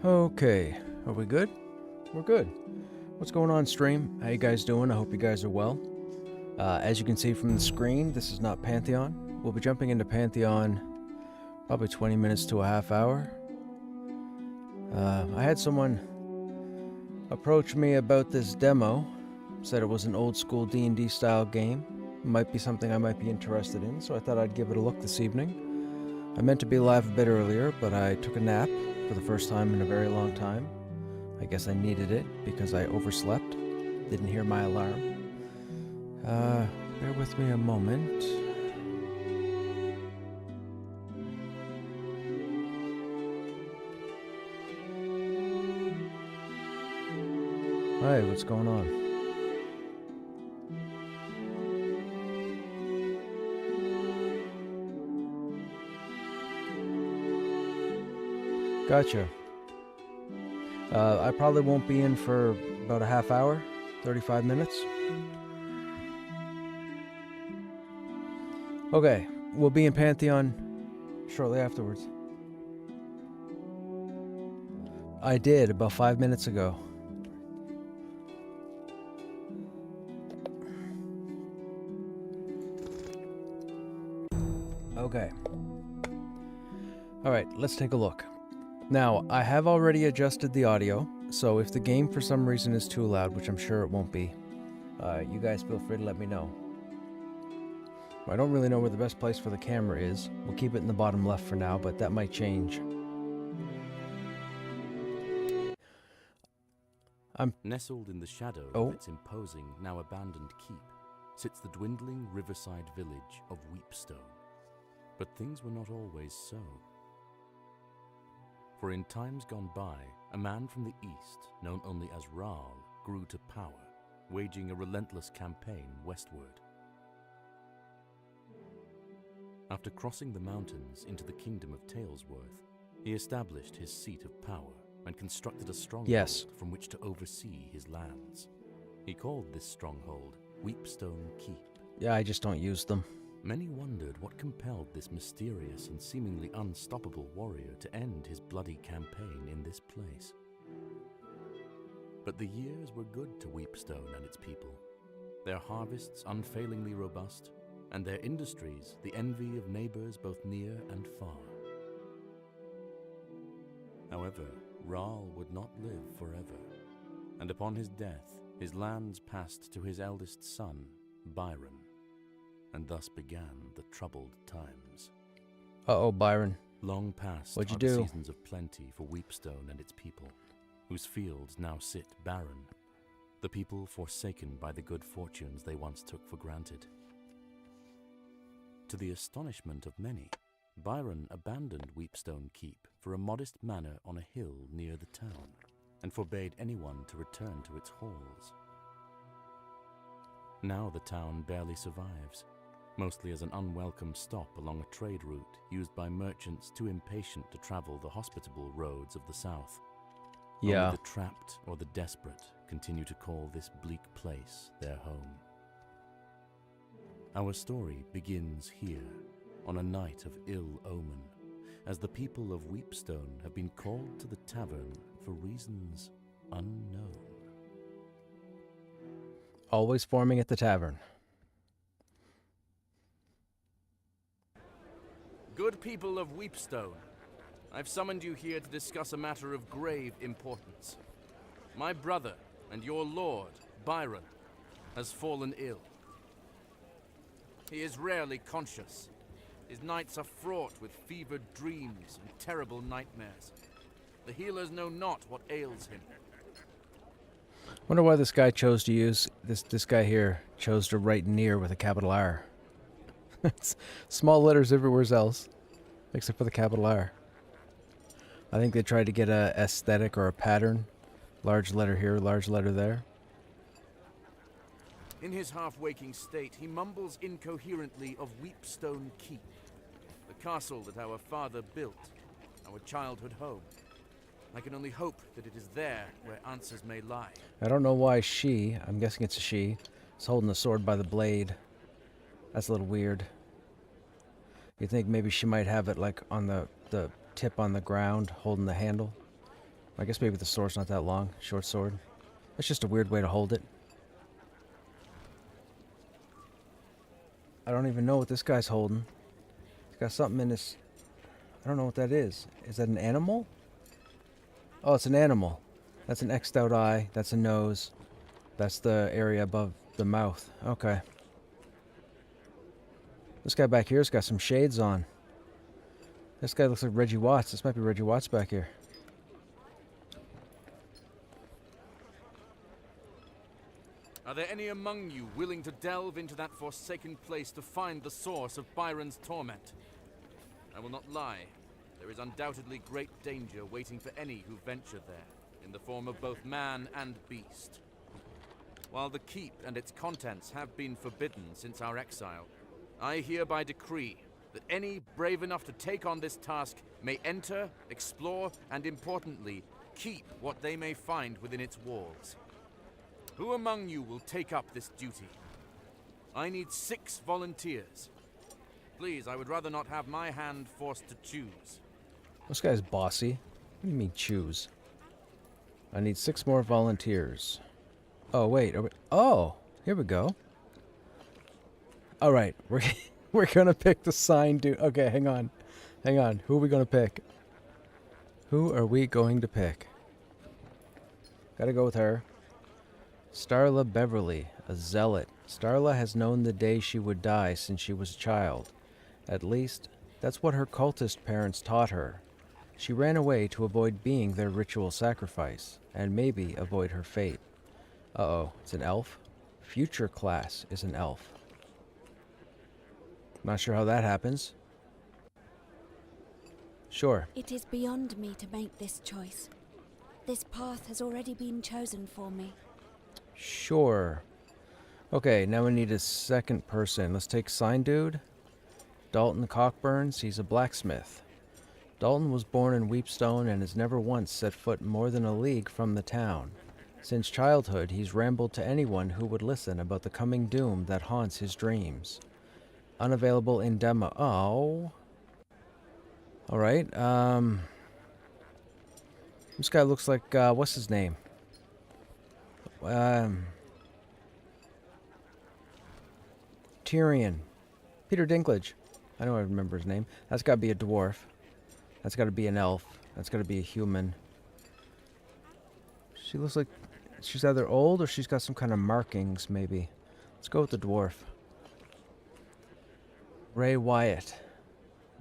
Okay, are we good? We're good. What's going on, stream? How you guys doing? I hope you guys are well. As you can see from the screen, this is not Pantheon. We'll be jumping into Pantheon probably 20 minutes to a half hour. I had someone approach me about this demo, said it was an old school D&D style game. Might be something I might be interested in, so I thought I'd give it a look this evening. I meant to be live a bit earlier, but I took a nap for the first time in a very long time. I guess I needed it because I overslept. Didn't hear my alarm. Bear with me a moment. Hi, what's going on? Gotcha. I probably won't be in for about a half hour, 35 minutes. Okay, we'll be in Pantheon shortly afterwards. I did about 5 minutes ago. Okay. Alright, let's take a look. Now, I have already adjusted the audio, so if the game for some reason is too loud, which I'm sure it won't be, you guys feel free to let me know. I don't really know where the best place for the camera is. We'll keep it in the bottom left for now, but that might change. Nestled in the shadow of its imposing, now abandoned keep, sits the dwindling riverside village of Weepstone. But things were not always so. For in times gone by, a man from the east, known only as Raal, grew to power, waging a relentless campaign westward. After crossing the mountains into the kingdom of Talesworth, he established his seat of power and constructed a stronghold from which to oversee his lands. He called this stronghold Weepstone Keep. Yeah, I just don't use them. Many wondered what compelled this mysterious and seemingly unstoppable warrior to end his bloody campaign in this place. But the years were good to Weepstone and its people, their harvests unfailingly robust, and their industries the envy of neighbors both near and far. However, Raal would not live forever, and upon his death, his lands passed to his eldest son, Byron. And thus began the troubled times. Uh-oh, Byron. Long past What'd you are the do? seasons of plenty for Weepstone and its people, whose fields now sit barren, the people forsaken by the good fortunes they once took for granted. To the astonishment of many, Byron abandoned Weepstone Keep for a modest manor on a hill near the town, and forbade anyone to return to its halls. Now the town barely survives, mostly as an unwelcome stop along a trade route used by merchants too impatient to travel the hospitable roads of the south. Yeah. Only the trapped or the desperate continue to call this bleak place their home. Our story begins here, on a night of ill omen, as the people of Weepstone have been called to the tavern for reasons unknown. Always forming at the tavern. Good people of Weepstone, I've summoned you here to discuss a matter of grave importance. My brother and your lord, Byron, has fallen ill. He is rarely conscious. His nights are fraught with fevered dreams and terrible nightmares. The healers know not what ails him. Wonder why this guy chose to use this guy here chose to write near with a capital R. It's small letters everywhere else, except for the capital R. I think they tried to get a aesthetic or a pattern. Large letter here, large letter there. In his half-waking state, he mumbles incoherently of Weepstone Keep, the castle that our father built, our childhood home. I can only hope that it is there where answers may lie. I don't know why she, I'm guessing it's a she, is holding the sword by the blade. That's a little weird. You think maybe she might have it like on the tip on the ground, holding the handle? I guess maybe the sword's not that long. Short sword. That's just a weird way to hold it. I don't even know what this guy's holding. He's got something in his... I don't know what that is. Is that an animal? Oh, it's an animal. That's an X'd out eye. That's a nose. That's the area above the mouth. Okay. This guy back here's got some shades on. This guy looks like Reggie Watts. This might be Reggie Watts back here. Are there any among you willing to delve into that forsaken place to find the source of Byron's torment? I will not lie. There is undoubtedly great danger waiting for any who venture there, in the form of both man and beast. While the keep and its contents have been forbidden since our exile, I hereby decree that any brave enough to take on this task may enter, explore, and importantly, keep what they may find within its walls. Who among you will take up this duty? I need 6 volunteers. Please, I would rather not have my hand forced to choose. This guy's bossy. What do you mean choose? I need 6 more volunteers. Oh, wait. Oh, here we go. All right, we're gonna pick the sign dude. Okay, hang on. Who are we gonna pick? Who are we going to pick? Gotta go with her. Starla Beverly, a zealot. Starla has known the day she would die since she was a child. At least, that's what her cultist parents taught her. She ran away to avoid being their ritual sacrifice, and maybe avoid her fate. Uh-oh, it's an elf? Future class is an elf. Not sure how that happens. Sure. It is beyond me to make this choice. This path has already been chosen for me. Sure. Okay, now we need a second person. Let's take Sign Dude. Dalton Cockburns, he's a blacksmith. Dalton was born in Weepstone and has never once set foot more than a league from the town. Since childhood, he's rambled to anyone who would listen about the coming doom that haunts his dreams. Unavailable in demo. Oh. Alright, this guy looks like, what's his name? Tyrion. Peter Dinklage. I know I remember his name. That's gotta be a dwarf. That's gotta be an elf. That's gotta be a human. She looks like she's either old or she's got some kind of markings, maybe. Let's go with the dwarf. Ray Wyatt.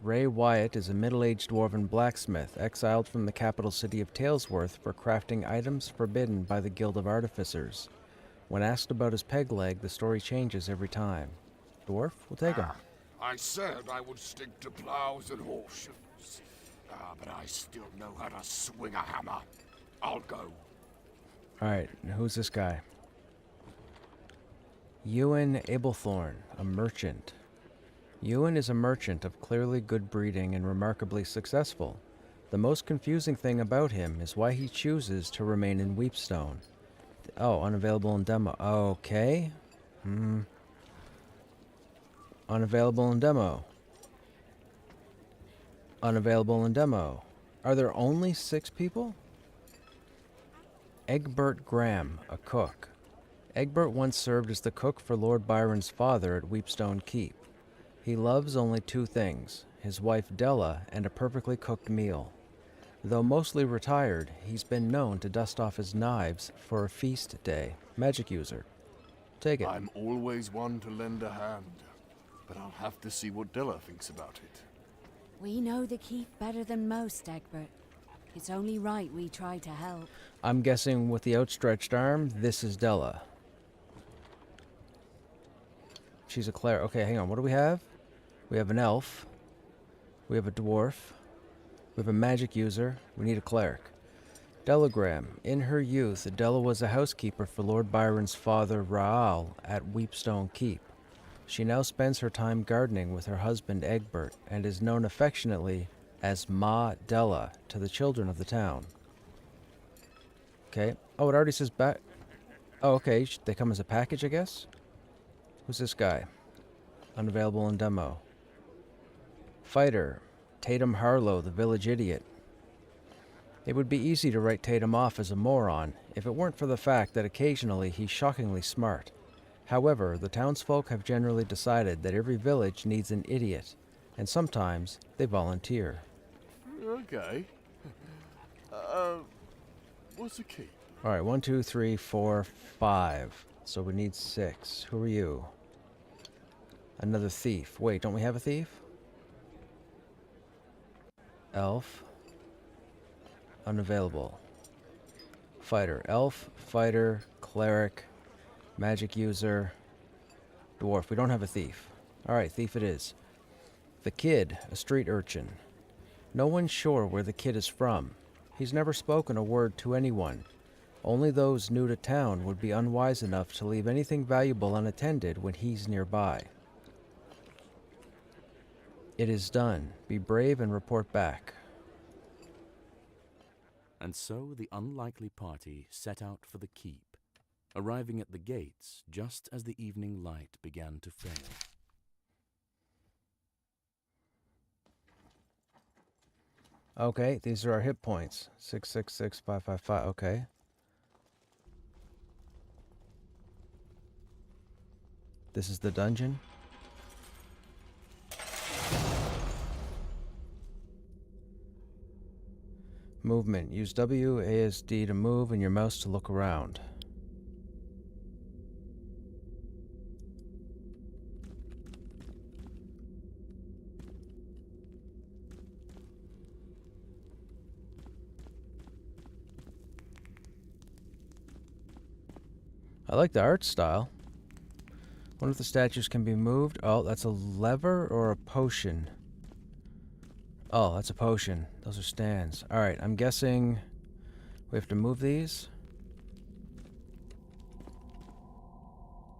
Ray Wyatt is a middle-aged dwarven blacksmith exiled from the capital city of Talesworth for crafting items forbidden by the Guild of Artificers. When asked about his peg leg, the story changes every time. Dwarf, we'll take him. I said I would stick to plows and horseshoes. But I still know how to swing a hammer. I'll go. Alright, who's this guy? Ewan Ablethorn, a merchant. Ewan is a merchant of clearly good breeding and remarkably successful. The most confusing thing about him is why he chooses to remain in Weepstone. Oh, unavailable in demo. Okay. Unavailable in demo. Unavailable in demo. Are there only 6 people? Egbert Graham, a cook. Egbert once served as the cook for Lord Byron's father at Weepstone Keep. He loves only 2 things, his wife Della and a perfectly cooked meal. Though mostly retired, he's been known to dust off his knives for a feast day. Magic user. Take it. I'm always one to lend a hand, but I'll have to see what Della thinks about it. We know the keep better than most, Egbert. It's only right we try to help. I'm guessing with the outstretched arm, this is Della. She's a cleric. Okay, hang on. What do we have? We have an elf. We have a dwarf. We have a magic user. We need a cleric. Delagram. In her youth, Della was a housekeeper for Lord Byron's father, Raal, at Weepstone Keep. She now spends her time gardening with her husband, Egbert, and is known affectionately as Ma Della to the children of the town. Okay. Oh, it already says back. Oh, okay. They come as a package, I guess? Who's this guy? Unavailable in demo. Fighter. Tatum Harlow, the village idiot. It would be easy to write Tatum off as a moron if it weren't for the fact that occasionally he's shockingly smart. However, the townsfolk have generally decided that every village needs an idiot, and sometimes they volunteer. Okay. What's the key? Alright, 1, 2, 3, 4, 5. So we need 6. Who are you? Another thief. Wait, don't we have a thief? Elf. Unavailable. Fighter. Elf, fighter, cleric, magic user, dwarf. We don't have a thief. Alright, thief it is. The kid, a street urchin. No one's sure where the kid is from. He's never spoken a word to anyone. Only those new to town would be unwise enough to leave anything valuable unattended when he's nearby. It is done. Be brave and report back. And so the unlikely party set out for the keep, arriving at the gates just as the evening light began to fail. Okay, these are our hit points. 666, 555, okay. This is the dungeon. Movement. Use WASD to move and your mouse to look around. I like the art style. One of the statues can be moved. Oh, that's a lever or a potion? Oh, that's a potion. Those are stands. Alright, I'm guessing we have to move these.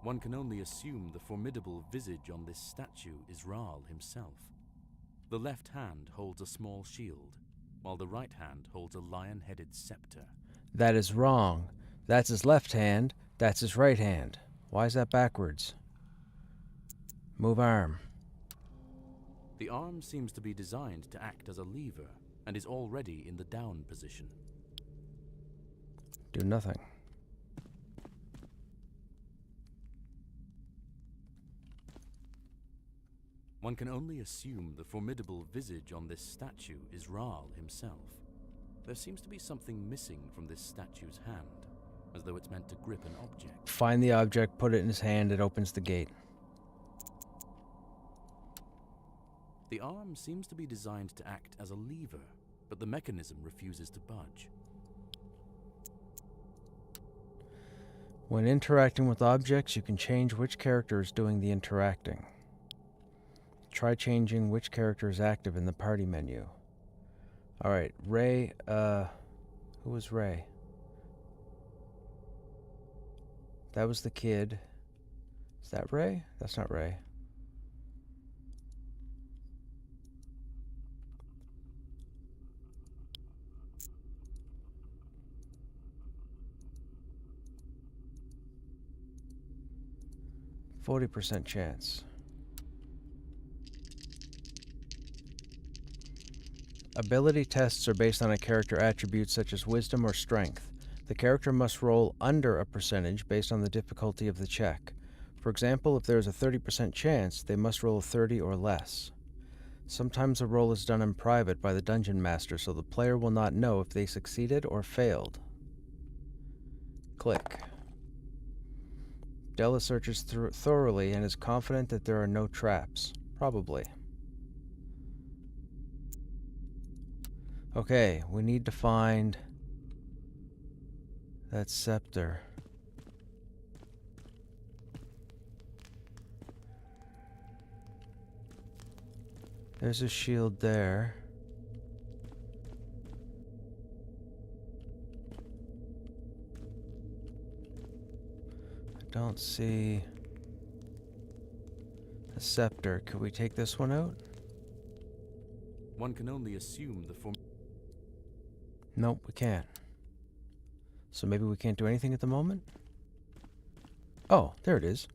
One can only assume the formidable visage on this statue is Rahl himself. The left hand holds a small shield, while the right hand holds a lion-headed scepter. That is wrong. That's his left hand. That's his right hand. Why is that backwards? Move arm. The arm seems to be designed to act as a lever and is already in the down position. Do nothing. One can only assume the formidable visage on this statue is Rahl himself. There seems to be something missing from this statue's hand, as though it's meant to grip an object. Find the object, put it in his hand, it opens the gate. The arm seems to be designed to act as a lever, but the mechanism refuses to budge. When interacting with objects, you can change which character is doing the interacting. Try changing which character is active in the party menu. Alright, Ray, who was Ray? That was the kid. Is that Ray? That's not Ray. %40 chance. Ability tests are based on a character attribute such as wisdom or strength. The character must roll under a percentage based on the difficulty of the check. For example, if there is a 30% chance, they must roll a 30 or less. Sometimes a roll is done in private by the dungeon master, so the player will not know if they succeeded or failed. Click. Della searches thoroughly and is confident that there are no traps. Probably. Okay, we need to find that scepter. There's a shield there. I don't see a scepter. Could we take this one out? One can only assume the form. Nope, we can't. So maybe we can't do anything at the moment? Oh, there it is.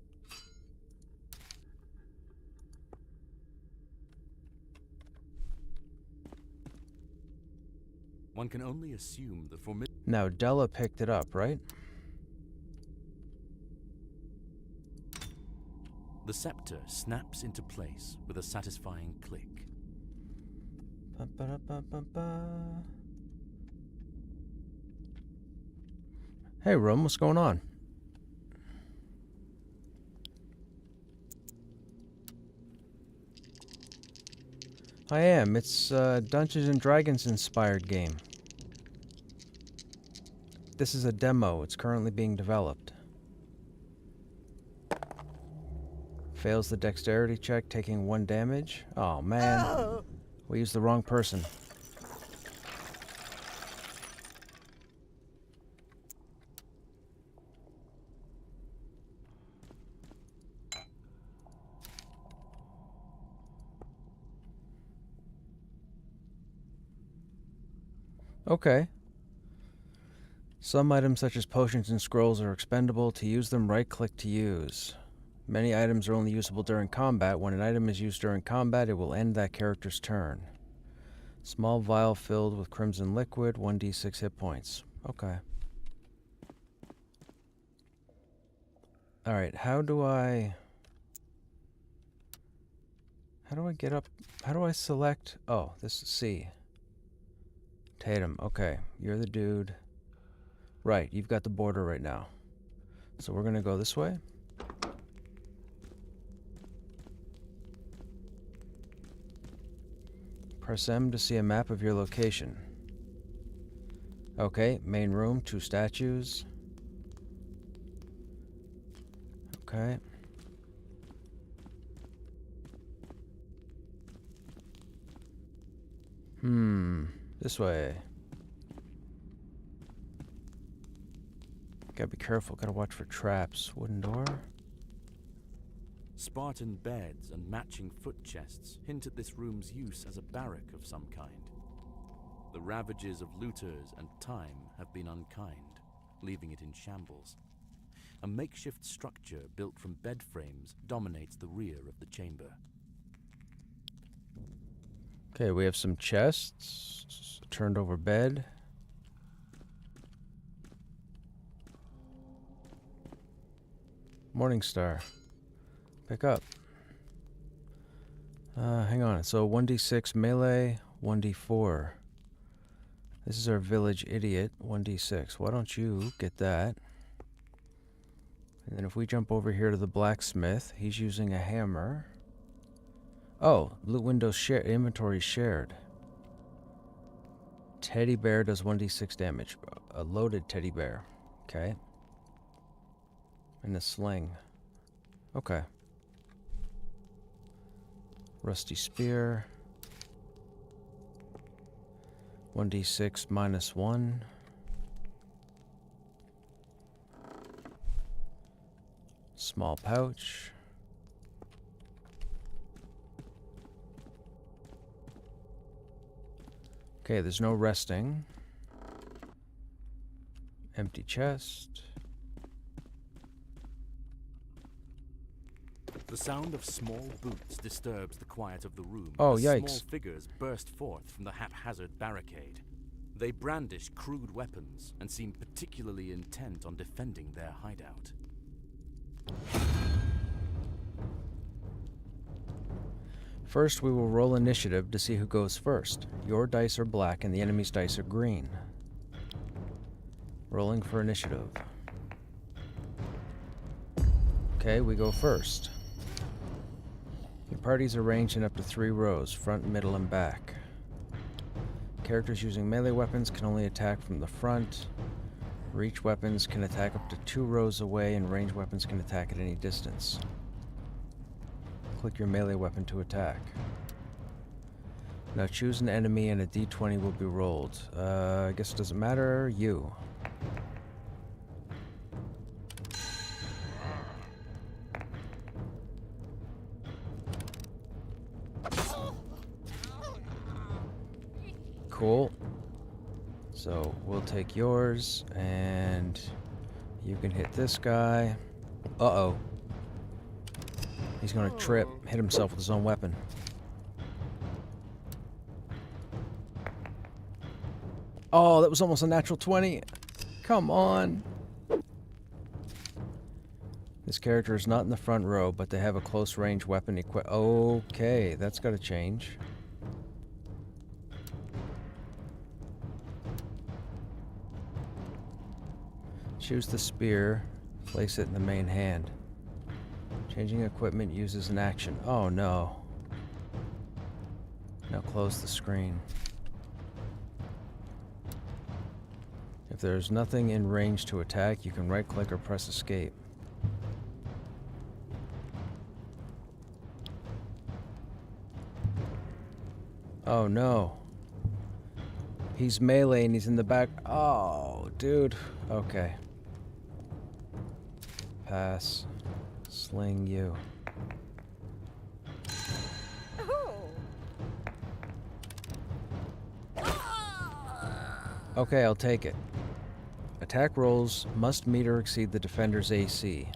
One can only assume the formidable... Now, Della picked it up, right? The scepter snaps into place with a satisfying click. Ba-ba-da-ba-ba-ba. Hey, Rum, what's going on? I am. It's Dungeons and Dragons inspired game. This is a demo. It's currently being developed. Fails the dexterity check, taking 1 damage. Oh, man. We used the wrong person. Okay. Some items such as potions and scrolls are expendable. To use them, right-click to use. Many items are only usable during combat. When an item is used during combat, it will end that character's turn. Small vial filled with crimson liquid, 1d6 hit points. Okay. Alright, how do I get up? How do I select? Oh, this is C. Tatum, okay. You're the dude. Right, you've got the border right now. So we're gonna go this way. Press M to see a map of your location. Okay, main room, 2 statues. Okay. This way. Gotta be careful, gotta watch for traps. Wooden door. Spartan beds and matching foot chests hint at this room's use as a barrack of some kind. The ravages of looters and time have been unkind, leaving it in shambles. A makeshift structure built from bed frames dominates the rear of the chamber. Okay, we have some chests, turned over bed. Morningstar. Pick up. Hang on. So 1d6 melee, 1d4. This is our village idiot, 1d6. Why don't you get that? And then if we jump over here to the blacksmith, he's using a hammer. Oh, loot window share, inventory shared. Teddy bear does 1d6 damage. A loaded teddy bear. Okay. And a sling. Okay. Rusty spear. 1d6 minus 1. Small pouch. Okay, there's no resting. Empty chest. The sound of small boots disturbs the quiet of the room. Oh, as yikes. Small figures burst forth from the haphazard barricade. They brandish crude weapons and seem particularly intent on defending their hideout. First, we will roll initiative to see who goes first. Your dice are black and the enemy's dice are green. Rolling for initiative. Okay, we go first. Your party's arranged in up to 3 rows, front, middle, and back. Characters using melee weapons can only attack from the front. Reach weapons can attack up to 2 rows away, and ranged weapons can attack at any distance. Click your melee weapon to attack. Now choose an enemy and a d20 will be rolled. I guess it doesn't matter. You. Cool. So we'll take yours and you can hit this guy. Uh-oh. He's gonna trip, hit himself with his own weapon. Oh, that was almost a natural 20. Come on. This character is not in the front row, but they have a close range weapon equipped. Okay, that's got to change. Choose the spear, place it in the main hand. Changing equipment uses an action. Oh no. Now close the screen. If there's nothing in range to attack, you can right click or press escape. Oh no. He's melee and he's in the back. Oh, dude. Okay. Pass. Sling you. Okay, I'll take it. Attack rolls must meet or exceed the defender's AC.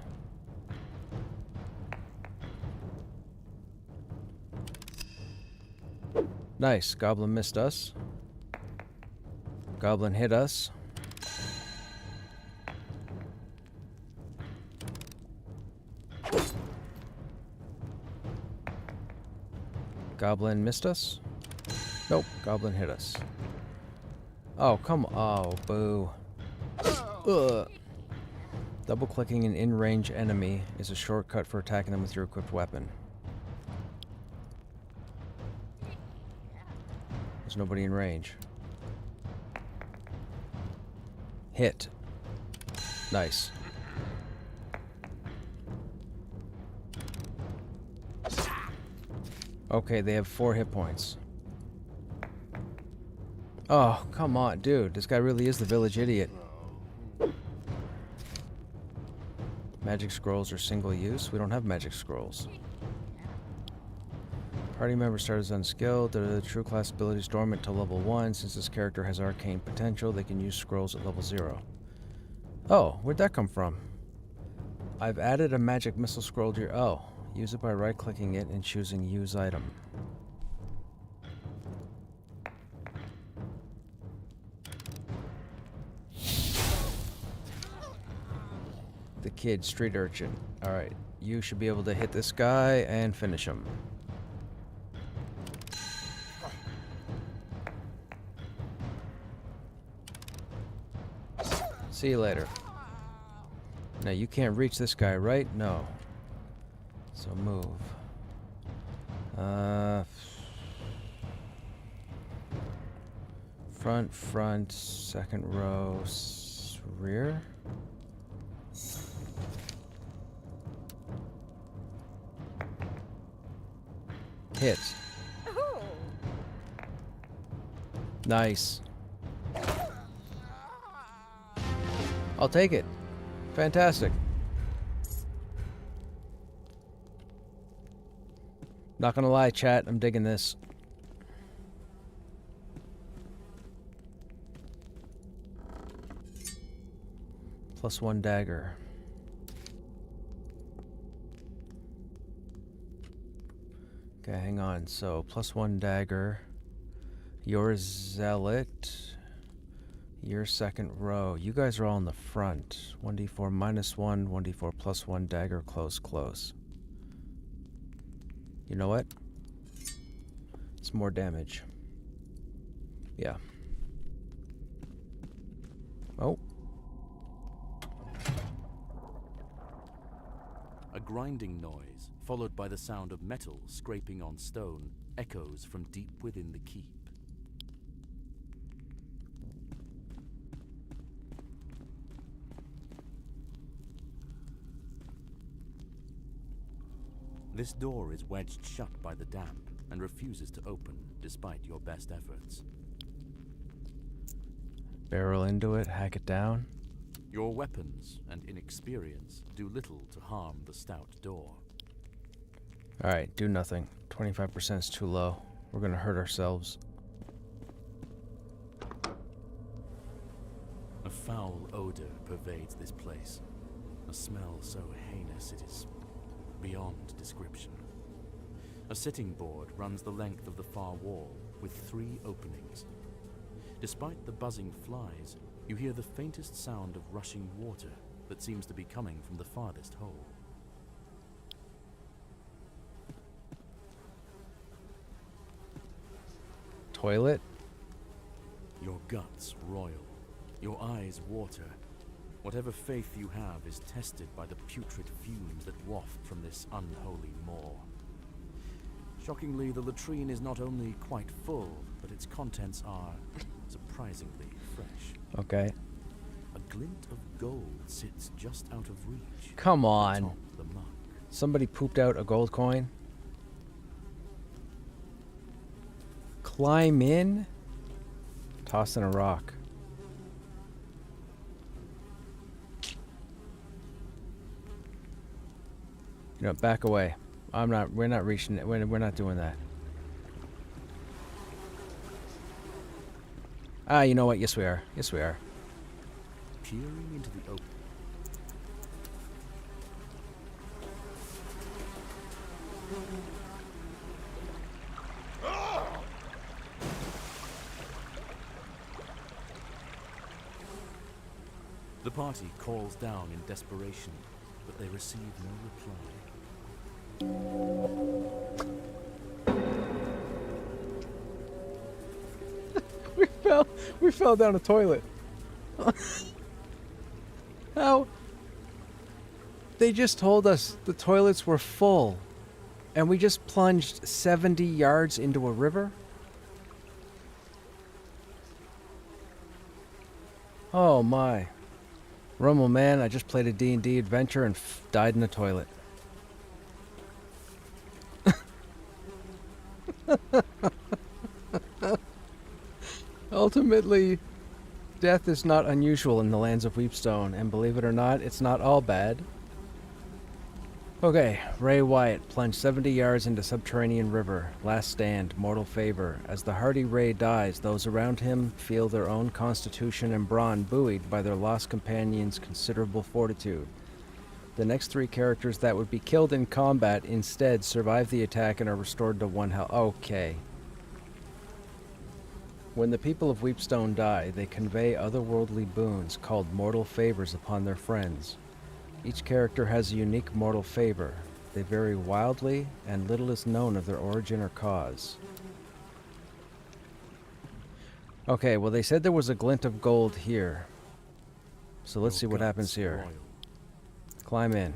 Nice. Goblin missed us. Goblin hit us. Goblin missed us. Nope, Goblin hit us. Oh, come on. Oh, boo. Ugh. Double-clicking an in-range enemy is a shortcut for attacking them with your equipped weapon. There's nobody in range. Hit. Nice. Okay, they have 4 hit points. Oh, come on, dude. This guy really is the village idiot. Magic scrolls are single use. We don't have magic scrolls. Party member started as unskilled. The true class ability is dormant till level 1. Since this character has arcane potential, they can use scrolls at level 0. Oh, where'd that come from? I've added a magic missile scroll to your... Oh, use it by right-clicking it and choosing use item. The kid, street urchin. Alright, you should be able to hit this guy and finish him. See you later. Now you can't reach this guy, right? No. So move. Front, second row, rear. Hit. Nice. I'll take it. Fantastic. Not gonna lie, chat, I'm digging this. +1 dagger. Okay, hang on. So, +1 dagger. Your zealot. Your second row. You guys are all in the front. 1d4 -1, 1d4 +1 dagger, close. You know what? It's more damage. Yeah. Oh. A grinding noise, followed by the sound of metal scraping on stone, echoes from deep within the keep. This door is wedged shut by the damp and refuses to open despite your best efforts. Barrel into it, hack it down. Your weapons and inexperience do little to harm the stout door. Alright, do nothing. 25% is too low. We're gonna hurt ourselves. A foul odor pervades this place. A smell so heinous it is beyond description. A sitting board runs the length of the far wall with 3 openings. Despite the buzzing flies, you hear the faintest sound of rushing water that seems to be coming from the farthest hole. Toilet? Your guts roil. Your eyes water. Whatever faith you have is tested by the putrid fumes that waft from this unholy maw. Shockingly, the latrine is not only quite full, but its contents are surprisingly fresh. Okay. A glint of gold sits just out of reach. Come on. Atop the muck. Somebody pooped out a gold coin? Climb in? Tossing a rock. You know, back away. We're not reaching it. We're not doing that. Ah, you know what? Yes, we are. Yes, we are. Peering into the open. The party calls down in desperation, but they receive no reply. We fell down a toilet. How? They just told us the toilets were full, and we just plunged 70 yards into a river? Oh my. Rumble man, I just played a D&D adventure and died in a toilet. Ultimately, death is not unusual in the lands of Weepstone, and believe it or not, it's not all bad. Okay, Ray Wyatt plunged 70 yards into subterranean river. Last stand, mortal favor. As the hardy Ray dies, those around him feel their own constitution and brawn buoyed by their lost companion's considerable fortitude. The next 3 characters that would be killed in combat instead survive the attack and are restored to 1 health. Okay. When the people of Weepstone die, they convey otherworldly boons called mortal favors upon their friends. Each character has a unique mortal favor. They vary wildly, and little is known of their origin or cause. Okay, well they said there was a glint of gold here. So let's see what happens here. Climb in.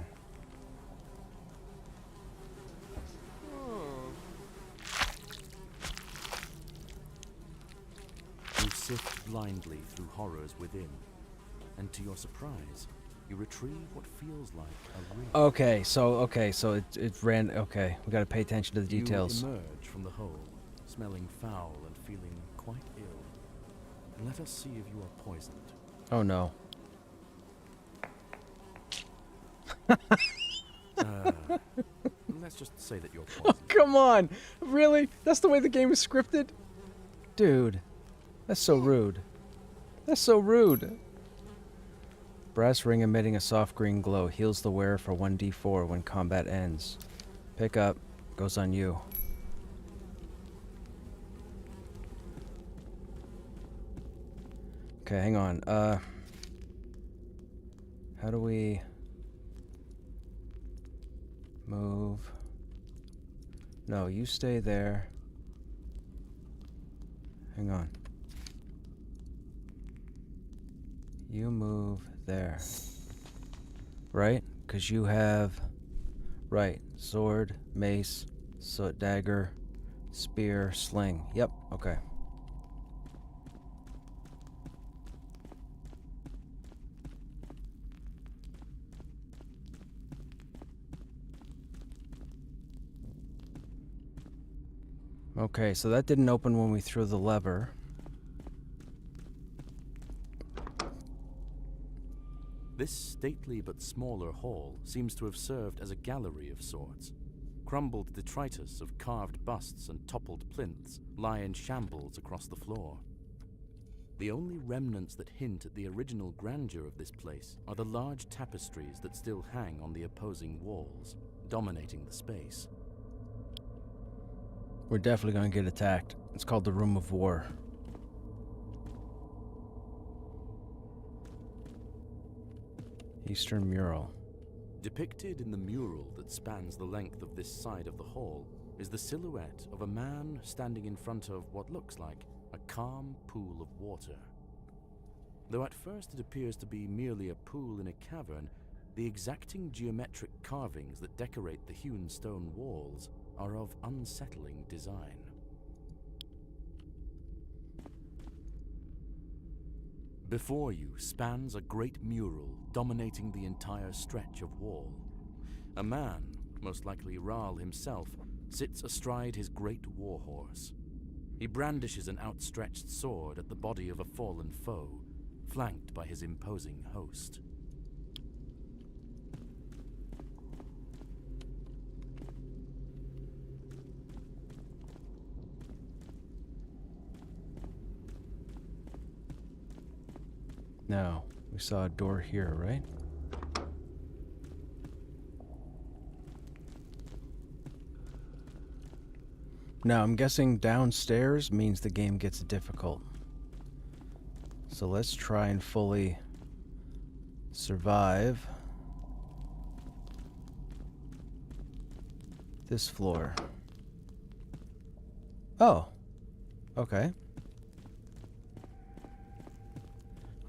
You sift blindly through horrors within, and to your surprise, you retrieve what feels like a ring. Okay, so it ran. Okay, we got to pay attention to the details. You emerge from the hole, smelling foul and feeling quite ill. And let us see if you are poisoned. Oh no. Let's just say that you're Oh, poisoned. come on! Really? That's the way the game is scripted? Dude, that's so rude. That's so rude. Brass ring emitting a soft green glow heals the wearer for 1d4 when combat ends. Pick up. Goes on you. Okay, hang on. How do we move? No, you stay there. Hang on. You move there. Right? Because you have... Right. Sword, mace, dagger, spear, sling. Yep, okay. Okay, so that didn't open when we threw the lever. This stately but smaller hall seems to have served as a gallery of sorts. Crumbled detritus of carved busts and toppled plinths lie in shambles across the floor. The only remnants that hint at the original grandeur of this place are the large tapestries that still hang on the opposing walls, dominating the space. We're definitely going to get attacked. It's called the Room of War. Eastern mural. Depicted in the mural that spans the length of this side of the hall is the silhouette of a man standing in front of what looks like a calm pool of water. Though at first it appears to be merely a pool in a cavern, the exacting geometric carvings that decorate the hewn stone walls are of unsettling design. Before you spans a great mural dominating the entire stretch of wall. A man, most likely Ral himself, sits astride his great warhorse. He brandishes an outstretched sword at the body of a fallen foe, flanked by his imposing host. Now, we saw a door here, right? Now, I'm guessing downstairs means the game gets difficult. So let's try and fully survive this floor. Oh, okay.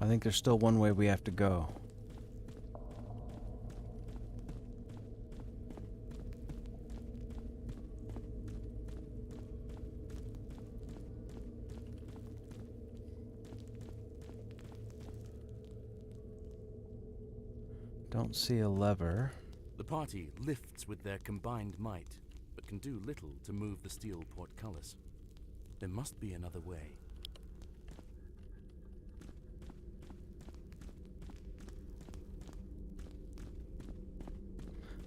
I think there's still one way we have to go. Don't see a lever. The party lifts with their combined might, but can do little to move the steel portcullis. There must be another way.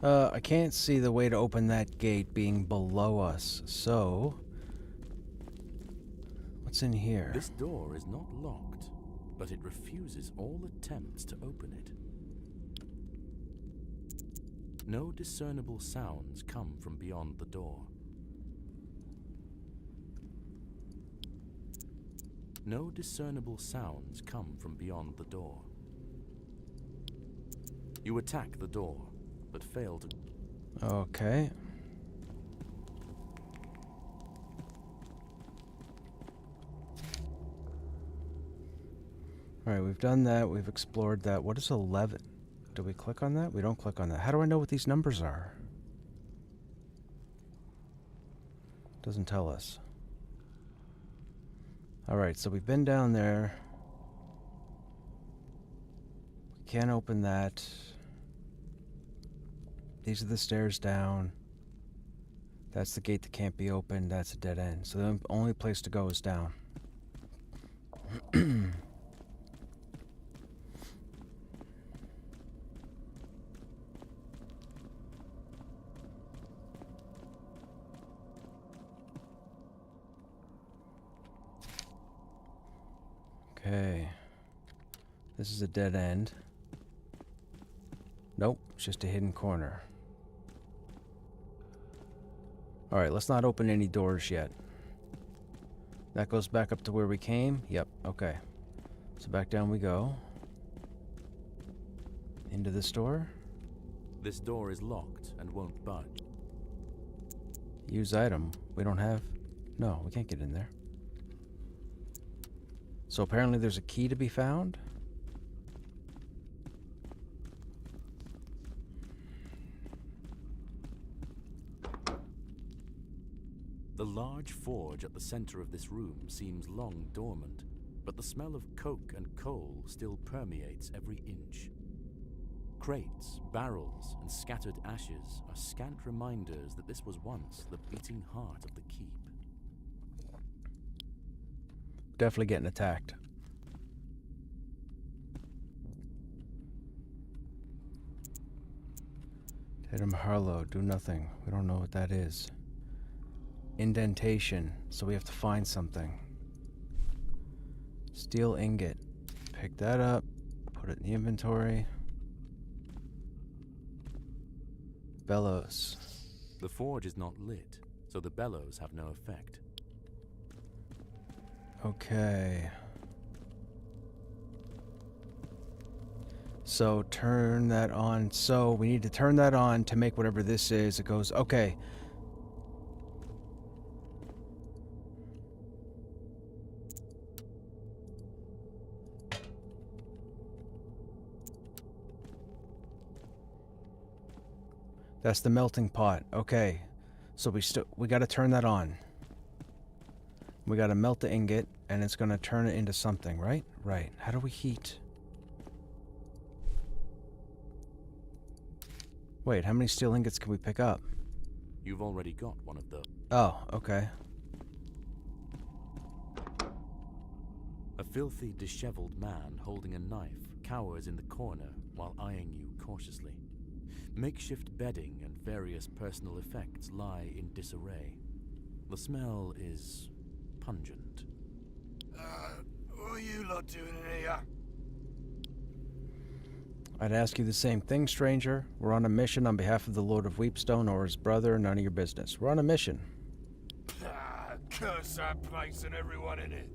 I can't see the way to open that gate being below us, so... What's in here? This door is not locked, but it refuses all attempts to open it. No discernible sounds come from beyond the door. No discernible sounds come from beyond the door. You attack the door, but fail to... Okay. Alright, we've done that. We've explored that. What is 11? Do we click on that? We don't click on that. How do I know what these numbers are? Doesn't tell us. Alright, so we've been down there. We can't open that. These are the stairs down. That's the gate that can't be opened. That's a dead end. So the only place to go is down. Okay. This is a dead end. Nope, it's just a hidden corner. Alright, let's not open any doors yet. That goes back up to where we came? Yep, okay. So back down we go. Into this door. This door is locked and won't budge. Use item. We don't have... No, we can't get in there. So apparently there's a key to be found? The large forge at the center of this room seems long dormant, but the smell of coke and coal still permeates every inch. Crates, barrels, and scattered ashes are scant reminders that this was once the beating heart of the keep. Definitely getting attacked. Tatum Harlow, do nothing. We don't know what that is. Indentation, so we have to find something. Steel ingot. Pick that up, put it in the inventory. Bellows. The forge is not lit, so the bellows have no effect. Okay. So turn that on. So we need to turn that on to make whatever this is. It goes, okay. That's the melting pot. Okay. So we got to turn that on. We got to melt the ingot and it's going to turn it into something, right? Right. How do we heat? Wait, how many steel ingots can we pick up? You've already got one of those. Oh, okay. A filthy, disheveled man holding a knife cowers in the corner while eyeing you cautiously. Makeshift bedding and various personal effects lie in disarray. The smell is pungent. What are you lot doing in here? I'd ask you the same thing, stranger. We're on a mission on behalf of the Lord of Weepstone or his brother, none of your business. We're on a mission. Curse that place and everyone in it.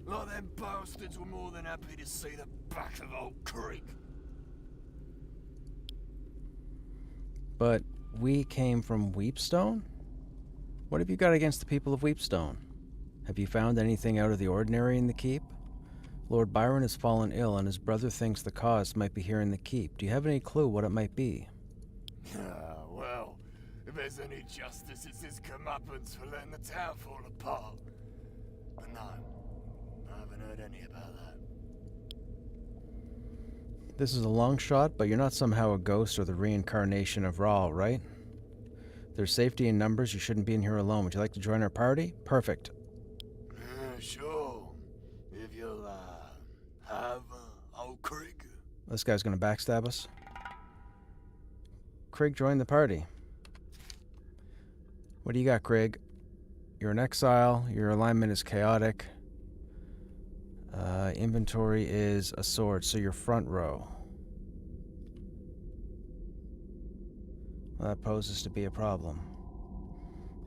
Like them bastards were more than happy to see the back of old Creek. But we came from Weepstone? What have you got against the people of Weepstone? Have you found anything out of the ordinary in the keep? Lord Byron has fallen ill, and his brother thinks the cause might be here in the keep. Do you have any clue what it might be? Well, if there's any justice, it's his comeuppance for letting the town fall apart. But no, I haven't heard any about that. This is a long shot, but you're not somehow a ghost or the reincarnation of Rahl, right? There's safety in numbers. You shouldn't be in here alone. Would you like to join our party? Perfect. Sure. If you'll, have, old Krieg. This guy's gonna backstab us. Krieg joined the party. What do you got, Krieg? You're in exile. Your alignment is chaotic. Inventory is a sword, so you're front row. Well, that poses to be a problem.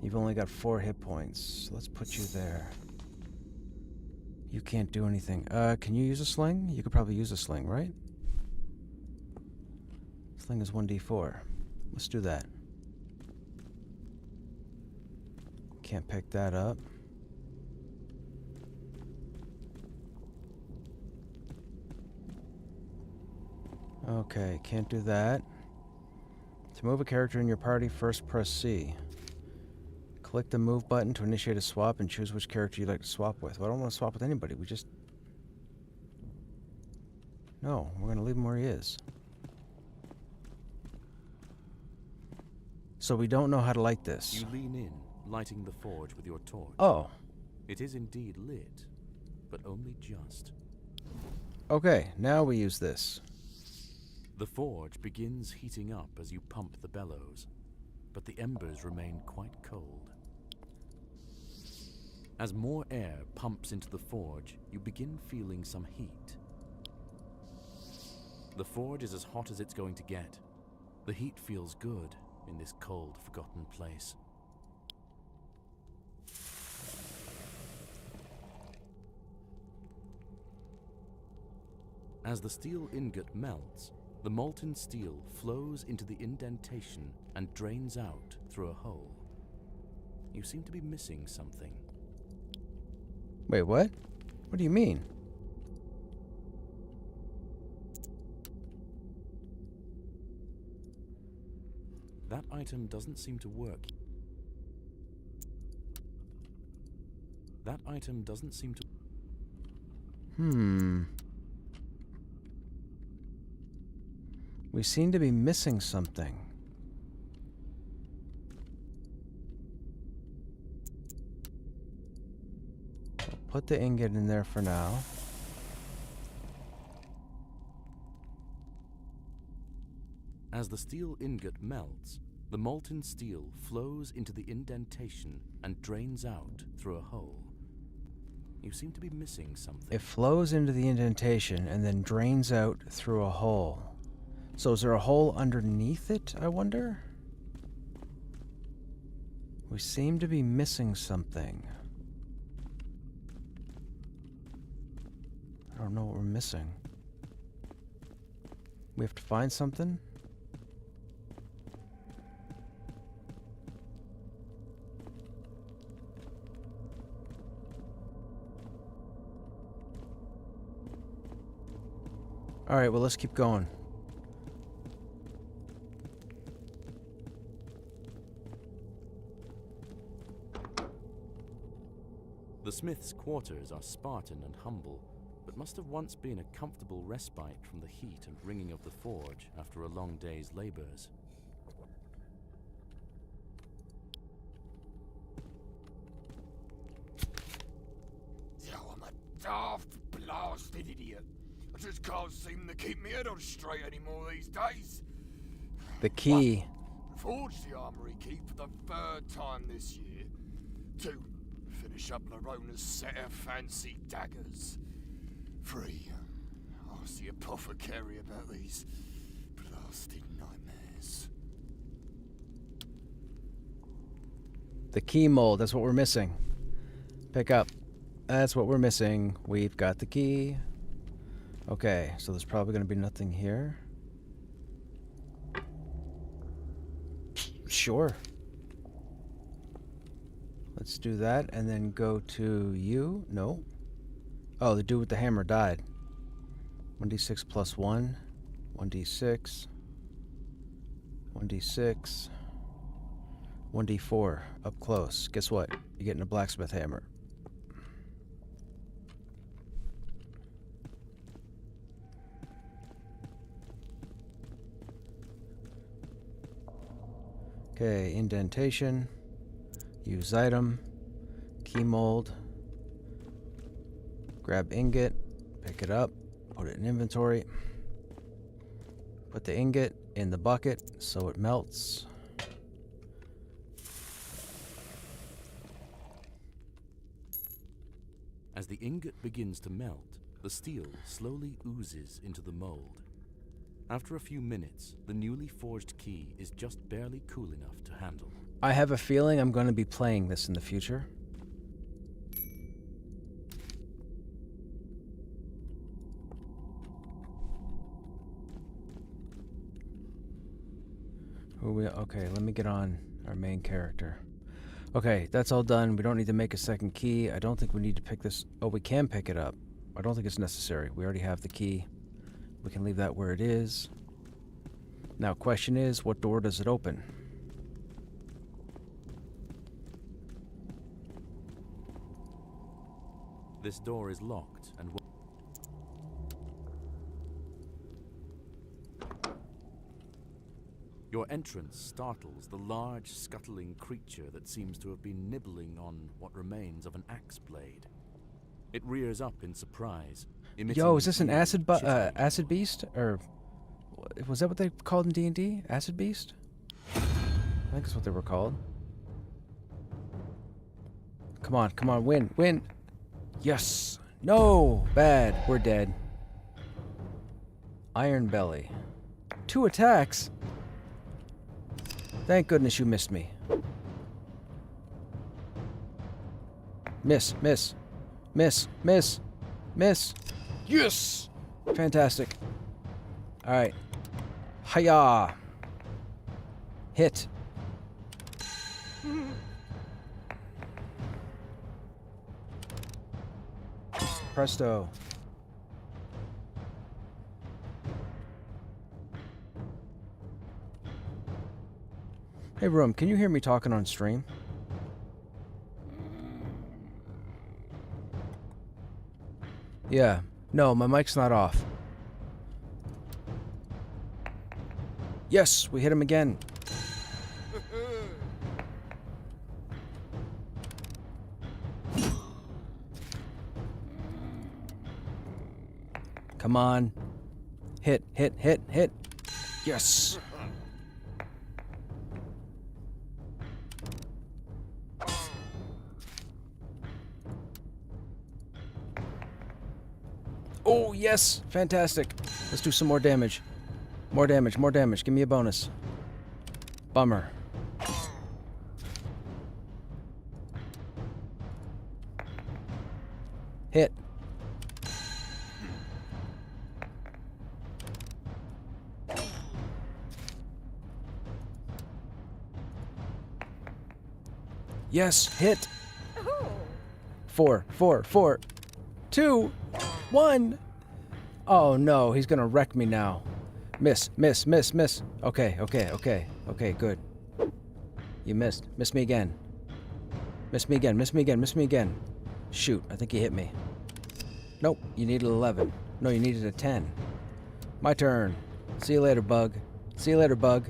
You've only got 4 hit points. Let's put you there. You can't do anything. Can you use a sling? You could probably use a sling, right? Sling is 1d4. Let's do that. Can't pick that up. Okay, can't do that. To move a character in your party, first press C. Click the move button to initiate a swap and choose which character you'd like to swap with. Well, I don't want to swap with anybody. We just... No, we're going to leave him where he is. So we don't know how to light this. You lean in, lighting the forge with your torch. Oh. It is indeed lit, but only just. Okay, now we use this. The forge begins heating up as you pump the bellows, but the embers remain quite cold. As more air pumps into the forge, you begin feeling some heat. The forge is as hot as it's going to get. The heat feels good in this cold, forgotten place. As the steel ingot melts, the molten steel flows into the indentation and drains out through a hole. You seem to be missing something. Wait, what? What do you mean? That item doesn't seem to work. That item doesn't seem to... We seem to be missing something. We'll put the ingot in there for now. As the steel ingot melts, the molten steel flows into the indentation and drains out through a hole. You seem to be missing something. It flows into the indentation and then drains out through a hole. So is there a hole underneath it, I wonder? We seem to be missing something. I don't know what we're missing. We have to find something? Alright, well, let's keep going. The smith's quarters are Spartan and humble, but must have once been a comfortable respite from the heat and ringing of the forge after a long day's labors. Oh, I'm a daft, blasted idiot. I just can't seem to keep my head on straight anymore these days. The key. Forged the armory key for the 3rd time this year. 2. Finish up Larona's set of fancy daggers. 3. Ask the apothecary about these blasted nightmares. The key mold, that's what we're missing. Pick up. That's what we're missing. We've got the key. Okay, so there's probably going to be nothing here. Sure. Let's do that and then go to you. No. Oh, the dude with the hammer died. 1d6 plus 1. 1d6. 1d6. 1d4. Up close. Guess what? You're getting a blacksmith hammer. Okay, indentation. Use item. Key mold. Grab ingot. Pick it up. Put it in inventory. Put the ingot in the bucket so it melts. As the ingot begins to melt, the steel slowly oozes into the mold. After a few minutes, the newly forged key is just barely cool enough to handle. I have a feeling I'm going to be playing this in the future. Okay, let me get on our main character. Okay, that's all done. We don't need to make a second key. I don't think we need to pick this. Oh, we can pick it up. I don't think it's necessary. We already have the key. We can leave that where it is. Now, question is, what door does it open? This door is locked and your entrance startles the large, scuttling creature that seems to have been nibbling on what remains of an axe blade. It rears up in surprise. Yo, is this an acid beast? Or was that what they called in D&D? Acid beast? I think that's what they were called. Come on, come on, win, win! Yes! No! Bad, we're dead. Iron Belly. 2 attacks? Thank goodness you missed me. Miss, miss, miss, miss, miss. Yes! Fantastic. Alright. Hiya! Hit. Presto. Hey, Room, can you hear me talking on stream? Yeah. No, my mic's not off. Yes, we hit him again. Come on. Hit, hit, hit, hit. Yes. Oh, yes. Fantastic. Let's do some more damage. More damage, more damage. Give me a bonus. Bummer. Hit. Yes, hit. 4, 4, 4, 2, 1. Oh no, he's gonna wreck me now. Miss, miss, miss, miss. Okay, okay, okay, okay, good. You missed. Miss me again. Miss me again, miss me again, miss me again. Shoot, I think he hit me. Nope, you needed 11. No, you needed a 10. My turn. See you later, bug. See you later, bug.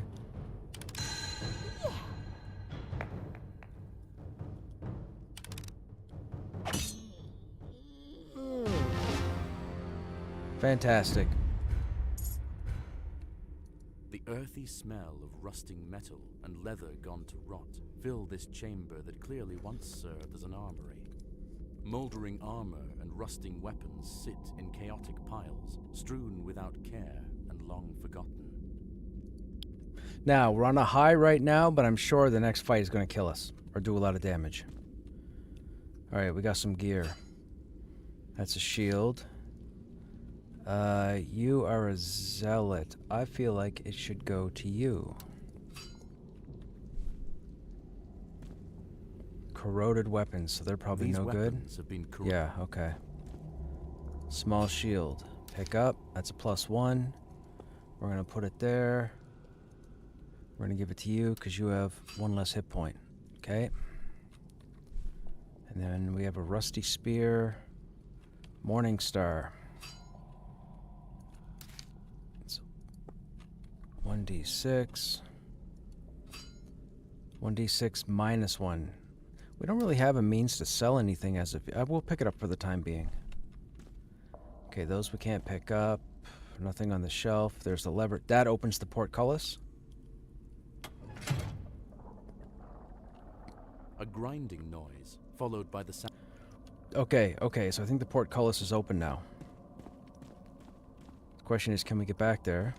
Fantastic. The earthy smell of rusting metal and leather gone to rot fill this chamber that clearly once served as an armory. Moldering armor and rusting weapons sit in chaotic piles, strewn without care and long forgotten. Now, we're on a high right now, but I'm sure the next fight is going to kill us or do a lot of damage. Alright, we got some gear. That's a shield. You are a zealot. I feel like it should go to you. Corroded weapons, so they're probably These no good. weapons have been corroded. Yeah, okay. Small shield. Pick up. That's a +1. We're going to put it there. We're going to give it to you because you have 1 less hit point. Okay. And then we have a rusty spear. Morning Star. It's 1d6. 1d6 -1. We don't really have a means to sell anything as of... we'll pick it up for the time being. Okay, those we can't pick up. Nothing on the shelf. There's the lever. That opens the portcullis. A grinding noise, followed by the sound. Okay, okay, so I think the portcullis is open now. The question is, can we get back there?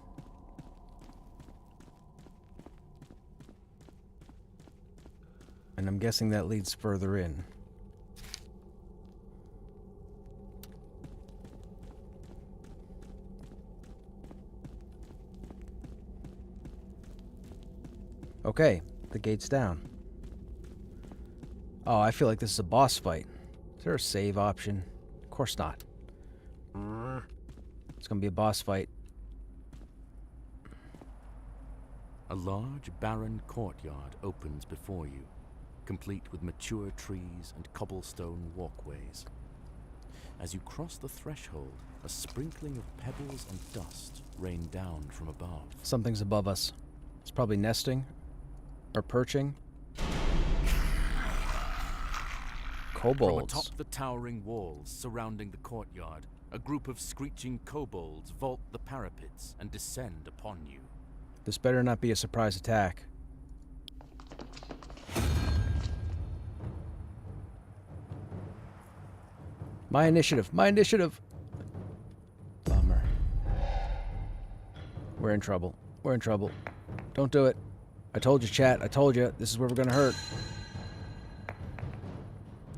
And I'm guessing that leads further in. Okay, the gate's down. Oh, I feel like this is a boss fight. Is there a save option? Of course not. It's gonna be a boss fight. A large, barren courtyard opens before you, complete with mature trees and cobblestone walkways. As you cross the threshold, a sprinkling of pebbles and dust rain down from above. Something's above us. It's probably nesting or perching. Kobolds. From atop the towering walls surrounding the courtyard, a group of screeching kobolds vault the parapets and descend upon you. This better not be a surprise attack. My initiative! My initiative! Bummer. We're in trouble. We're in trouble. Don't do it. I told you, chat. I told you. This is where we're gonna hurt.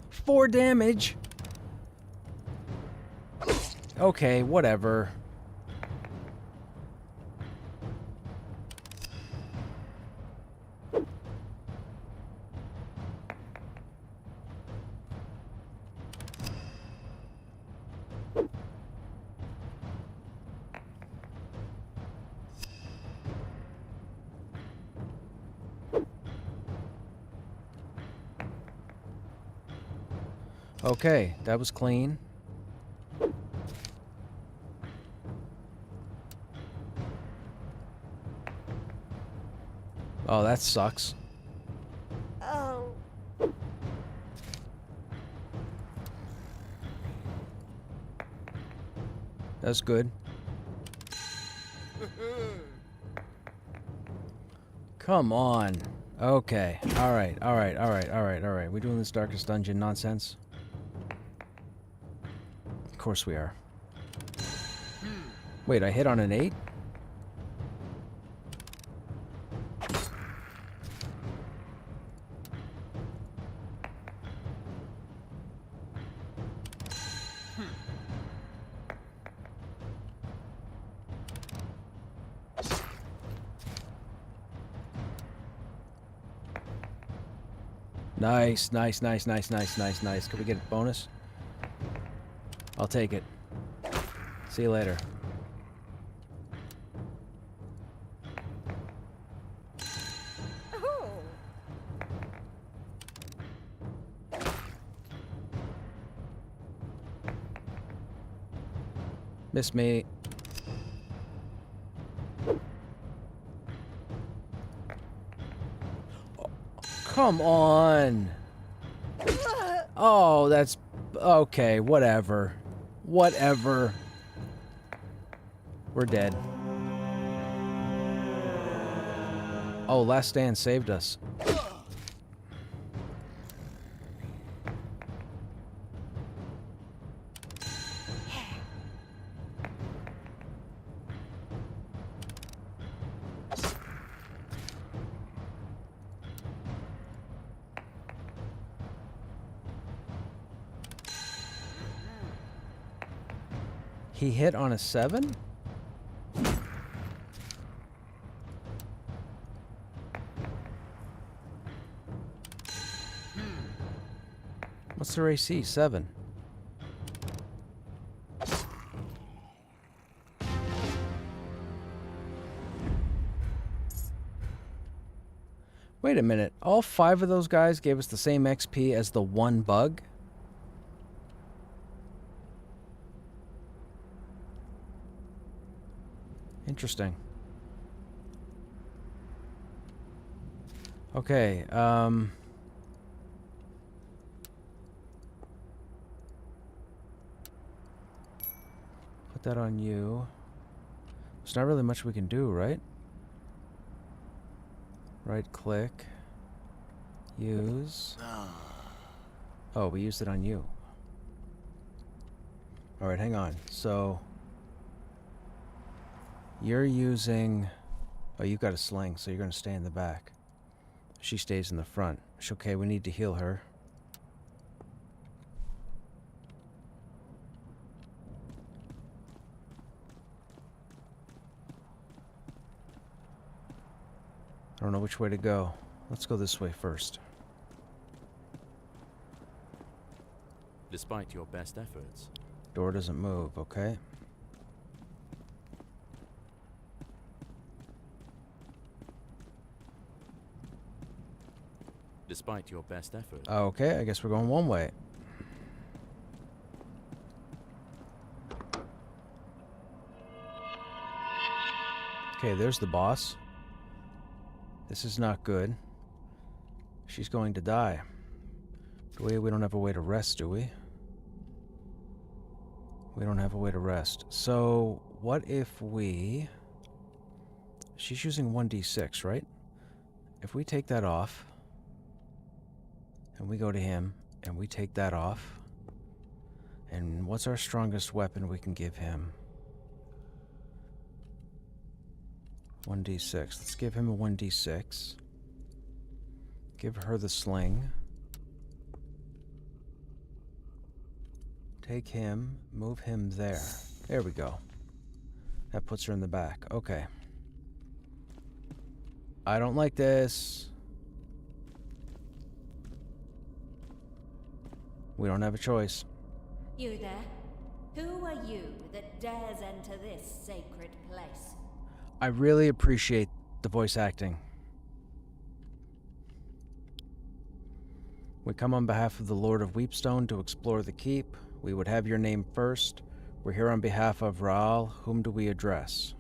4 damage! Okay, whatever. Okay, that was clean. Oh, that sucks. Oh. That's good. Come on. Okay. Alright, alright, alright, alright, alright. We doing this Darkest Dungeon nonsense? Of course we are. Wait, I hit on an 8? Nice, nice, nice, nice, nice, nice, nice. Can we get a bonus? I'll take it. See you later. Miss me. Oh, come on. Oh, that's... Okay, whatever. Whatever. We're dead. Oh, Last Stand saved us. He hit on a 7? What's their AC? 7. Wait a minute. All 5 of those guys gave us the same XP as the one bug? Interesting. Okay, put that on you. There's not really much we can do, right? Right click. Use. Oh, we used it on you. Alright, hang on. So... You're using... Oh, you got a sling, so you're going to stay in the back. She stays in the front. Okay, we need to heal her. I don't know which way to go. Let's go this way first. Despite your best efforts. Door doesn't move, okay? Despite your best efforts. Okay, I guess we're going one way. Okay, there's the boss. This is not good. She's going to die. We don't have a way to rest, do we? We don't have a way to rest. So, what if we... She's using 1d6, right? If we take that off... And we go to him, and we take that off. And what's our strongest weapon we can give him? 1d6. Let's give him a 1d6. Give her the sling. Take him, move him there. There we go. That puts her in the back. Okay. I don't like this. We don't have a choice. You there? Who are you that dares enter this sacred place? I really appreciate the voice acting. We come on behalf of the Lord of Weepstone to explore the keep. We would have your name first. We're here on behalf of Raal. Whom do we address?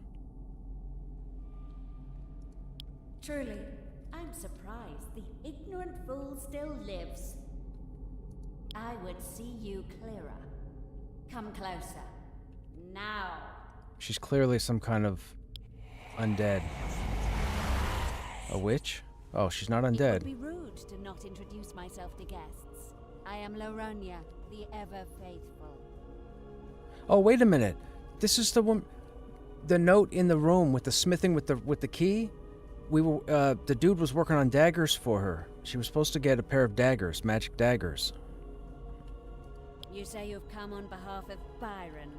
Truly, I'm surprised the ignorant fool still lives. I would see you clearer. Come closer. Now. She's clearly some kind of undead. A witch? Oh, she's not undead. It would be rude to not introduce myself to guests. I am Laronia, the ever-faithful. Oh, wait a minute. This is the one... The note in the room with the smithing with the key? We were, the dude was working on daggers for her. She was supposed to get a pair of daggers, magic daggers. You say you've come on behalf of Byron.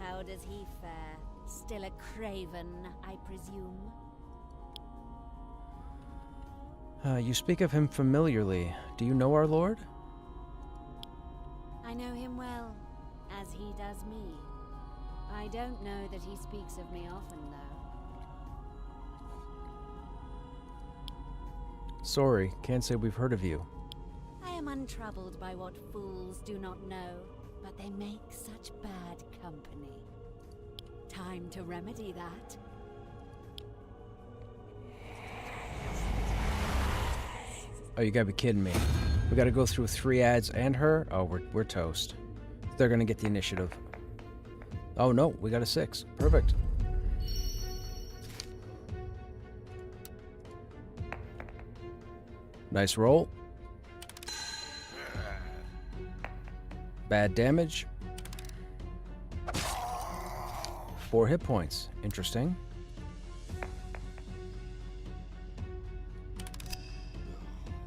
How does he fare? Still a craven, I presume? You speak of him familiarly. Do you know our lord? I know him well, as he does me. I don't know that he speaks of me often, though. Sorry, can't say we've heard of you. I am untroubled by what fools do not know, but they make such bad company. Time to remedy that. Oh, you gotta be kidding me. We gotta go through 3 ads and her? Oh, we're toast. They're gonna get the initiative. Oh no, we got a 6. Perfect. Nice roll. Bad damage. 4 hit points. Interesting.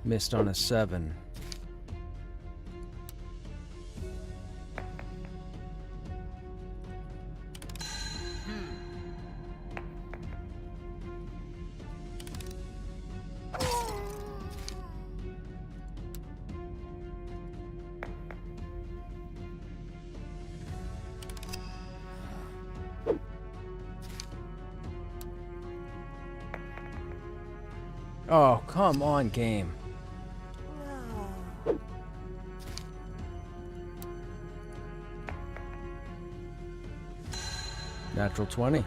Missed on a 7. Oh, come on, game. Natural 20.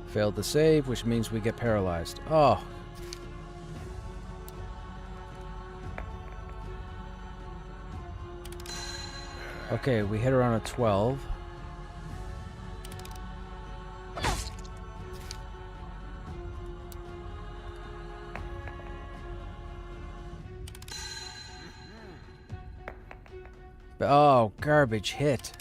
Failed the save, which means we get paralyzed. Oh. Okay, we hit her on a 12. Oh, garbage hit.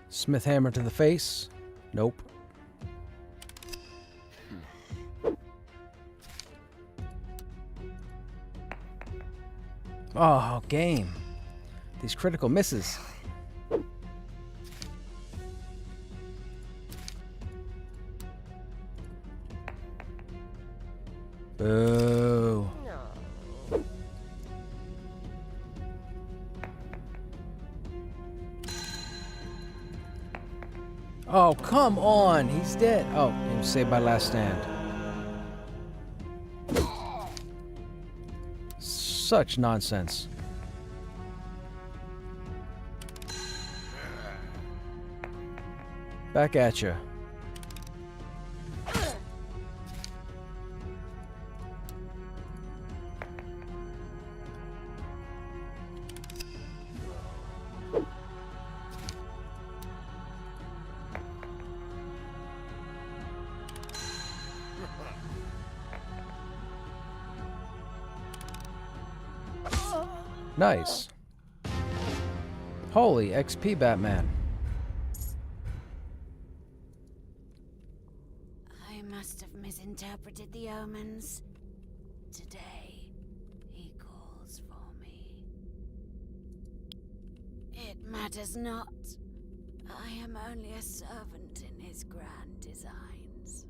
Smith hammer to the face. Nope. Oh, game. These critical misses. Boo. Oh, come on. He's dead. Oh, he was saved by last stand. Such nonsense. Back at you. Nice. Holy XP, Batman. I must have misinterpreted the omens. Today, he calls for me. It matters not. I am only a servant in his grand designs.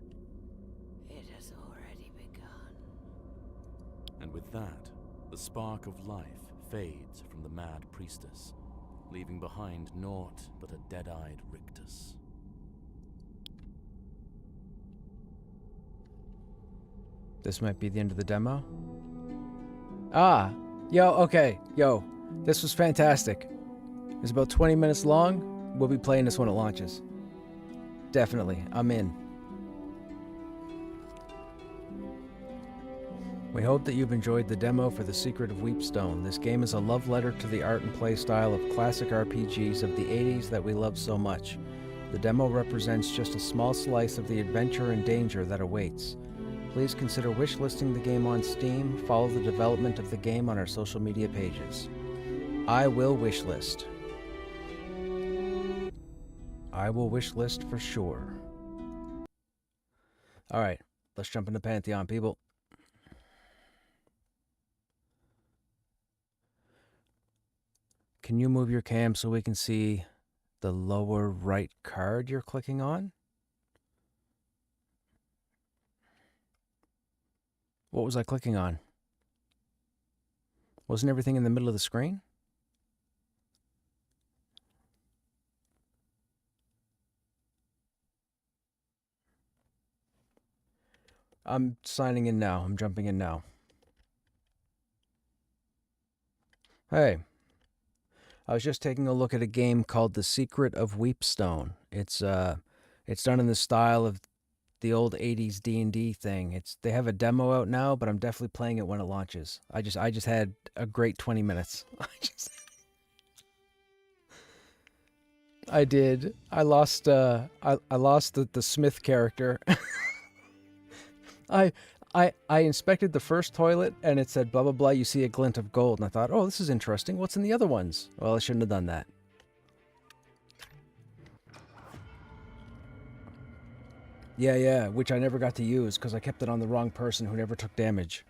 It has already begun. And with that, the spark of life fades from the mad priestess, leaving behind naught but a dead-eyed rictus. This might be the end of the demo. Ah! Yo, okay. Yo, this was fantastic. It's about 20 minutes long. We'll be playing this when it launches. Definitely. I'm in. We hope that you've enjoyed the demo for The Secret of Weepstone. This game is a love letter to the art and play style of classic RPGs of the 80s that we love so much. The demo represents just a small slice of the adventure and danger that awaits. Please consider wishlisting the game on Steam. Follow the development of the game on our social media pages. I will wishlist. I will wishlist for sure. Alright, let's jump into Pantheon, people. Can you move your cam so we can see the lower right card you're clicking on? What was I clicking on? Wasn't everything in the middle of the screen? I'm signing in now. I'm jumping in now. Hey. I was just taking a look at a game called The Secret of Weepstone. It's done in the style of the old 80s D&D thing. They have a demo out now, but I'm definitely playing it when it launches. I just had a great 20 minutes. I did. I lost the Smith character. I inspected the first toilet and it said blah blah blah, you see a glint of gold, and I thought, oh, this is interesting. What's in the other ones? Well, I shouldn't have done that. Yeah, which I never got to use because I kept it on the wrong person who never took damage.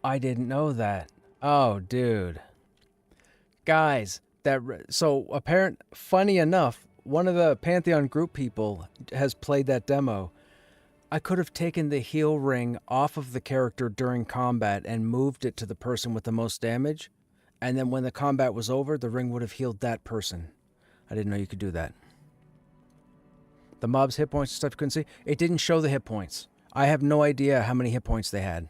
I didn't know that. Oh, dude. Guys, funny enough, one of the Pantheon group people has played that demo. I could have taken the heal ring off of the character during combat and moved it to the person with the most damage, and then when the combat was over, the ring would have healed that person. I didn't know you could do that. The mob's hit points and stuff you couldn't see. It didn't show the hit points. I have no idea how many hit points they had.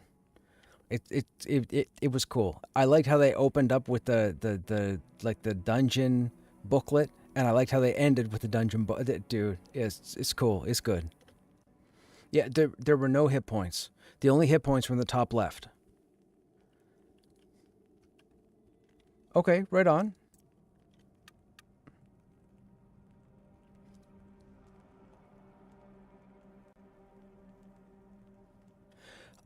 It was cool. I liked how they opened up with the dungeon booklet, and I liked how they ended with the dungeon book. Dude, it's cool. It's good. Yeah, there were no hit points. The only hit points were in the top left. Okay, right on.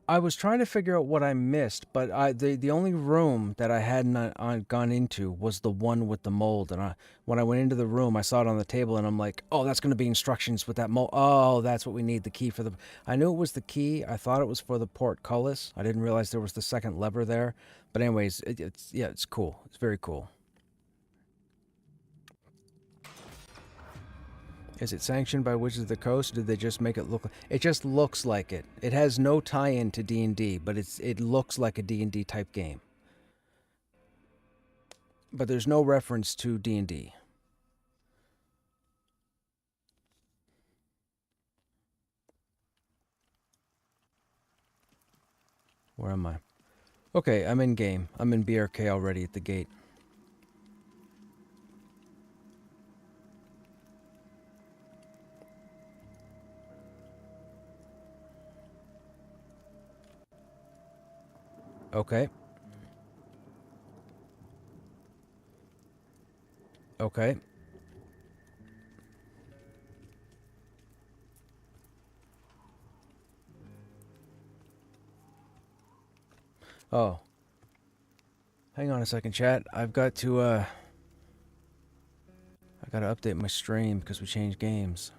I was trying to figure out what I missed, but the only room that I hadn't gone into was the one with the mold. And when I went into the room, I saw it on the table, and I'm like, oh, that's going to be instructions with that mold. Oh, that's what we need, the key for the... I knew it was the key. I thought it was for the portcullis. I didn't realize there was the second lever there. But anyways, it's cool. It's very cool. Is it sanctioned by Wizards of the Coast, or did they just make it look... It just looks like it. It has no tie-in to D&D, but it looks like a D&D type game. But there's no reference to D&D. Where am I? Okay, I'm in game. I'm in BRK already at the gate. Okay. Okay. Oh. Hang on a second, chat. I've got to, I gotta update my stream because we changed games.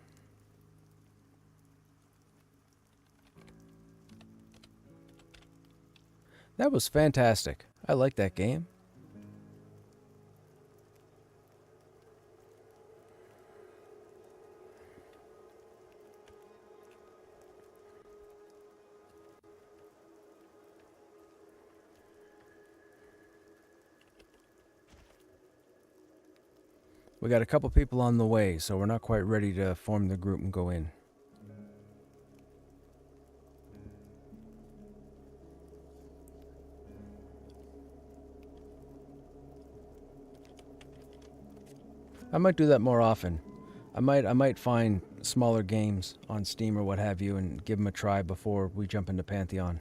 That was fantastic. I like that game. We got a couple people on the way, so we're not quite ready to form the group and go in. I might do that more often. I might find smaller games on Steam or what have you and give them a try before we jump into Pantheon.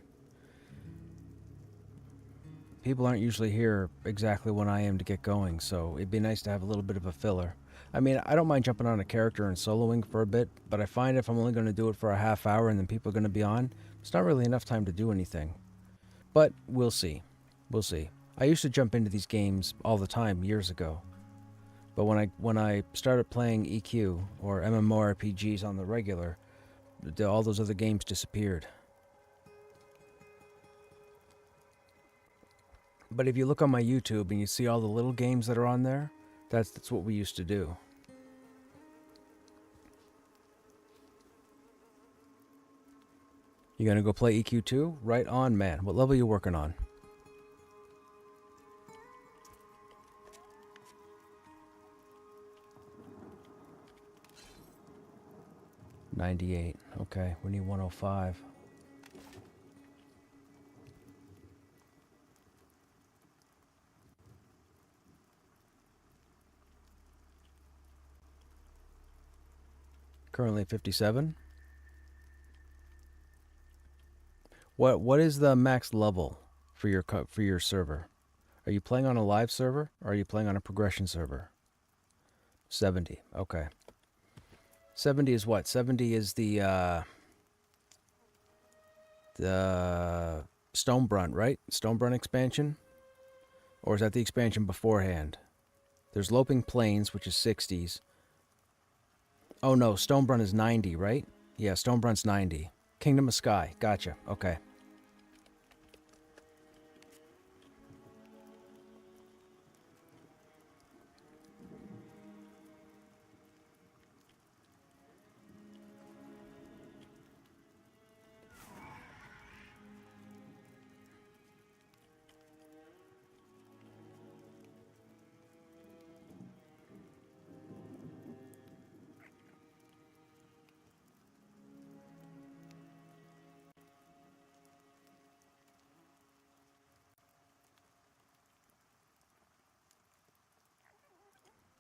People aren't usually here exactly when I am to get going, so it'd be nice to have a little bit of a filler. I mean, I don't mind jumping on a character and soloing for a bit, but I find if I'm only going to do it for a half hour and then people are going to be on, it's not really enough time to do anything. But we'll see. We'll see. I used to jump into these games all the time years ago. But when I started playing EQ or MMORPGs on the regular, all those other games disappeared. But if you look on my YouTube and you see all the little games that are on there, that's what we used to do. You gonna go play EQ2? Right on, man. What level are you working on? $98. Okay, we need 105. Currently 57. What is the max level for your server? Are you playing on a live server or are you playing on a progression server? 70. Okay. 70 is what? 70 is the Stonebrunt, right? Stonebrunt expansion? Or is that the expansion beforehand? There's Loping Plains, which is 60s. Oh no, Stonebrunt is 90, right? Yeah, Stonebrunt's 90. Kingdom of Sky. Gotcha. Okay.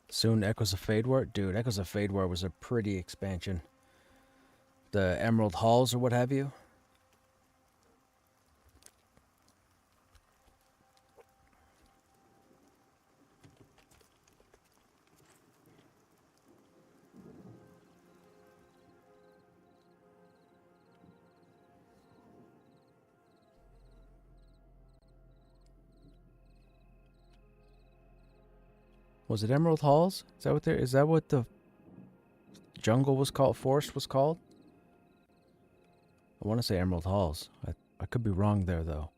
Soon Echoes of Fadewar? Dude, Echoes of Fadewar was a pretty expansion. The Emerald Halls or what have you. Was it Emerald Halls? Is that what the jungle was called? Forest was called? I want to say Emerald Halls. I could be wrong there though.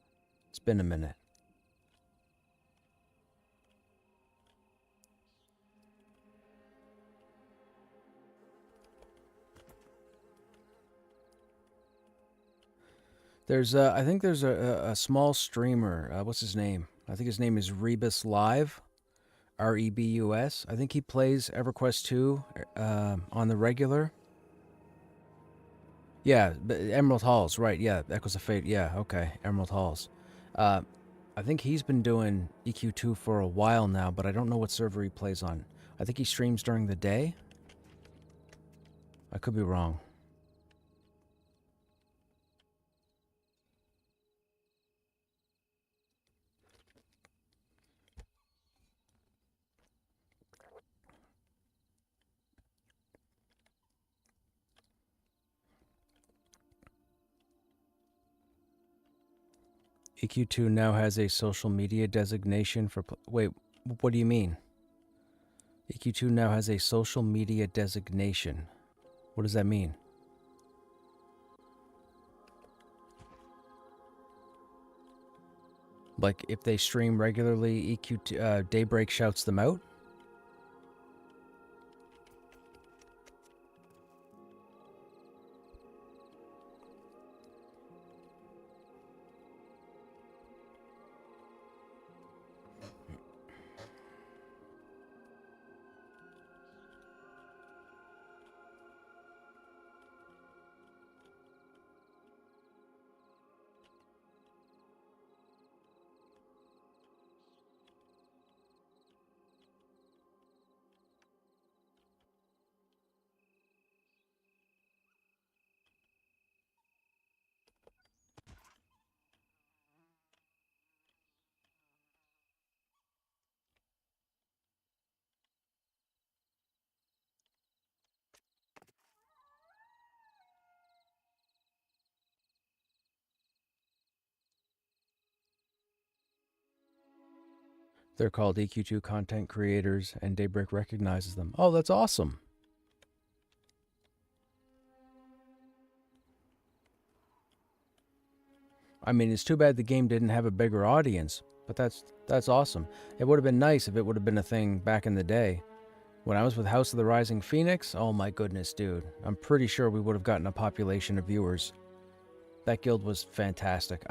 It's been a minute. I think there's a small streamer. What's his name? I think his name is Rebus Live. Rebus. I think he plays EverQuest 2 on the regular. Yeah, Emerald Halls, right? Yeah, Echoes of Fate. Yeah, okay, Emerald Halls. I think he's been doing EQ2 for a while now, but I don't know what server he plays on. I think he streams during the day. I could be wrong. EQ2 now has a social media designation for... Wait, what do you mean? EQ2 now has a social media designation. What does that mean? Like, if they stream regularly, EQ2, Daybreak shouts them out? They're called EQ2 content creators, and Daybreak recognizes them. Oh, that's awesome. I mean, it's too bad the game didn't have a bigger audience, but that's awesome. It would have been nice if it would have been a thing back in the day. When I was with House of the Rising Phoenix, oh my goodness, dude. I'm pretty sure we would have gotten a population of viewers. That guild was fantastic.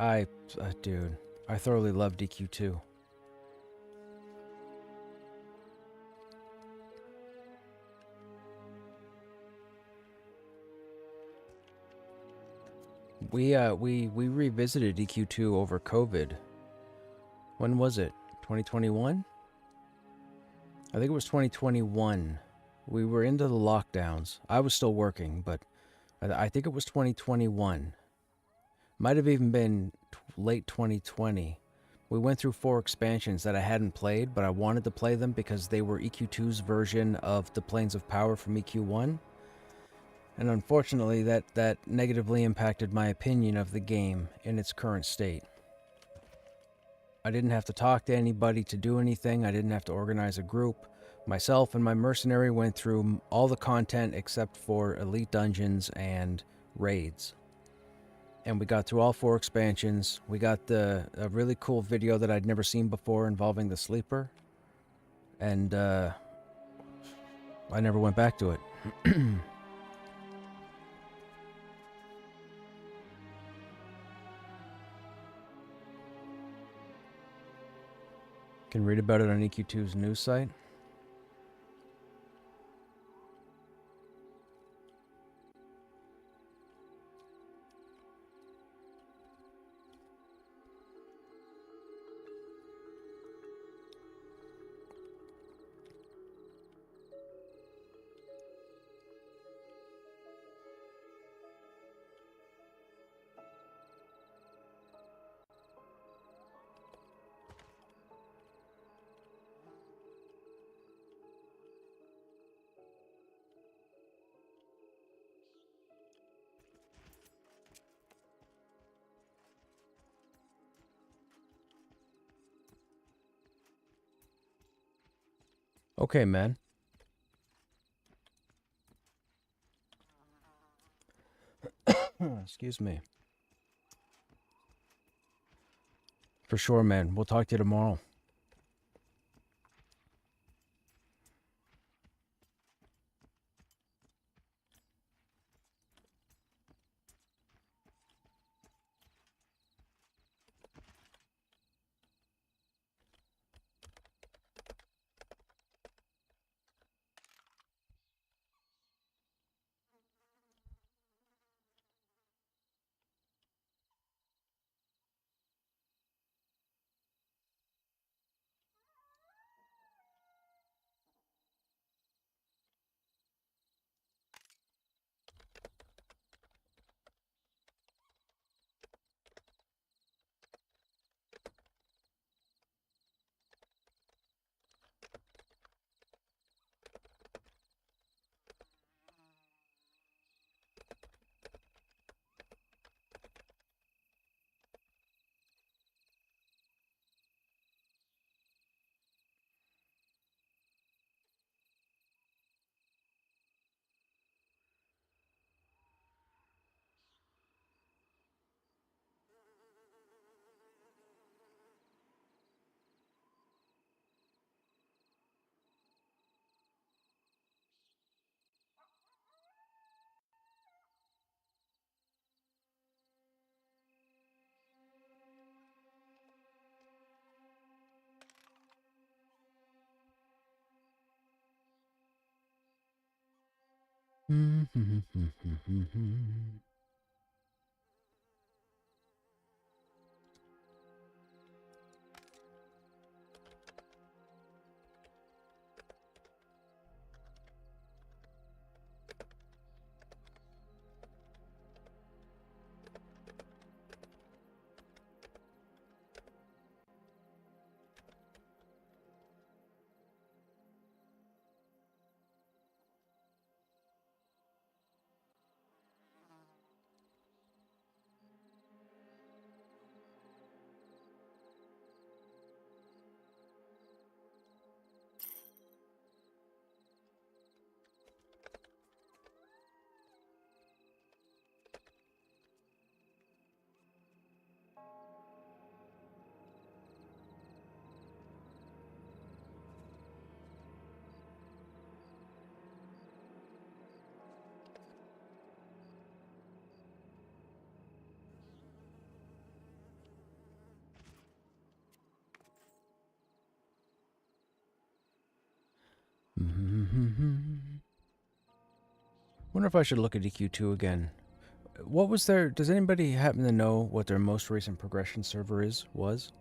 Dude, I thoroughly loved EQ2. We revisited EQ2 over COVID. When was it? 2021? I think it was 2021. We were into the lockdowns. I was still working, but I think it was 2021. Might have even been late 2020. We went through 4 expansions that I hadn't played, but I wanted to play them because they were EQ2's version of the Planes of Power from EQ1. And unfortunately, that negatively impacted my opinion of the game in its current state. I didn't have to talk to anybody to do anything. I didn't have to organize a group. Myself and my mercenary went through all the content except for elite dungeons and raids. And we got through all 4 expansions. We got a really cool video that I'd never seen before involving the sleeper. And I never went back to it. Can read about it on EQ2's news site. Okay, man. Excuse me. For sure, man. We'll talk to you tomorrow. Wonder if I should look at EQ2 again. What was their... Does anybody happen to know what their most recent progression server was?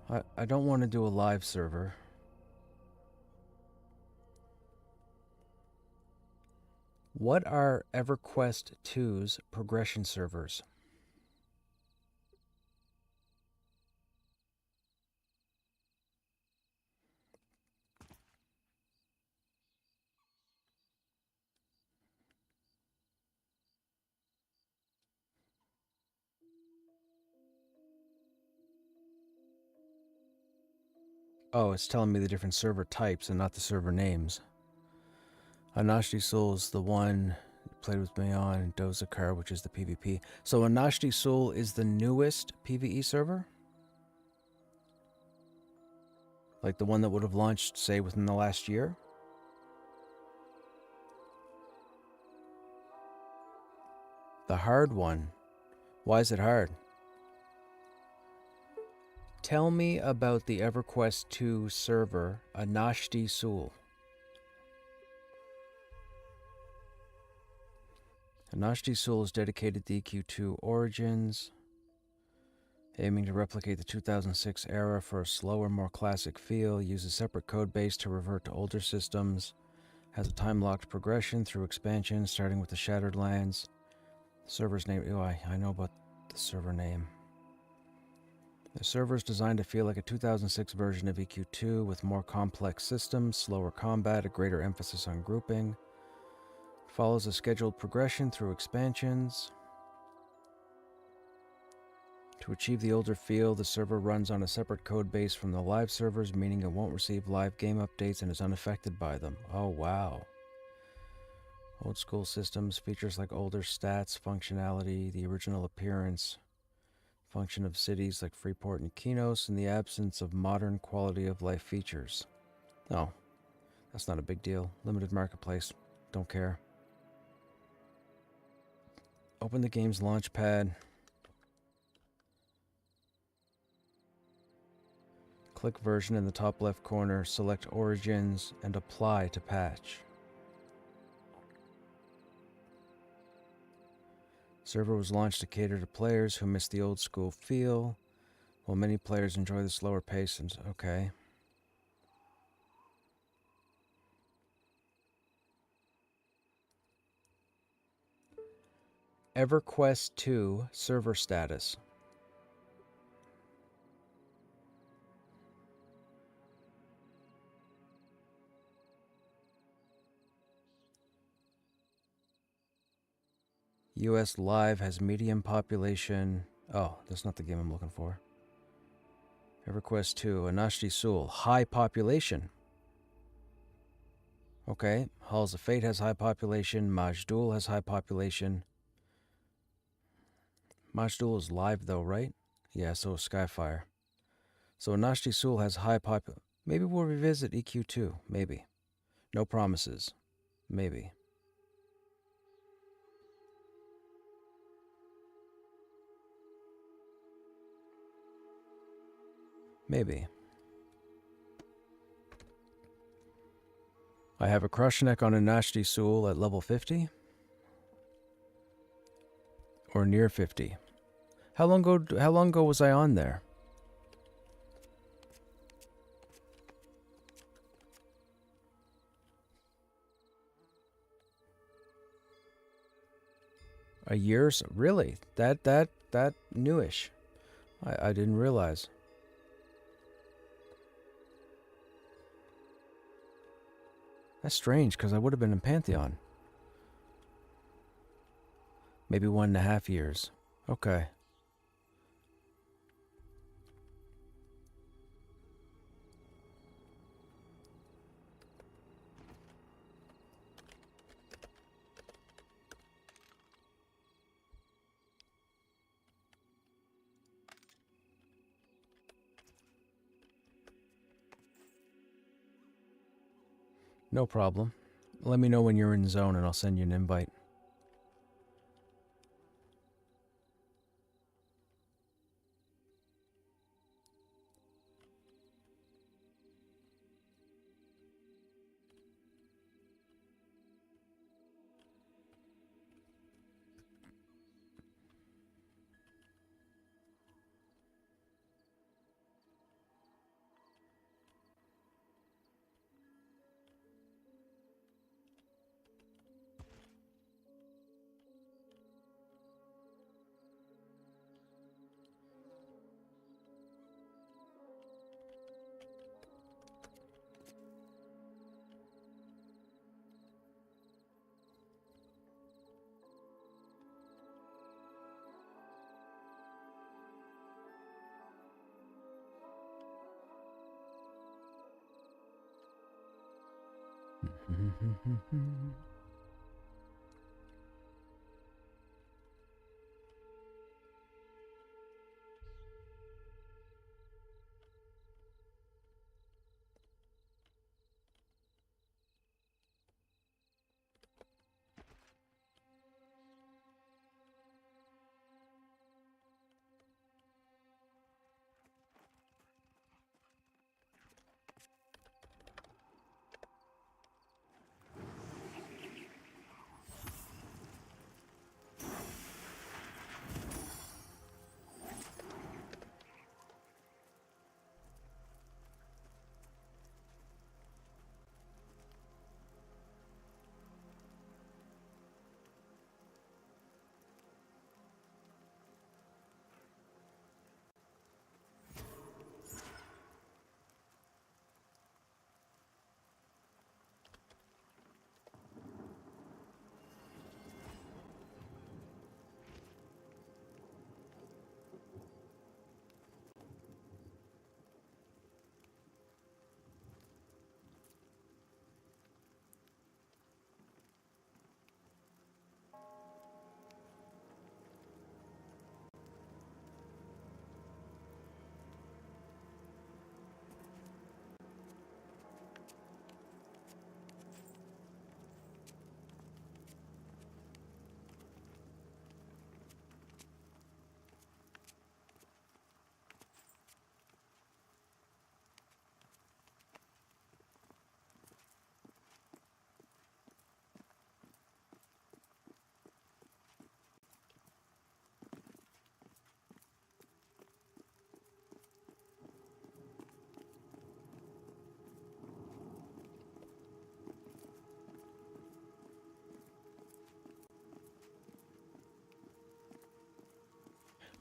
I don't want to do a live server. What are EverQuest 2's progression servers? Oh, it's telling me the different server types and not the server names. Anashti Soul is the one played with me on Dozakar, which is the PvP. So Anashti Soul is the newest PvE server? Like the one that would have launched, say, within the last year? The hard one. Why is it hard? Tell me about the EverQuest 2 server, Anashti Soul. Anashti Soul is dedicated to EQ2 Origins, aiming to replicate the 2006 era for a slower, more classic feel, uses separate code base to revert to older systems, has a time-locked progression through expansion, starting with the Shattered Lands. The server's name... Oh, I know about the server name. The server is designed to feel like a 2006 version of EQ2 with more complex systems, slower combat, a greater emphasis on grouping. Follows a scheduled progression through expansions. To achieve the older feel, the server runs on a separate code base from the live servers, meaning it won't receive live game updates and is unaffected by them. Oh, wow. Old school systems, features like older stats, functionality, the original appearance, function of cities like Freeport and Kinos, and the absence of modern quality of life features. Oh, that's not a big deal. Limited marketplace. Don't care. Open the game's launchpad. Click version in the top left corner, select Origins, and apply to patch. Server was launched to cater to players who miss the old school feel, while many players enjoy the slower pace and... Okay. EverQuest 2 server status. US Live has medium population. Oh, that's not the game I'm looking for. EverQuest 2, Anashti Soul, high population. Okay, Halls of Fate has high population. Majdoul has high population. Majdoul is live though, right? Yeah, so is Skyfire. So Anashti Soul has high population. Maybe we'll revisit EQ2. Maybe. No promises. Maybe. Maybe. I have a Krushnek on Anashti Soul at level 50? Or near 50? How long ago was I on there? A year? Really? That newish. I didn't realize. That's strange, because I would have been in Pantheon. Maybe 1.5 years. Okay. No problem. Let me know when you're in zone and I'll send you an invite.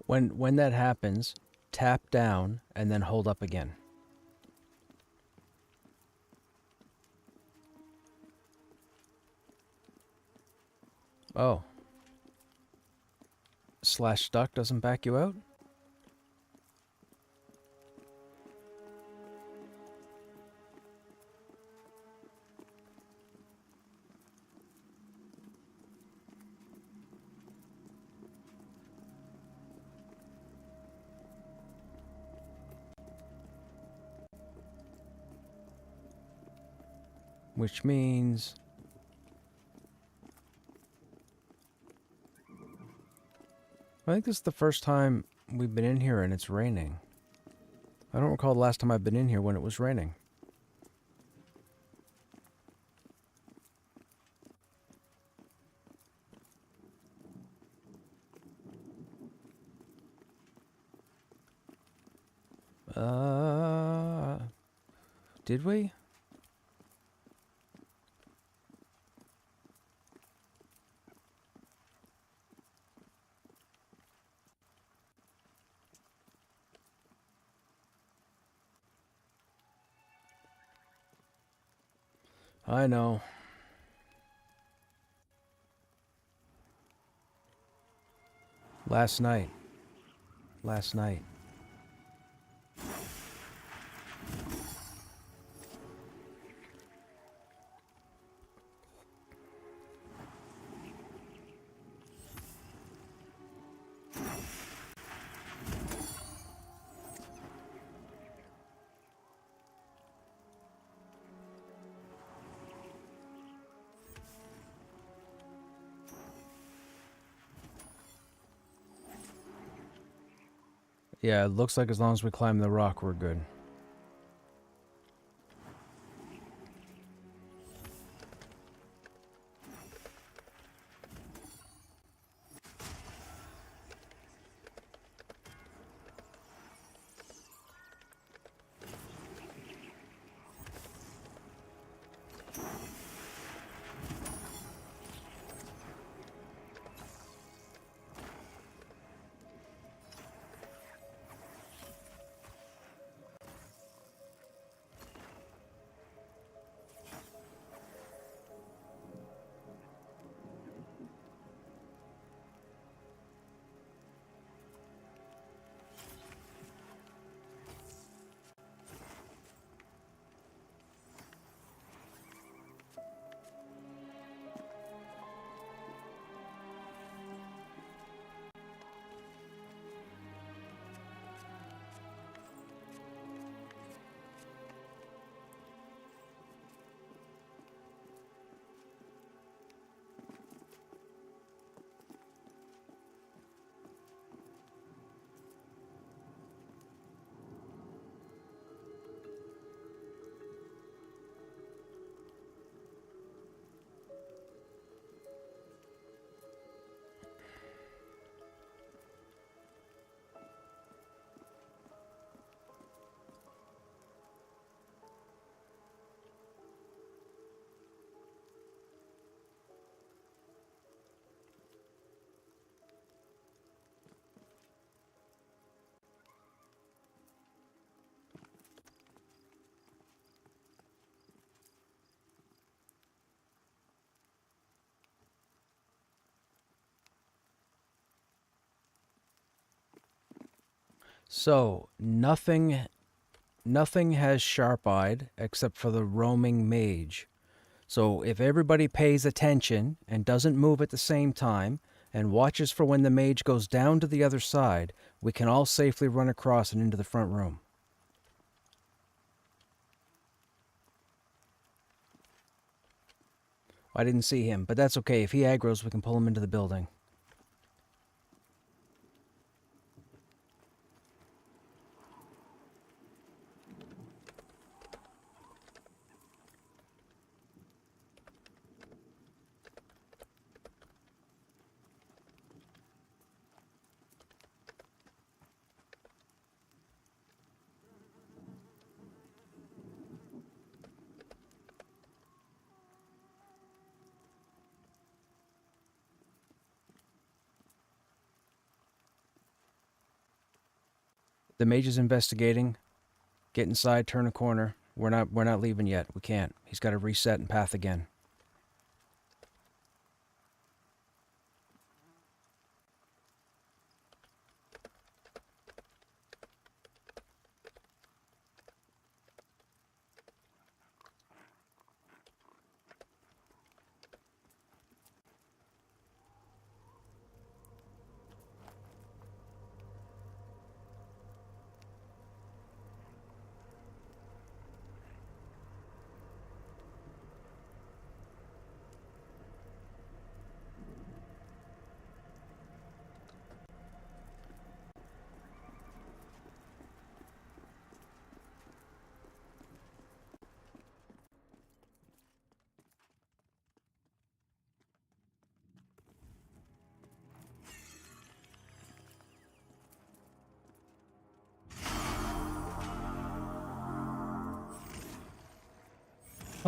When that happens, tap down and then hold up again. Oh. Slash duck doesn't back you out? Which means... I think this is the first time we've been in here and it's raining. I don't recall the last time I've been in here when it was raining. Did we? I know. Last night. Yeah, it looks like as long as we climb the rock, we're good. So, nothing has sharp-eyed except for the roaming mage. So if everybody pays attention and doesn't move at the same time and watches for when the mage goes down to the other side, we can all safely run across and into the front room. I didn't see him, but that's okay. If he aggroes, we can pull him into the building. The mage is investigating. Get inside, turn a corner. We're not leaving yet. We can't. He's got to reset and path again.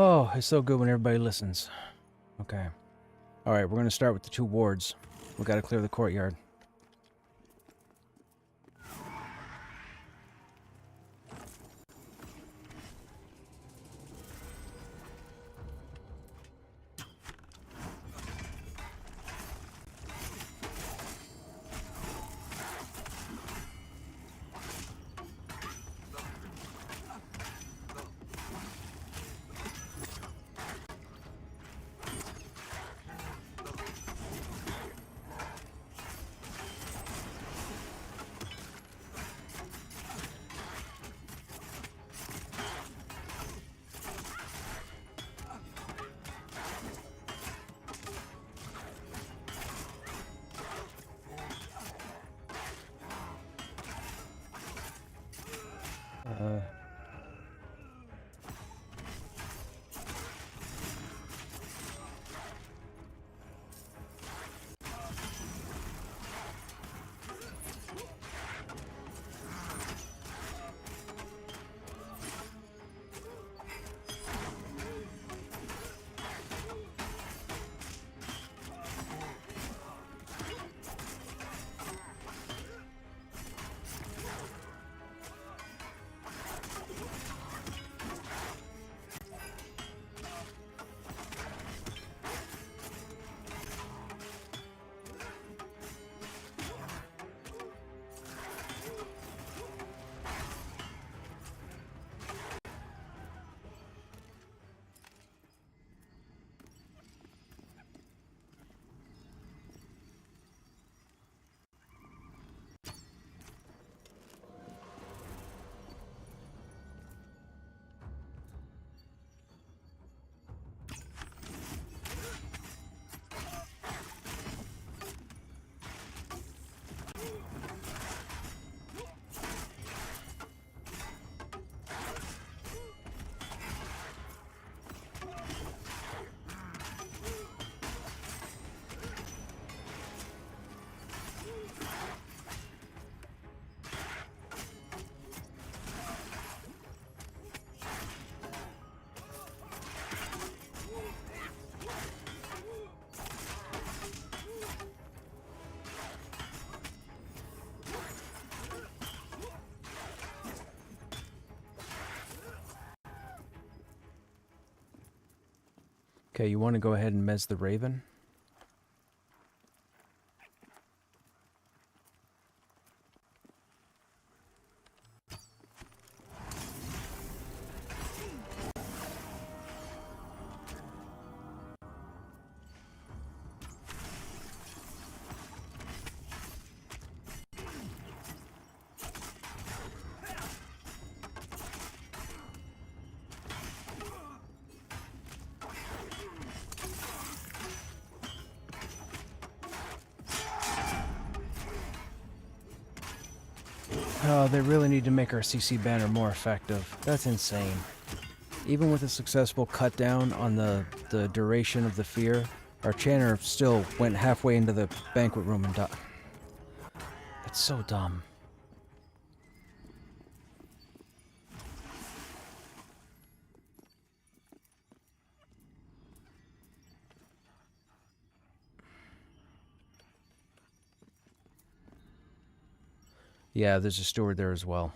Oh, it's so good when everybody listens. Okay. Alright, we're going to start with the 2 wards. We got to clear the courtyard. Okay, you want to go ahead and mez the Raven? Oh, they really need to make our CC banner more effective. That's insane. Even with a successful cut down on the duration of the fear, our chanter still went halfway into the banquet room and died. That's so dumb. Yeah, there's a steward there as well.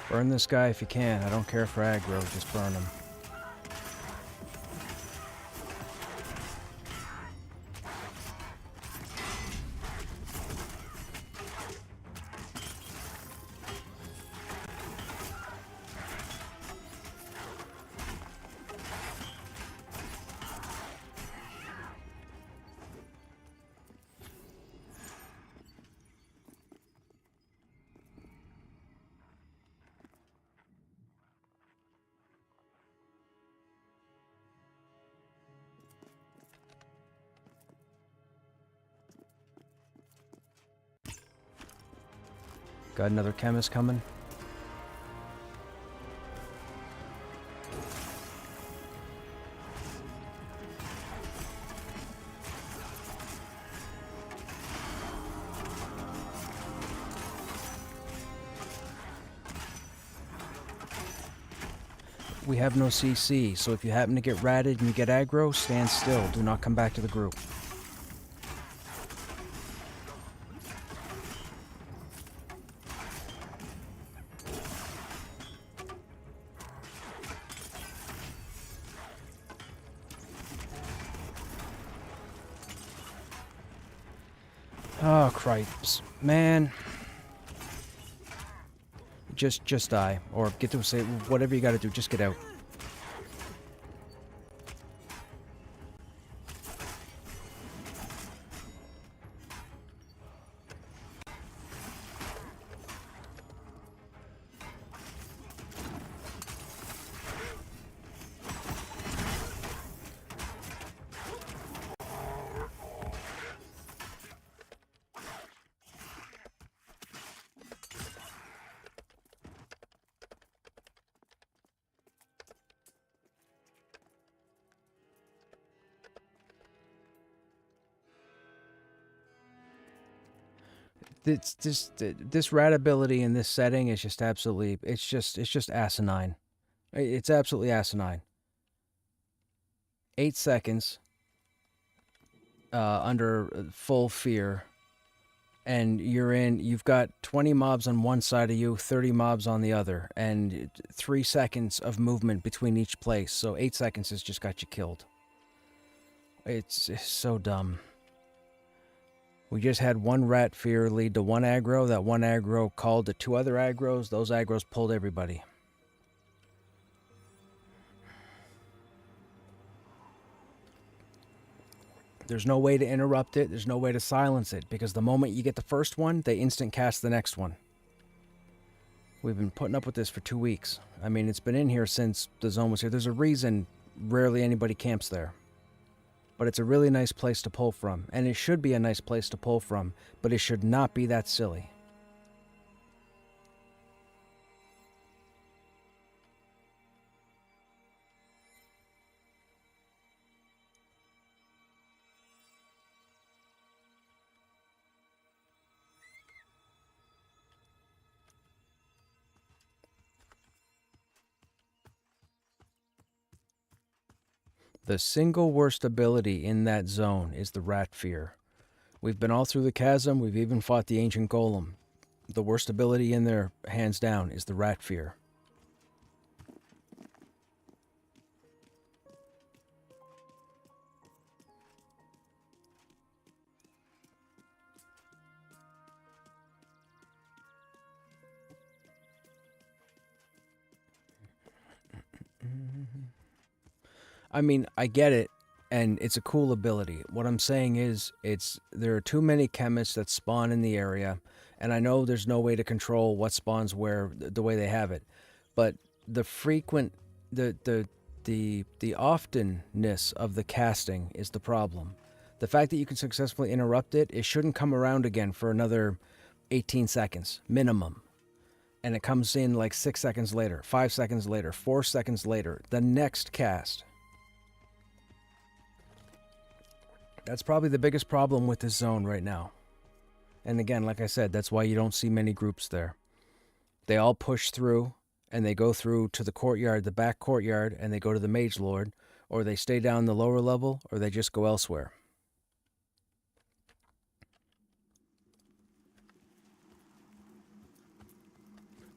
Burn this guy if you can. I don't care for aggro, just burn him. Got another chemist coming. We have no CC, so if you happen to get ratted and you get aggro, stand still. Do not come back to the group. Oh, cripes. Man. Just die. Or get to say whatever you gotta do, just get out. It's this rat ability in this setting is just absolutely, it's just asinine. It's absolutely asinine. 8 seconds under full fear, and you've got 20 mobs on one side of you, 30 mobs on the other, and 3 seconds of movement between each place. So 8 seconds has just got you killed. It's so dumb. We just had one rat fear lead to one aggro. That one aggro called to 2 other aggros. Those aggros pulled everybody. There's no way to interrupt it. There's no way to silence it. Because the moment you get the first one, they instant cast the next one. We've been putting up with this for 2 weeks. I mean, it's been in here since the zone was here. There's a reason rarely anybody camps there. But it's a really nice place to pull from. And it should be a nice place to pull from. But it should not be that silly. The single worst ability in that zone is the Rat Fear. We've been all through the chasm, we've even fought the Ancient Golem. The worst ability in there, hands down, is the Rat Fear. I mean, I get it, And it's a cool ability. What I'm saying is, there are too many chemists that spawn in the area, and I know there's no way to control what spawns where the way they have it, but the oftenness of the casting is the problem. The fact that you can successfully interrupt it, it shouldn't come around again for another 18 seconds minimum. And it comes in like 6 seconds later, 5 seconds later, 4 seconds later, the next cast. That's probably the biggest problem with this zone right now. And again, like I said, that's why you don't see many groups there. They all push through, and they go through to the courtyard, the back courtyard, and they go to the Mage Lord, or they stay down the lower level, or they just go elsewhere.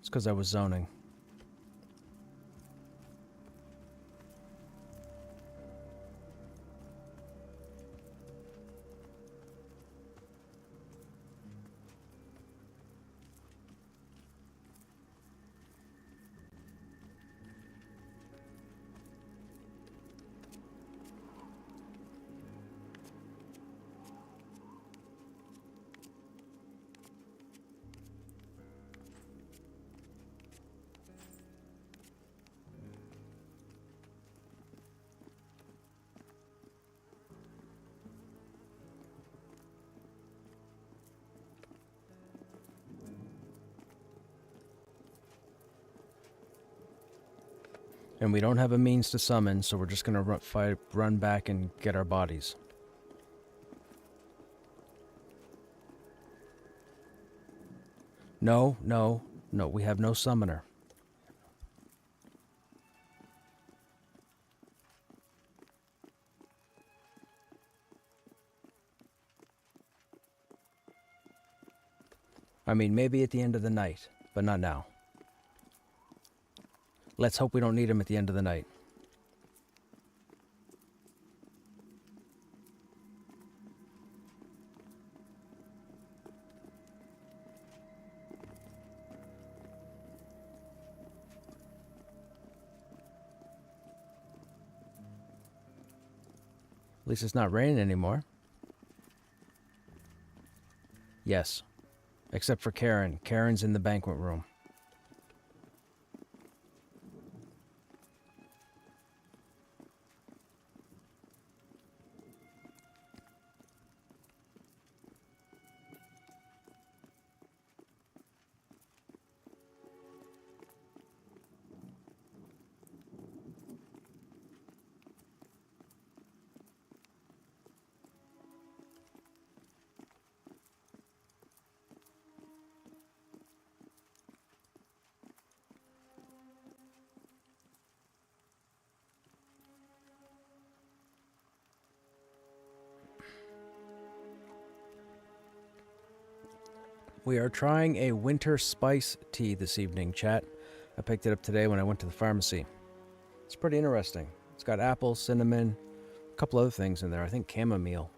It's because I was zoning. And we don't have a means to summon, so we're just going to run back and get our bodies. No, we have no summoner. I mean, maybe at the end of the night, but not now. Let's hope we don't need him at the end of the night. At least it's not raining anymore. Yes. Except for Karen. Karen's in the banquet room. We are trying a winter spice tea this evening, chat. I picked it up today when I went to the pharmacy. It's pretty interesting. It's got apple, cinnamon, a couple other things in there. I think chamomile.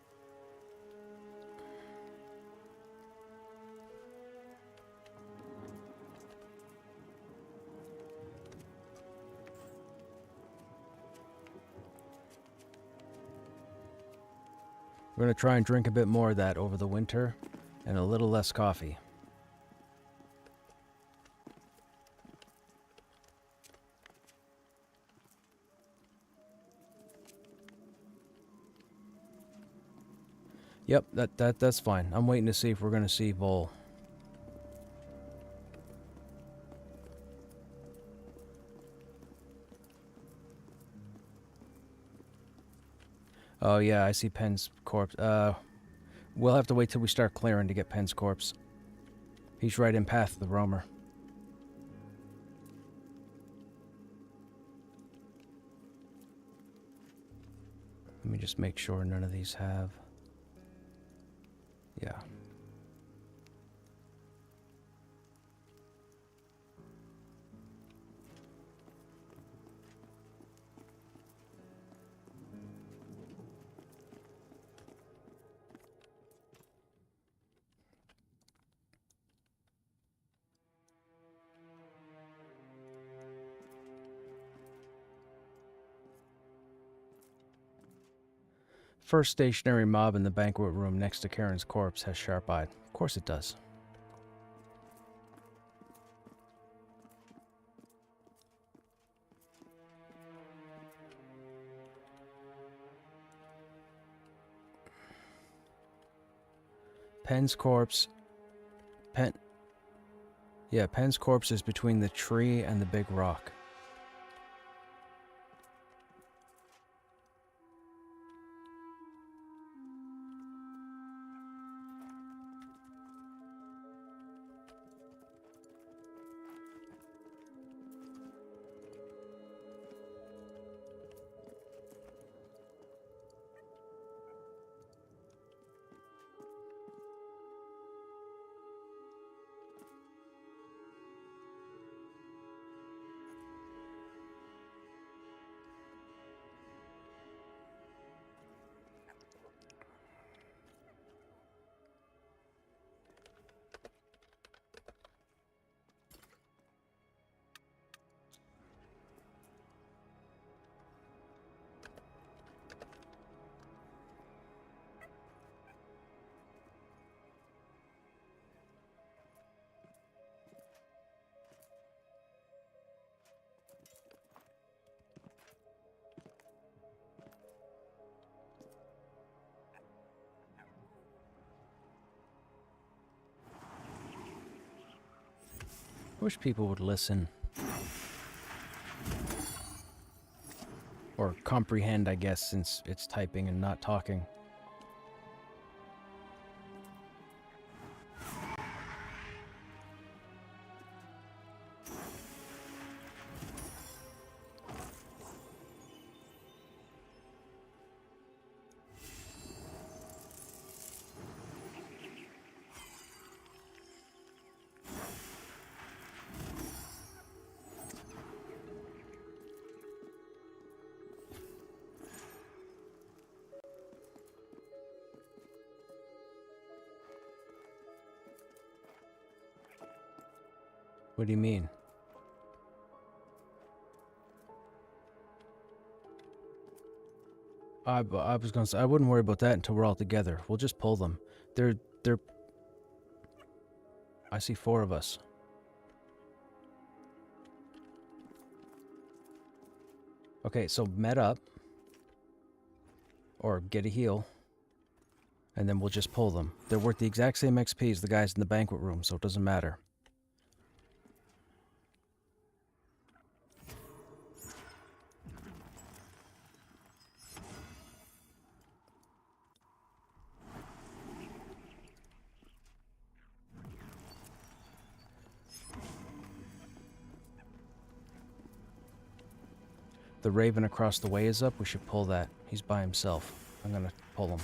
We're going to try and drink a bit more of that over the winter and a little less coffee. Yep, that's fine. I'm waiting to see if we're going to see Vol. Oh yeah, I see Penn's corpse. We'll have to wait till we start clearing to get Penn's corpse. He's right in path of the roamer. Let me just make sure none of these have. Yeah. first stationary mob in the banquet room next to Karen's corpse has sharp-eyed. Of course it does. Penn's corpse... Penn's corpse is between the tree and the big rock. I wish people would listen. Or comprehend, I guess, since it's typing and not talking. What do you mean? I was gonna say, I wouldn't worry about that until we're all together. We'll just pull them. They're... I see 4 of us. Okay, so met up. Or get a heal. And then we'll just pull them. They're worth the exact same XP as the guys in the banquet room, so it doesn't matter. The raven across the way is up. We should pull that. He's by himself. I'm gonna pull him.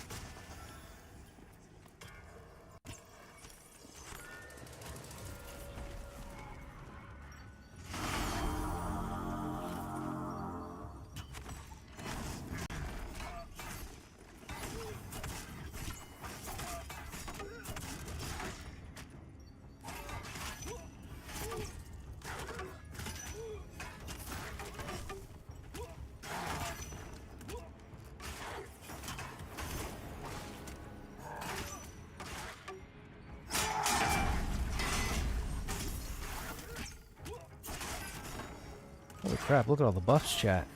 Holy crap, look at all the buffs, chat.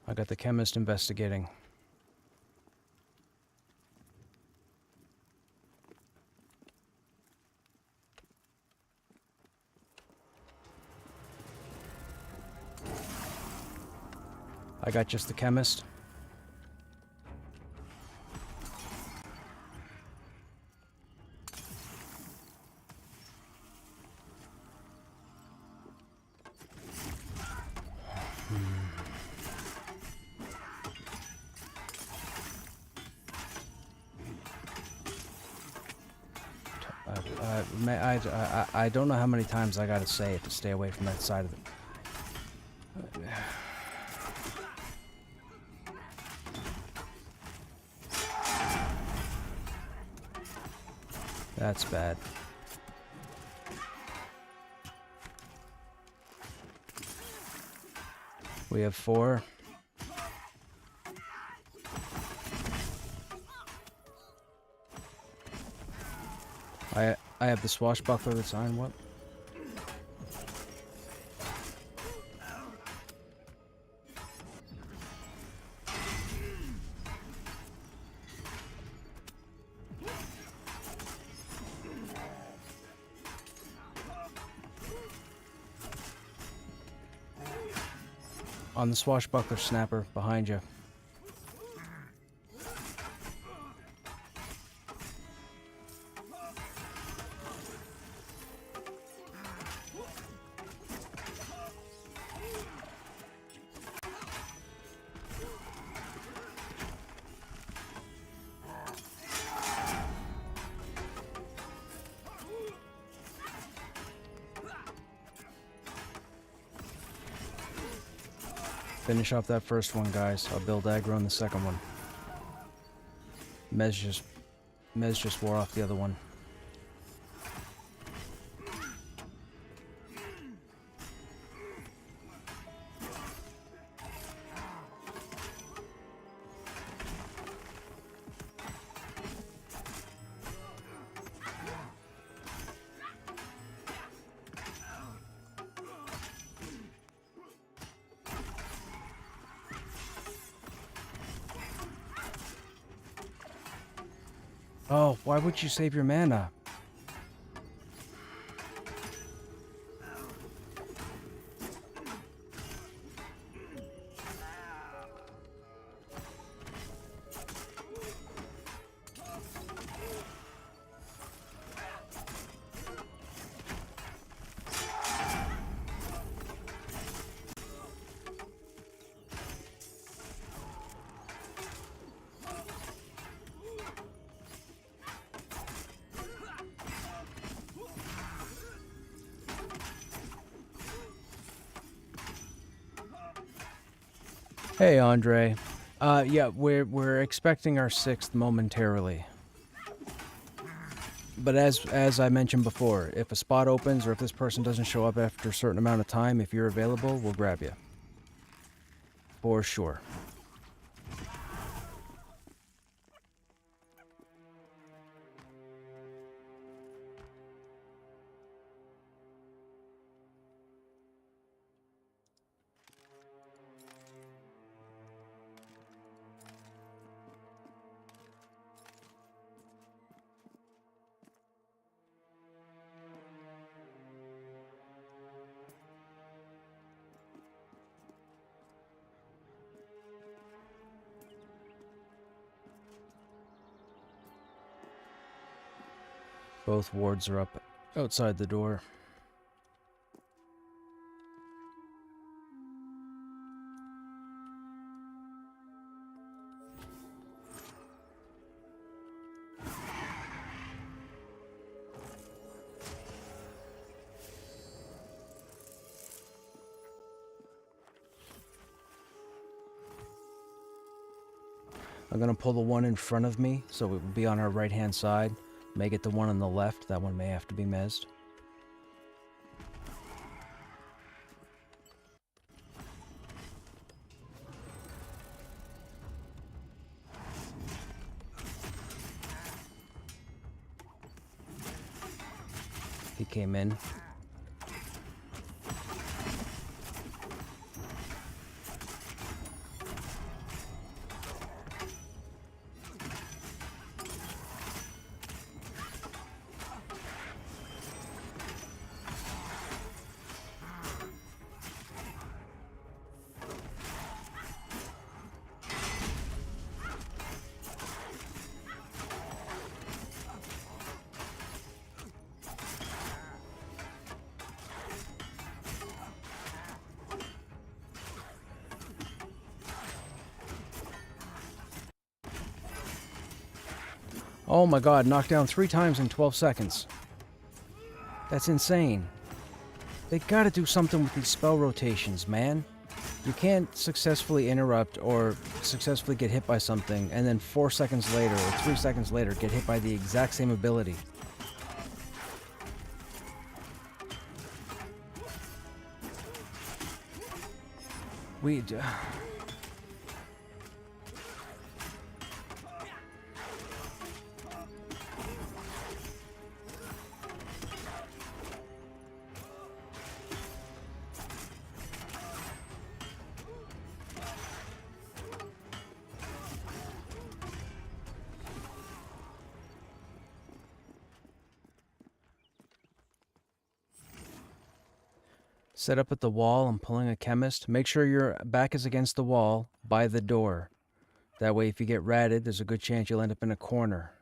I got the chemist investigating. I got just the chemist. I don't know how many times I gotta say it to stay away from that side of it. That's bad. We have 4. I have the swashbuckler that's on what? On the swashbuckler snapper behind you. Finish off that first one, guys. I'll build aggro on the second one. Mez just wore off the other one. Oh, why would you save your mana? Hey, Andre. Yeah, we're expecting our 6th momentarily. But as I mentioned before, if a spot opens or if this person doesn't show up after a certain amount of time, if you're available, we'll grab you. For sure. Both wards are up outside the door. I'm gonna pull the one in front of me, so it will be on our right-hand side. Make it the one on the left. That one may have to be mezzed. He came in. Oh my god, knocked down 3 times in 12 seconds. That's insane. They gotta do something with these spell rotations, man. You can't successfully interrupt or successfully get hit by something and then 4 seconds later or 3 seconds later get hit by the exact same ability. Set up at the wall. I'm pulling a chemist. Make sure your back is against the wall by the door. That way, if you get ratted, there's a good chance you'll end up in a corner.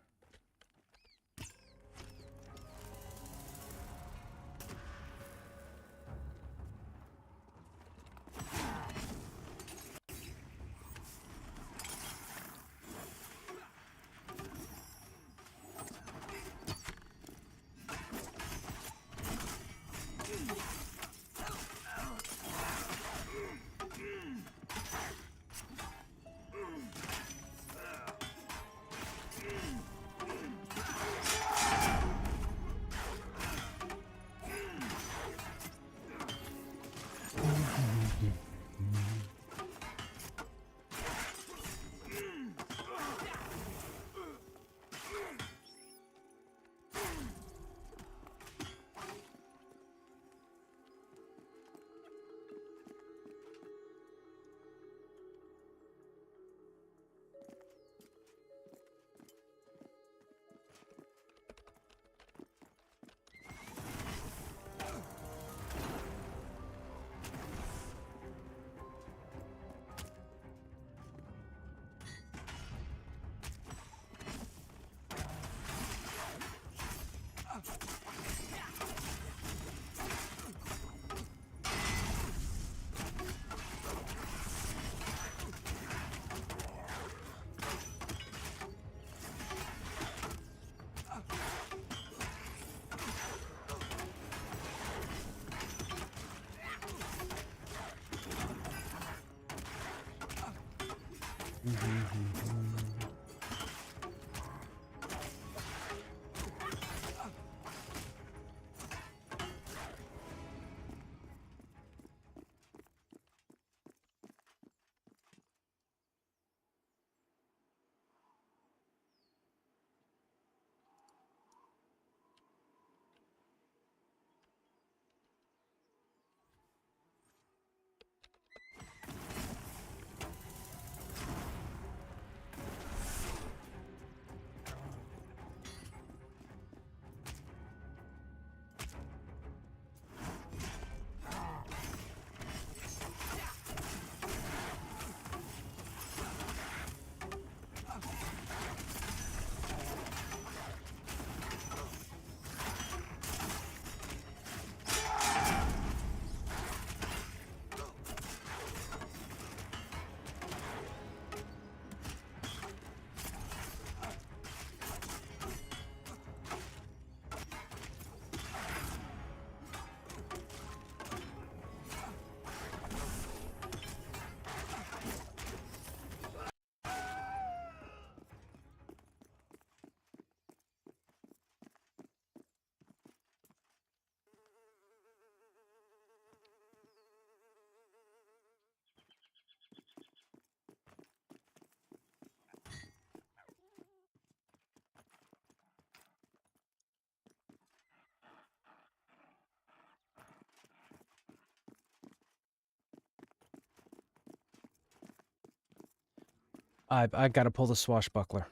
I gotta pull the swashbuckler.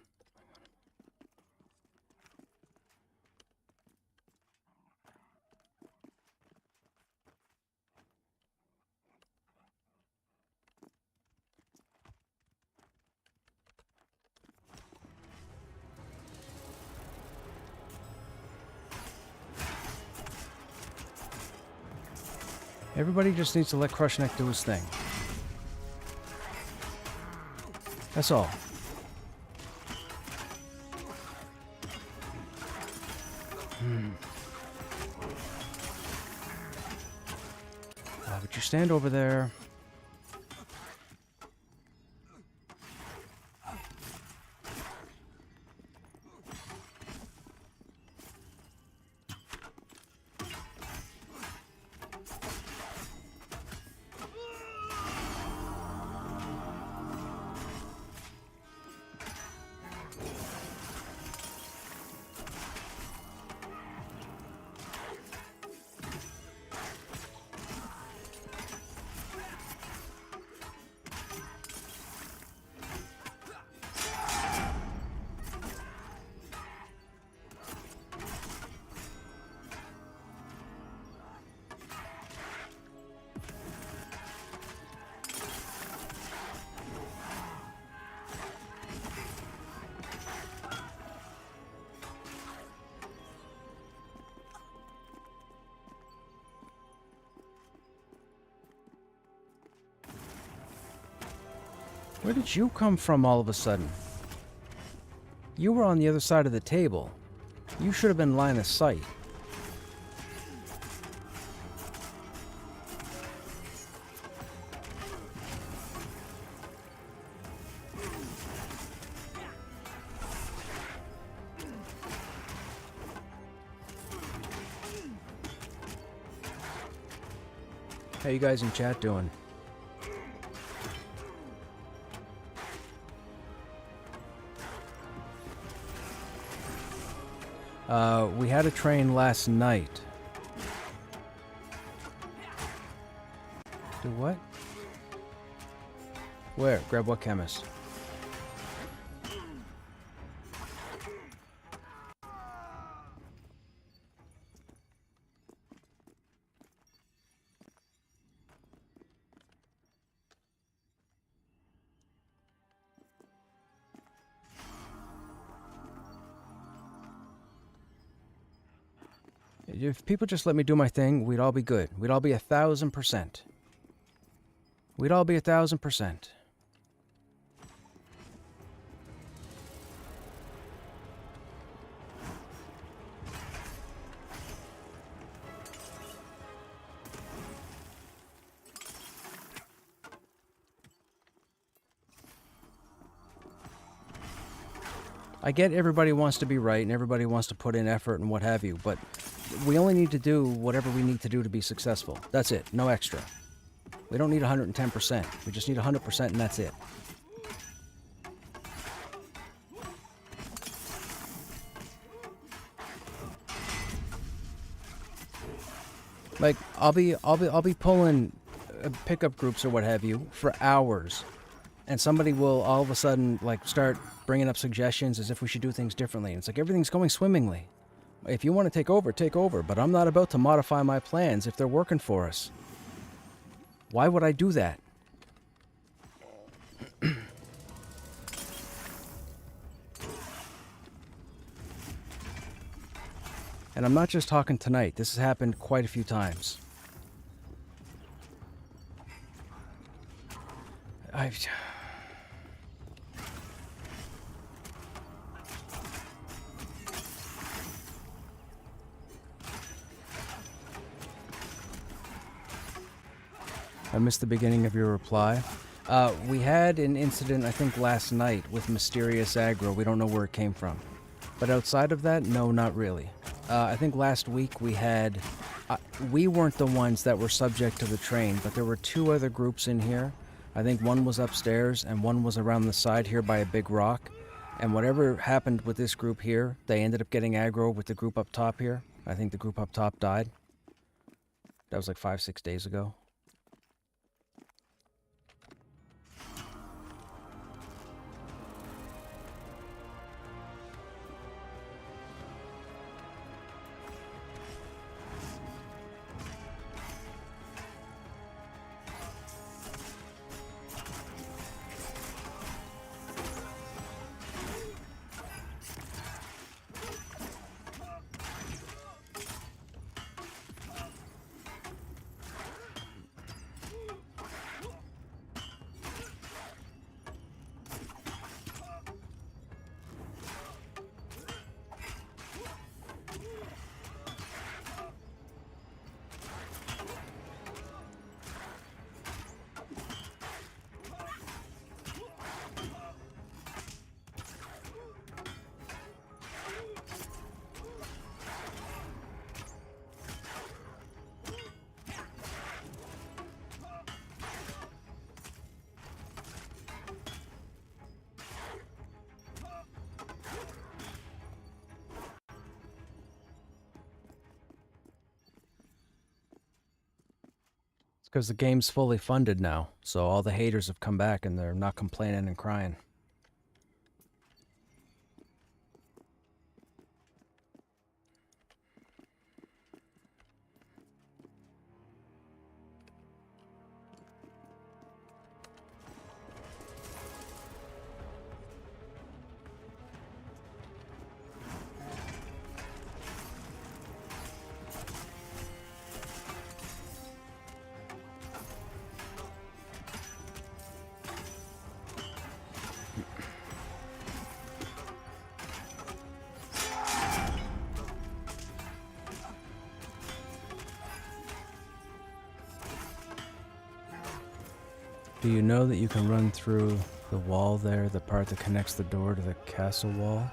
Everybody just needs to let Krushnek do his thing. That's all. Would you stand over there? Where did you come from all of a sudden? You were on the other side of the table. You should have been line of sight. How you guys in chat doing? We had a train last night. Do what? Where? Grab what chemist? If people just let me do my thing, we'd all be good. We'd all be 1,000%. We'd all be 1,000%. I get everybody wants to be right and everybody wants to put in effort and what have you, but we only need to do whatever we need to do to be successful. That's it. No extra. We don't need 110%. We just need 100% and that's it. Like I'll be pulling pickup groups or what have you for hours, and somebody will all of a sudden like start bringing up suggestions as if we should do things differently. And it's like everything's going swimmingly. If you want to take over, take over. But I'm not about to modify my plans if they're working for us. Why would I do that? And I'm not just talking tonight. This has happened quite a few times. I missed the beginning of your reply. We had an incident, I think, last night with mysterious aggro. We don't know where it came from. But outside of that, no, not really. I think last week we had... we weren't the ones that were subject to the train, but there were two other groups in here. I think one was upstairs and one was around the side here by a big rock. And whatever happened with this group here, they ended up getting aggro with the group up top here. I think the group up top died. That was like 5-6 days ago. Because the game's fully funded now, so all the haters have come back and they're not complaining and crying. Do you know that you can run through the wall there, the part that connects the door to the castle wall?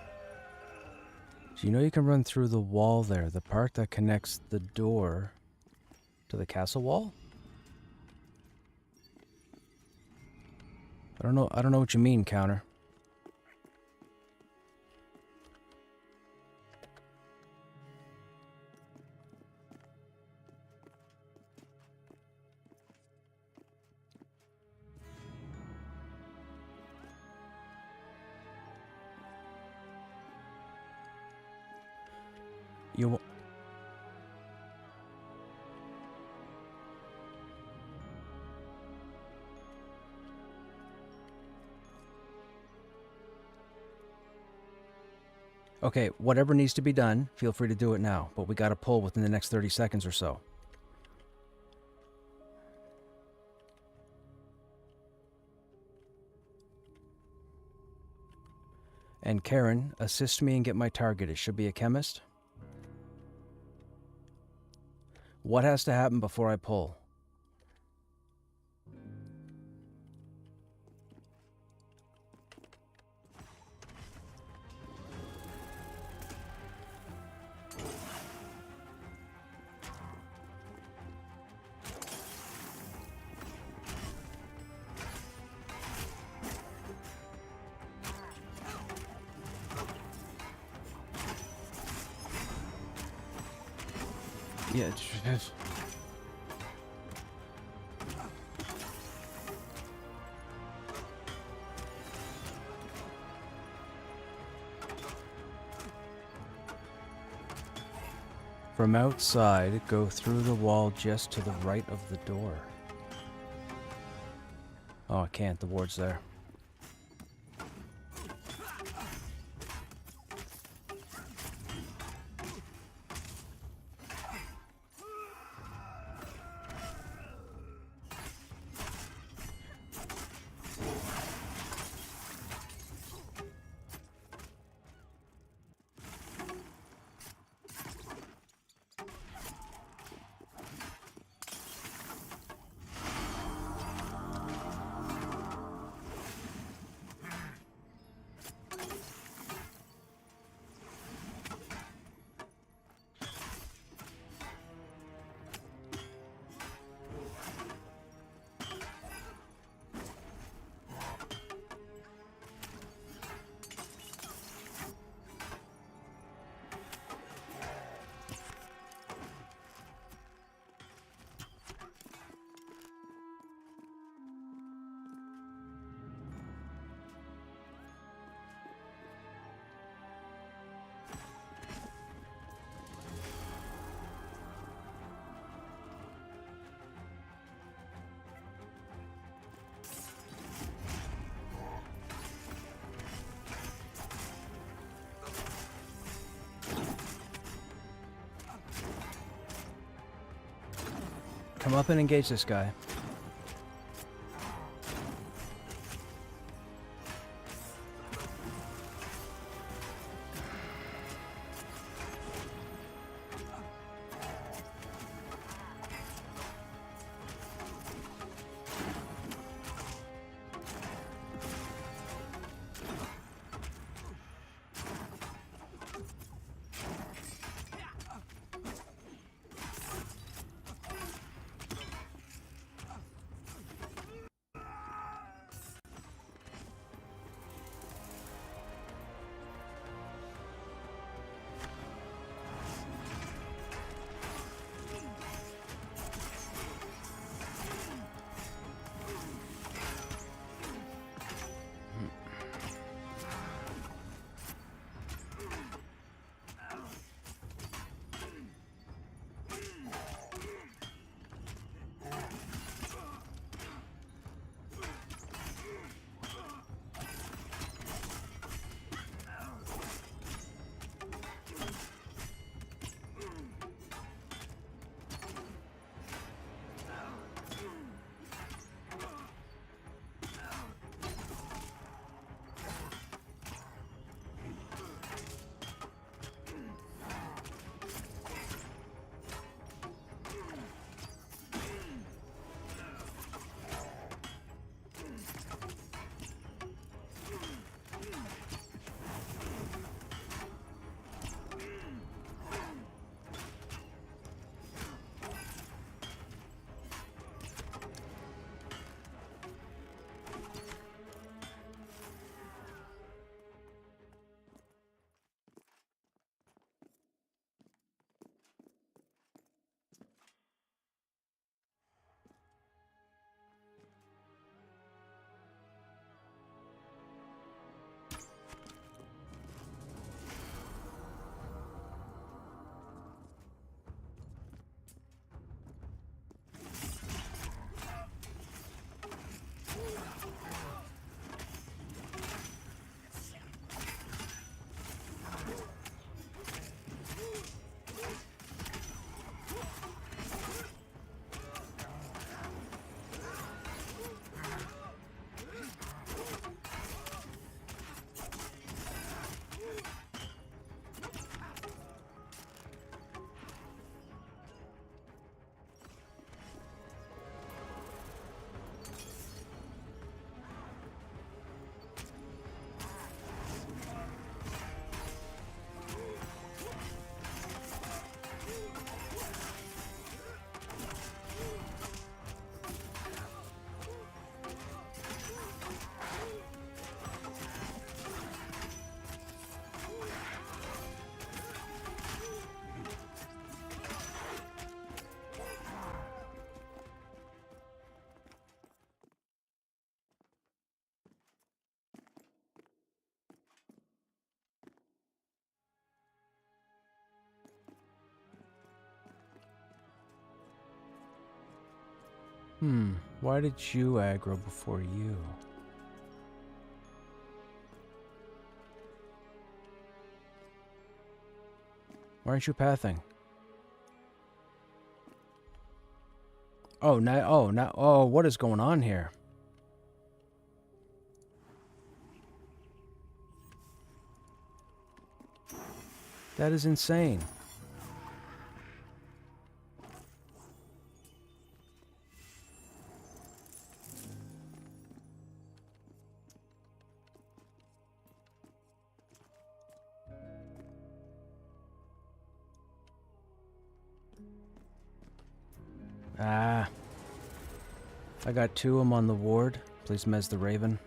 Do you know you can run through the wall there, the part that connects the door to the castle wall? I don't know what you mean, Counter. You Okay, whatever needs to be done, feel free to do it now, but we gotta pull within the next 30 seconds or so. And Karen, assist me and get my target. It should be a chemist. What has to happen before I pull? Yeah, from outside, go through the wall just to the right of the door. Oh, I can't. The ward's there. Come up and engage this guy. Why did you aggro before you? Why aren't you pathing? Oh, what is going on here? That is insane. Ah. I got 2. I'm on the ward. Please mez the Raven.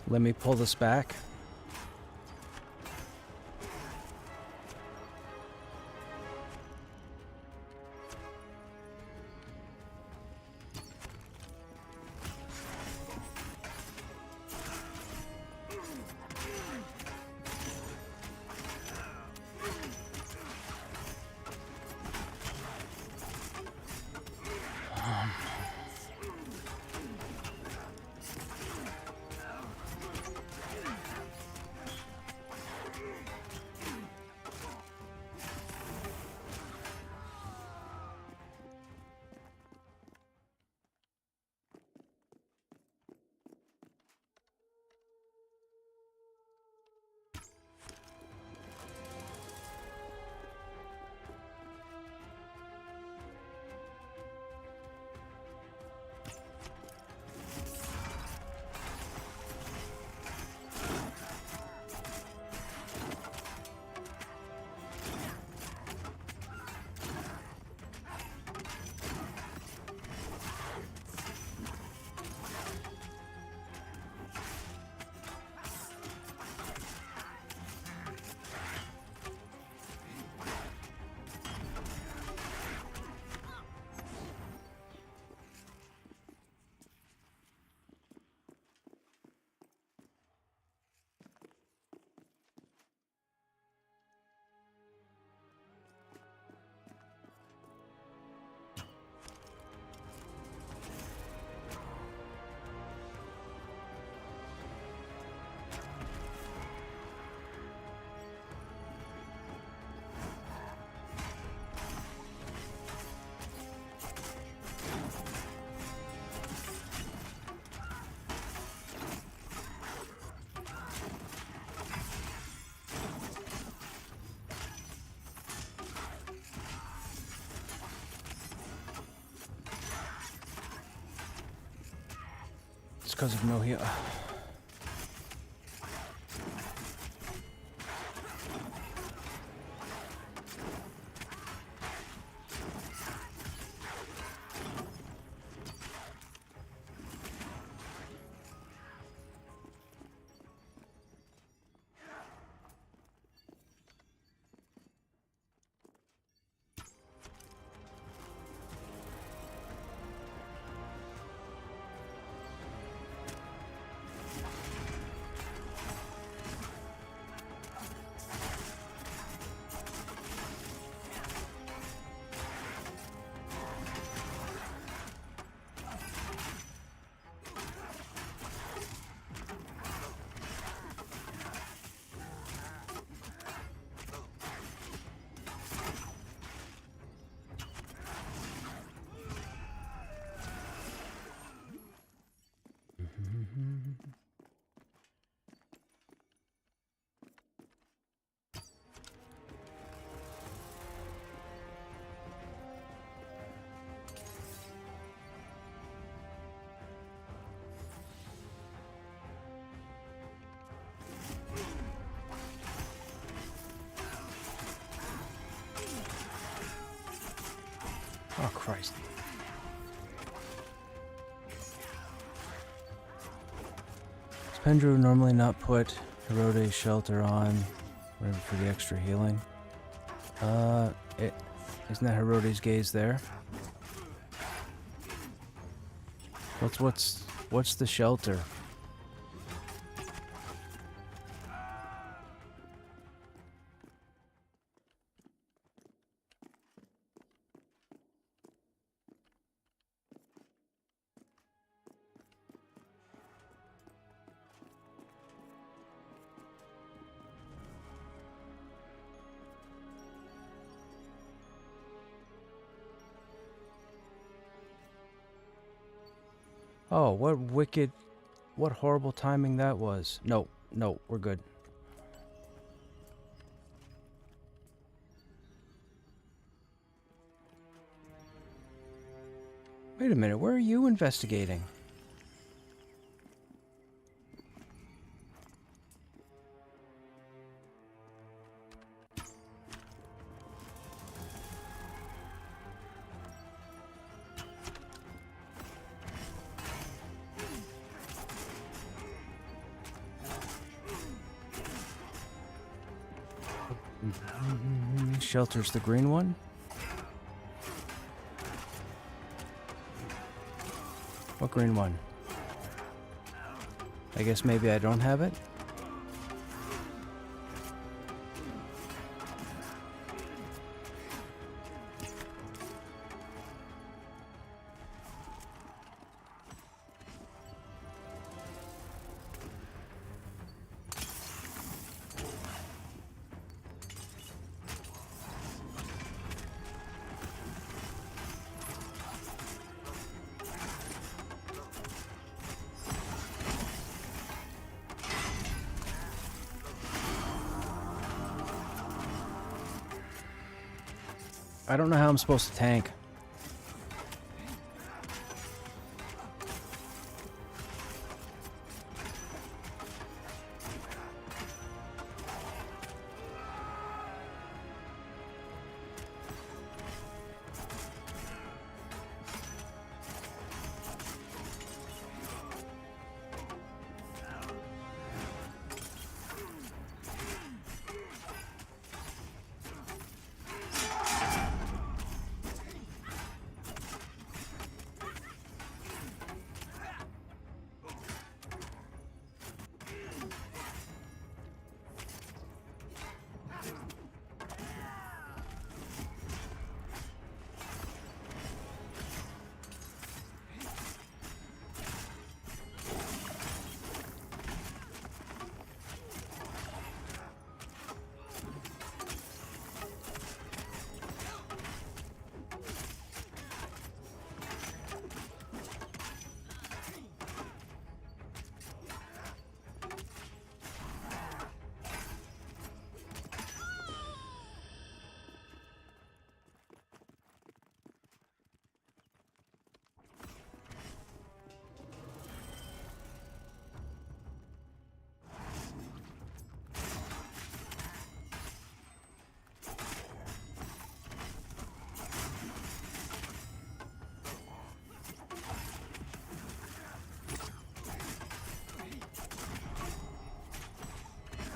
Let me pull this back. It's because of no heal. Oh, Christ. Does Pendrew normally not put Herode's shelter on whatever for the extra healing? Isn't that Herode's gaze there? What's the shelter? Oh, what horrible timing that was. No, we're good. Wait a minute, where are you investigating? Shelter's the green one? What green one? I guess maybe I don't have it? I don't know how I'm supposed to tank.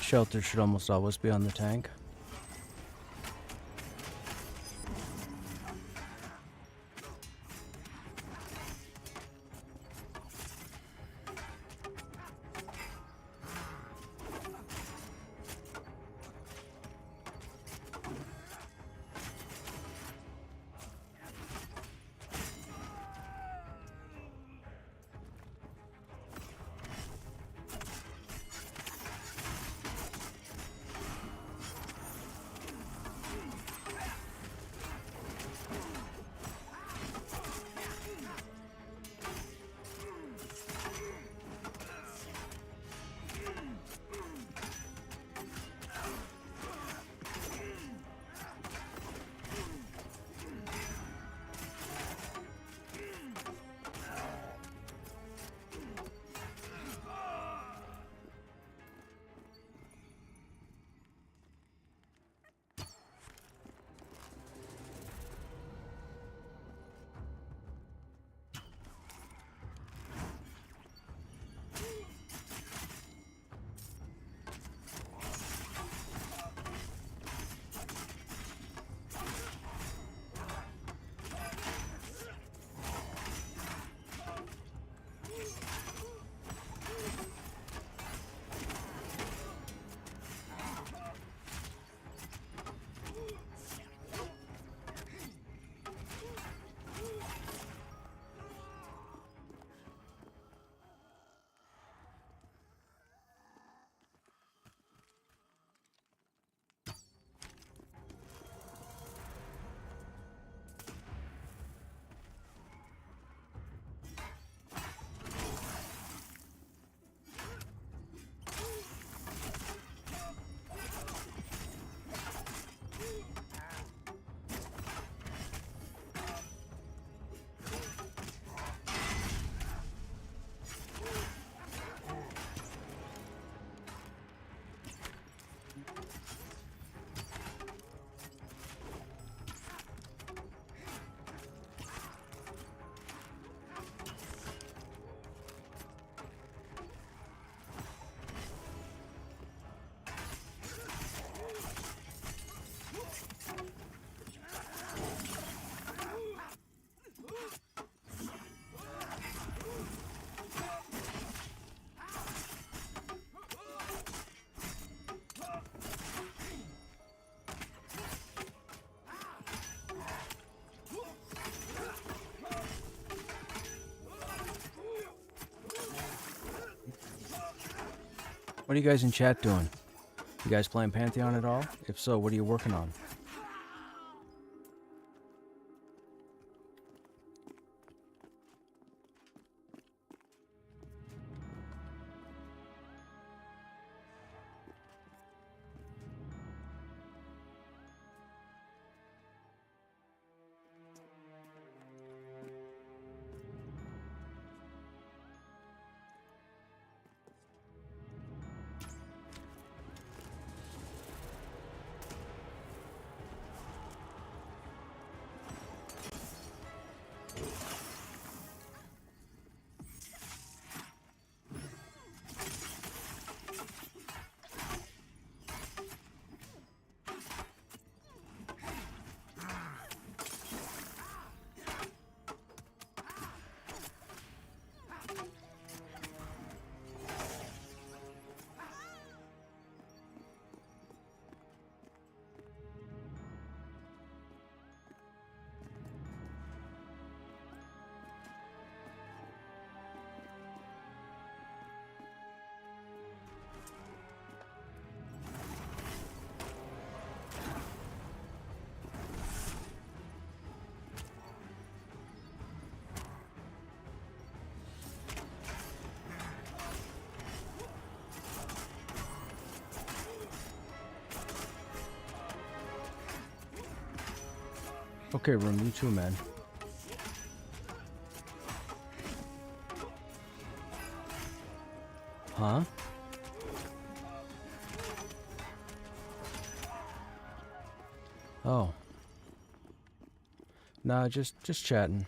Shelter should almost always be on the tank. What are you guys in chat doing? You guys playing Pantheon at all? If so, what are you working on? Okay, Room, you too, man. Huh? Oh. Nah, just chatting.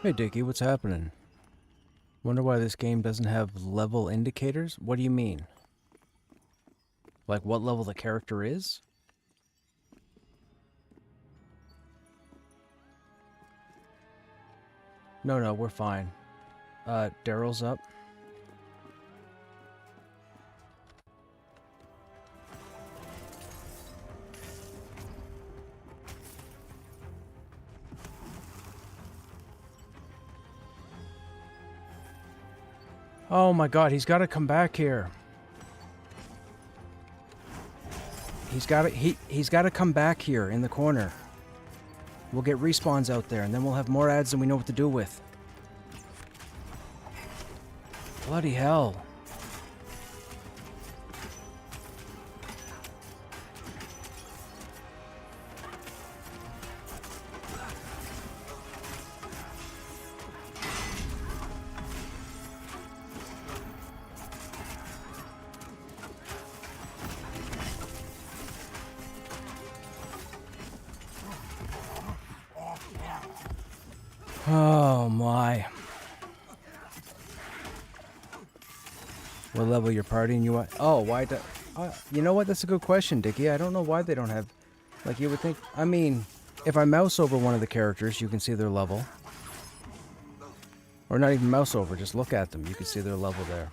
Hey Dickie, what's happening? Wonder why this game doesn't have level indicators? What do you mean? Like what level the character is? No, we're fine. Daryl's up. Oh my god, he's gotta come back here. He's gotta come back here in the corner. We'll get respawns out there, and then we'll have more ads than we know what to do with. Bloody hell. Oh my. What level your party and you want? Oh, why do... you know what? That's a good question, Dickie. I don't know why they don't have... Like, you would think... I mean, if I mouse over one of the characters, you can see their level. Or not even mouse over, just look at them. You can see their level there.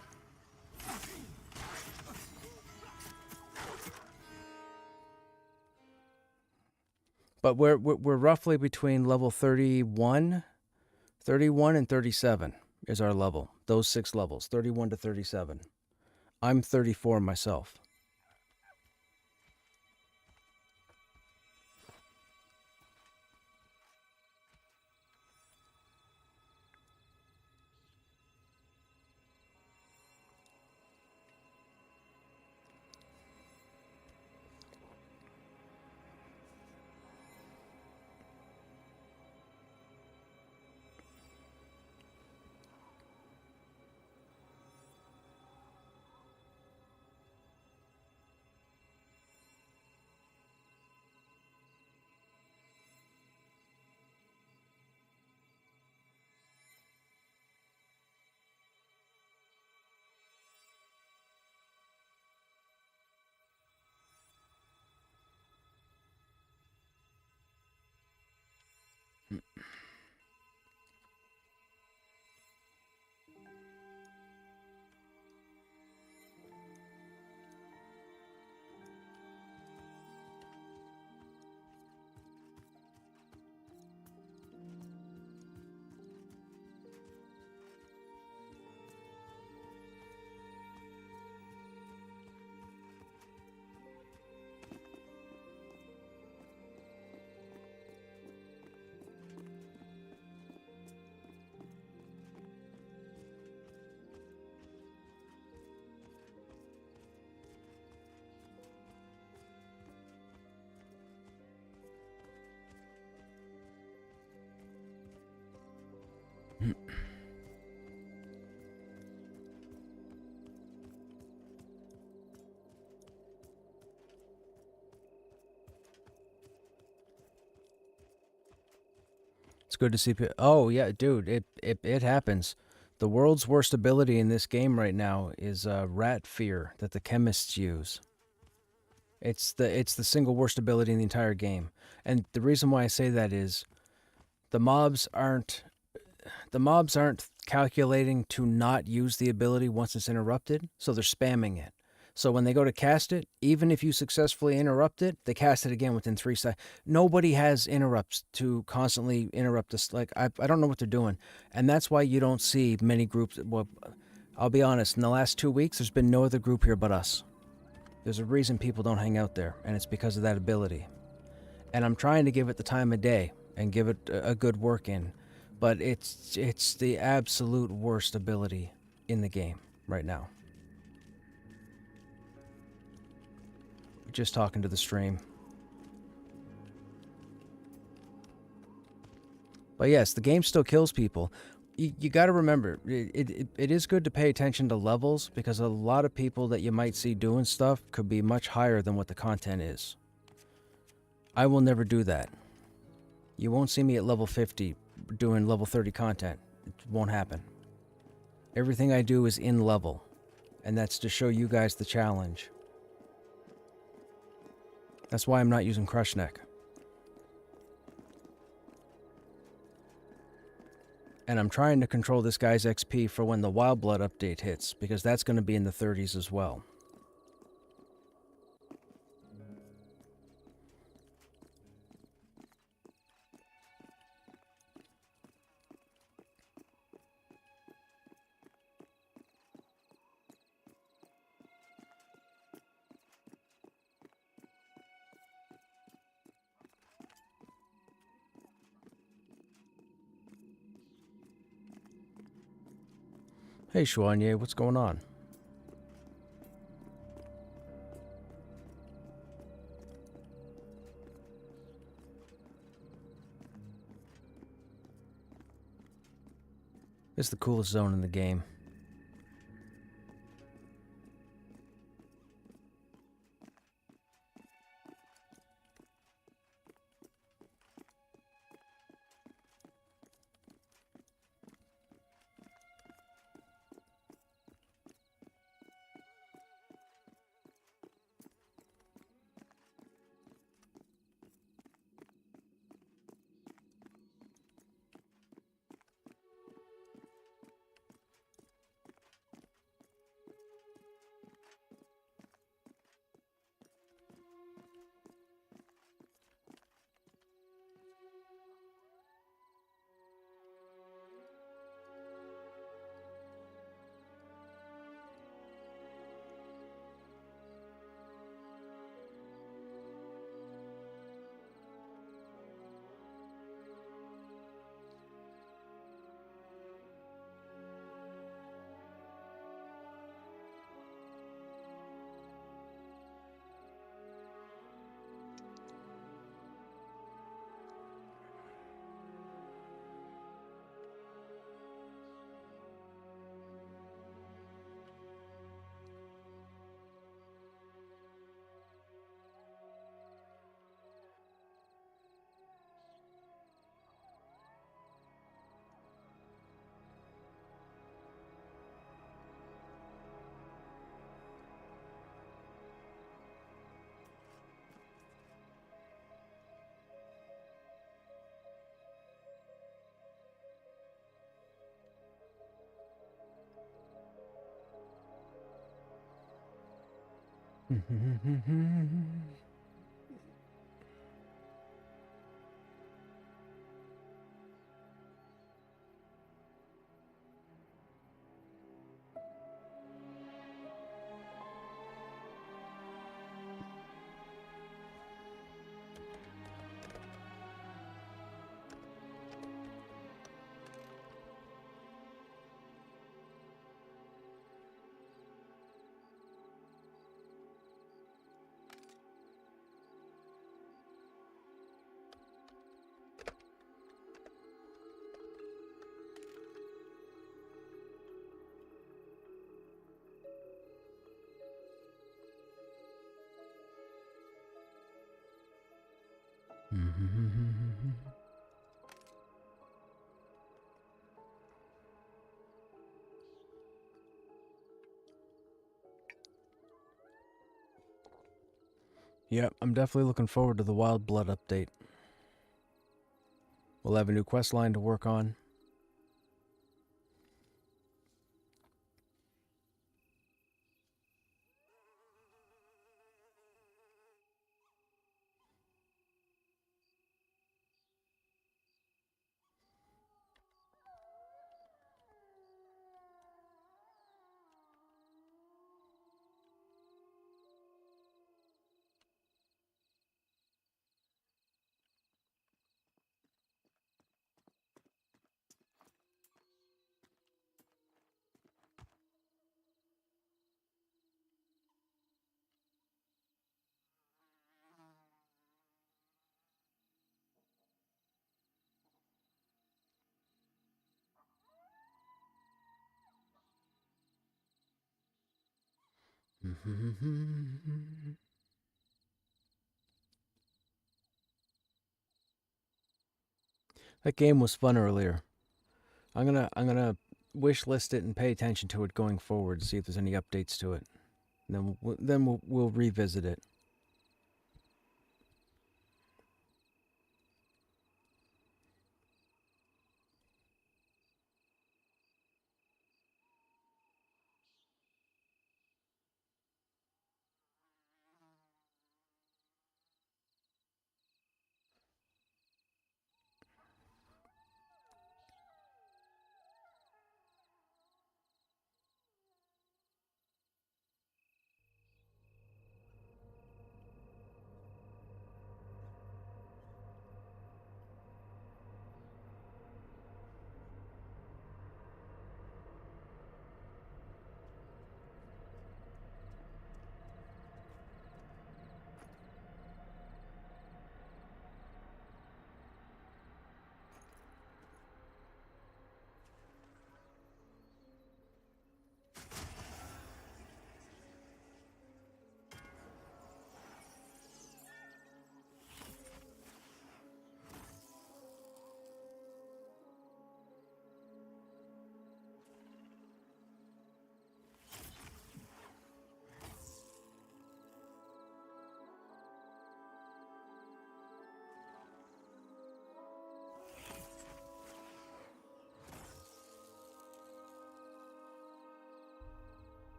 But we're roughly between level 31 and 37 is our level. Those 6 levels, 31 to 37. I'm 34 myself. It's good to see people. Oh yeah, dude, it happens. The world's worst ability in this game right now is rat fear that the chemists use. It's the single worst ability in the entire game. And the reason why I say that is the mobs aren't calculating to not use the ability once it's interrupted, so they're spamming it. So when they go to cast it, even if you successfully interrupt it, they cast it again within 3 seconds. Nobody has interrupts to constantly interrupt this. Like, I don't know what they're doing. And that's why you don't see many groups. Well, I'll be honest, in the last 2 weeks, there's been no other group here but us. There's a reason people don't hang out there, and it's because of that ability. And I'm trying to give it the time of day and give it a good work in. But it's the absolute worst ability in the game right now. Just talking to the stream. But yes, the game still kills people. You got to remember, it is good to pay attention to levels, because a lot of people that you might see doing stuff could be much higher than what the content is. I will never do that. You won't see me at level 50 doing level 30 content. It won't happen. Everything I do is in level, and that's to show you guys the challenge. That's why I'm not using Krushnek. And I'm trying to control this guy's XP for when the Wild Blood update hits, because that's going to be in the 30s as well. Hey, Shuanye, what's going on? It's the coolest zone in the game. Yep, I'm definitely looking forward to the Wild Blood update. We'll have a new quest line to work on. That game was fun earlier. I'm gonna wish list it and pay attention to it going forward. See if there's any updates to it. And then we'll revisit it.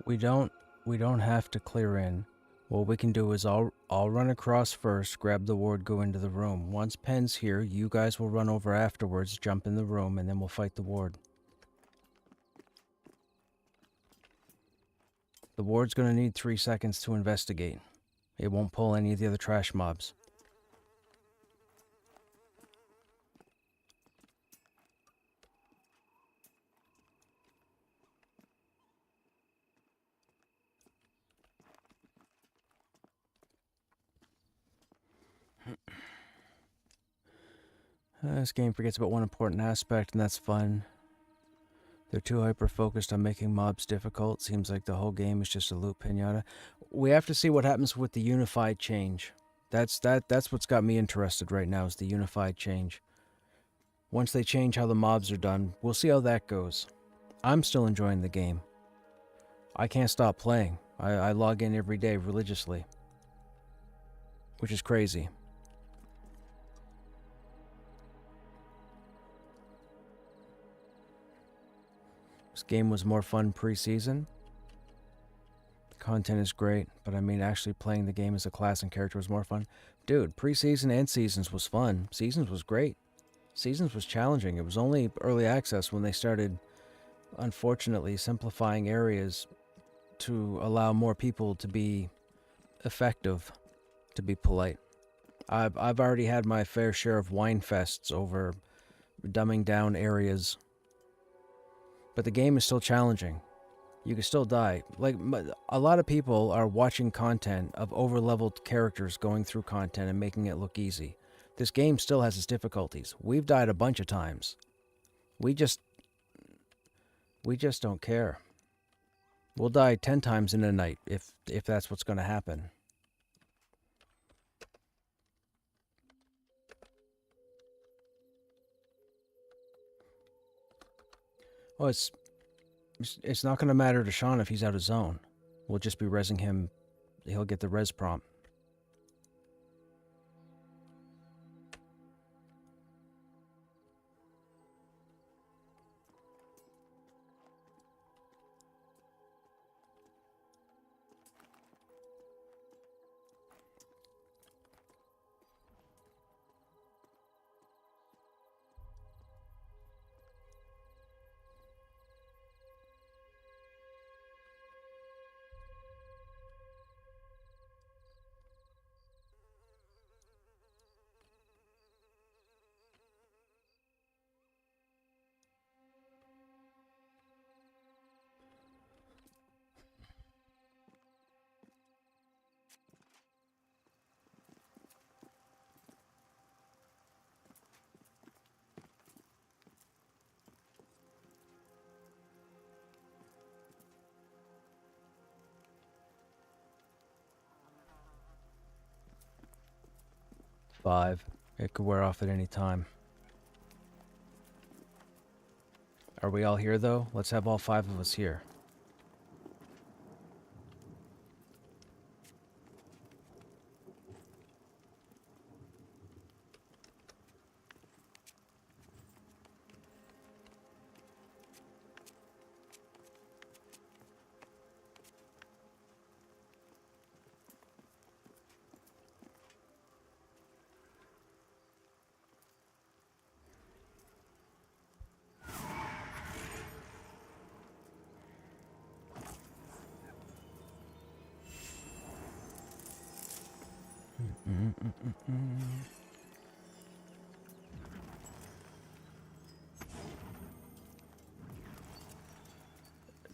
We don't have to clear in. What we can do is I'll run across first, grab the ward, go into the room. Once Pen's here, you guys will run over afterwards, jump in the room, and then we'll fight the ward. The ward's gonna need 3 seconds to investigate. It won't pull any of the other trash mobs. This game forgets about one important aspect, and that's fun. They're too hyper-focused on making mobs difficult. Seems like the whole game is just a loot pinata. We have to see what happens with the unified change. That's what's got me interested right now, is the unified change. Once they change how the mobs are done, we'll see how that goes. I'm still enjoying the game. I can't stop playing. I log in every day religiously, which is crazy. This game was more fun pre-season. Content is great, but I mean actually playing the game as a class and character was more fun. Dude, pre-season and seasons was fun. Seasons was great. Seasons was challenging. It was only early access when they started, unfortunately, simplifying areas to allow more people to be effective, to be polite. I've already had my fair share of wine fests over dumbing down areas. But the game is still challenging. You can still die. Like, a lot of people are watching content of over-leveled characters going through content and making it look easy. This game still has its difficulties. We've died a bunch of times. We just don't care. We'll die 10 times in a night if that's what's going to happen. Well, it's not going to matter to Sean if he's out of zone. We'll just be rezzing him. He'll get the res prompt. Five. It could wear off at any time. Are we all here, though? Let's have all 5 of us here.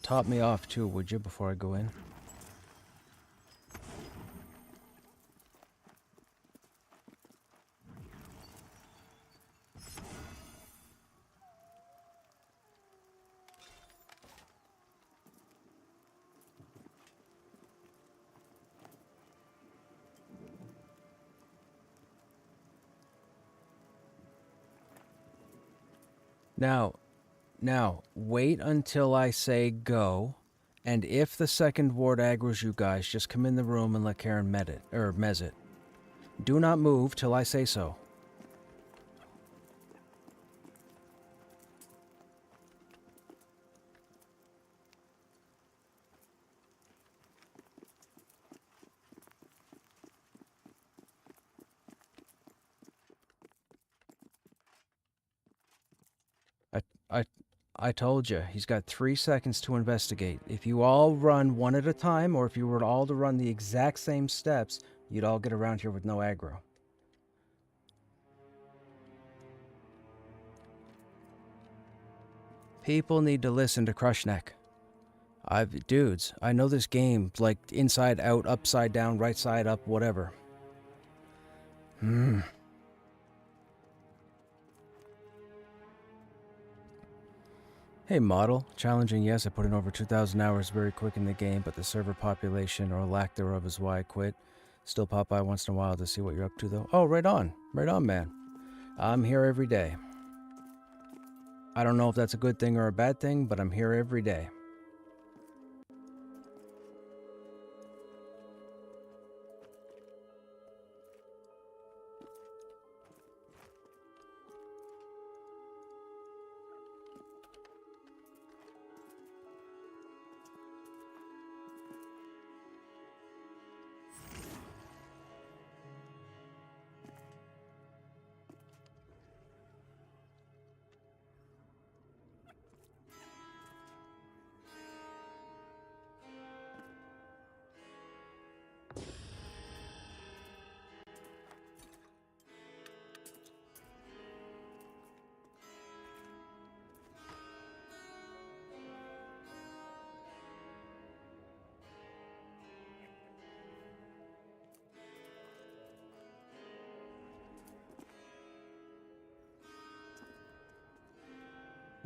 Top me off too, would you, before I go in? Now, wait until I say go, and if the second ward aggroes you guys, just come in the room and let Karen mez it. Do not move till I say so. I told you, he's got 3 seconds to investigate. If you all run one at a time, or if you were all to run the exact same steps, you'd all get around here with no aggro. People need to listen to Krushnek. Dudes, I know this game, like, inside out, upside down, right side up, whatever. Hey model, challenging yes, I put in over 2,000 hours very quick in the game, but the server population or lack thereof is why I quit. Still pop by once in a while to see what you're up to though. Oh, right on man. I'm here every day. I don't know if that's a good thing or a bad thing, but I'm here every day.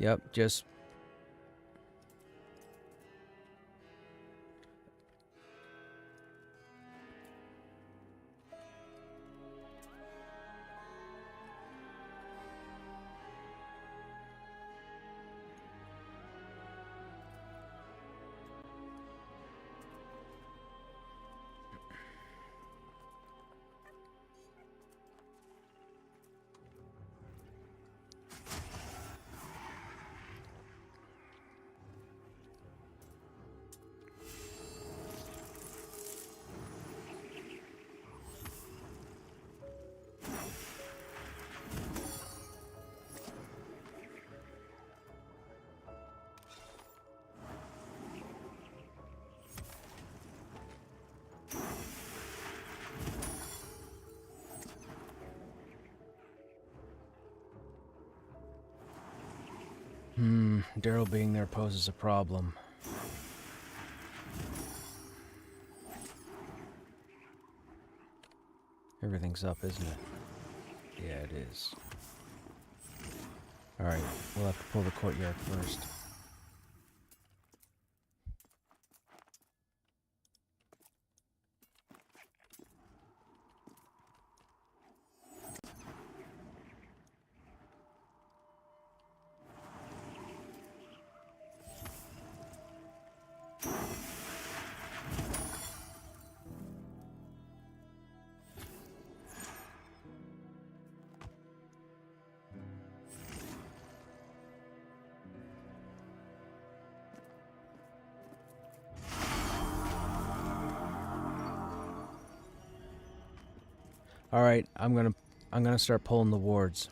Yep, just... Daryl being there poses a problem. Everything's up, isn't it? Yeah, it is. Alright, we'll have to pull the courtyard first. Alright, I'm gonna start pulling the wards.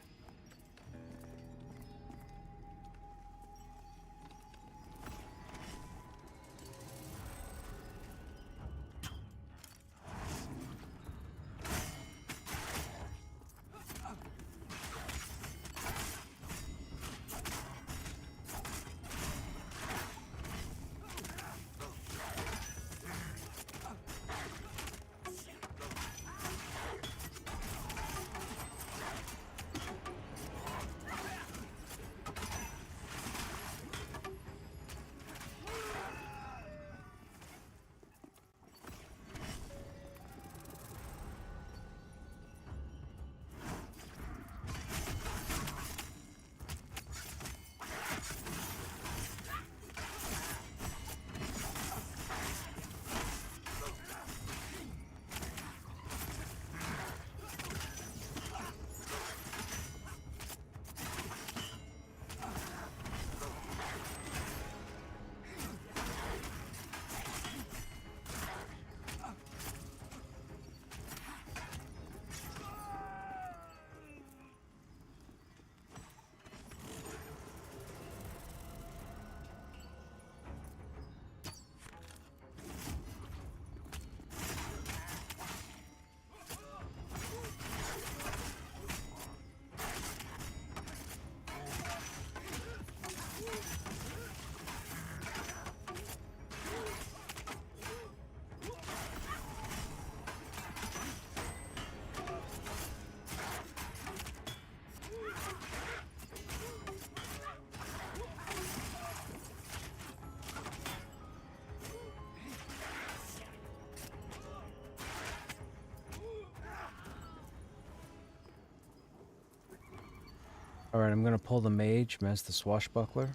Alright, I'm gonna pull the mage, as the swashbuckler.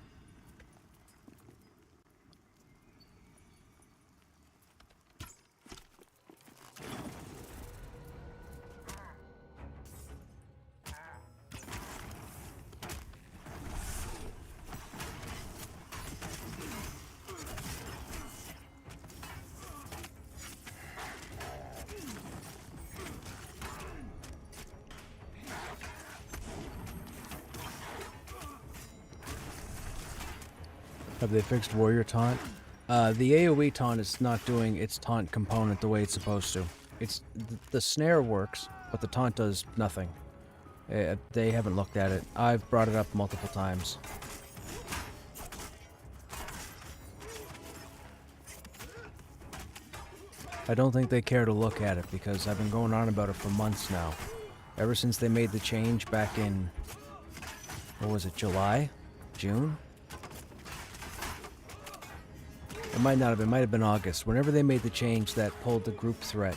Have they fixed warrior taunt? The AoE taunt is not doing its taunt component the way it's supposed to. The snare works, but the taunt does nothing. They haven't looked at it. I've brought it up multiple times. I don't think they care to look at it because I've been going on about it for months now. Ever since they made the change back in, what was it, July? June? It might not have been. It might have been August. Whenever they made the change that pulled the group threat.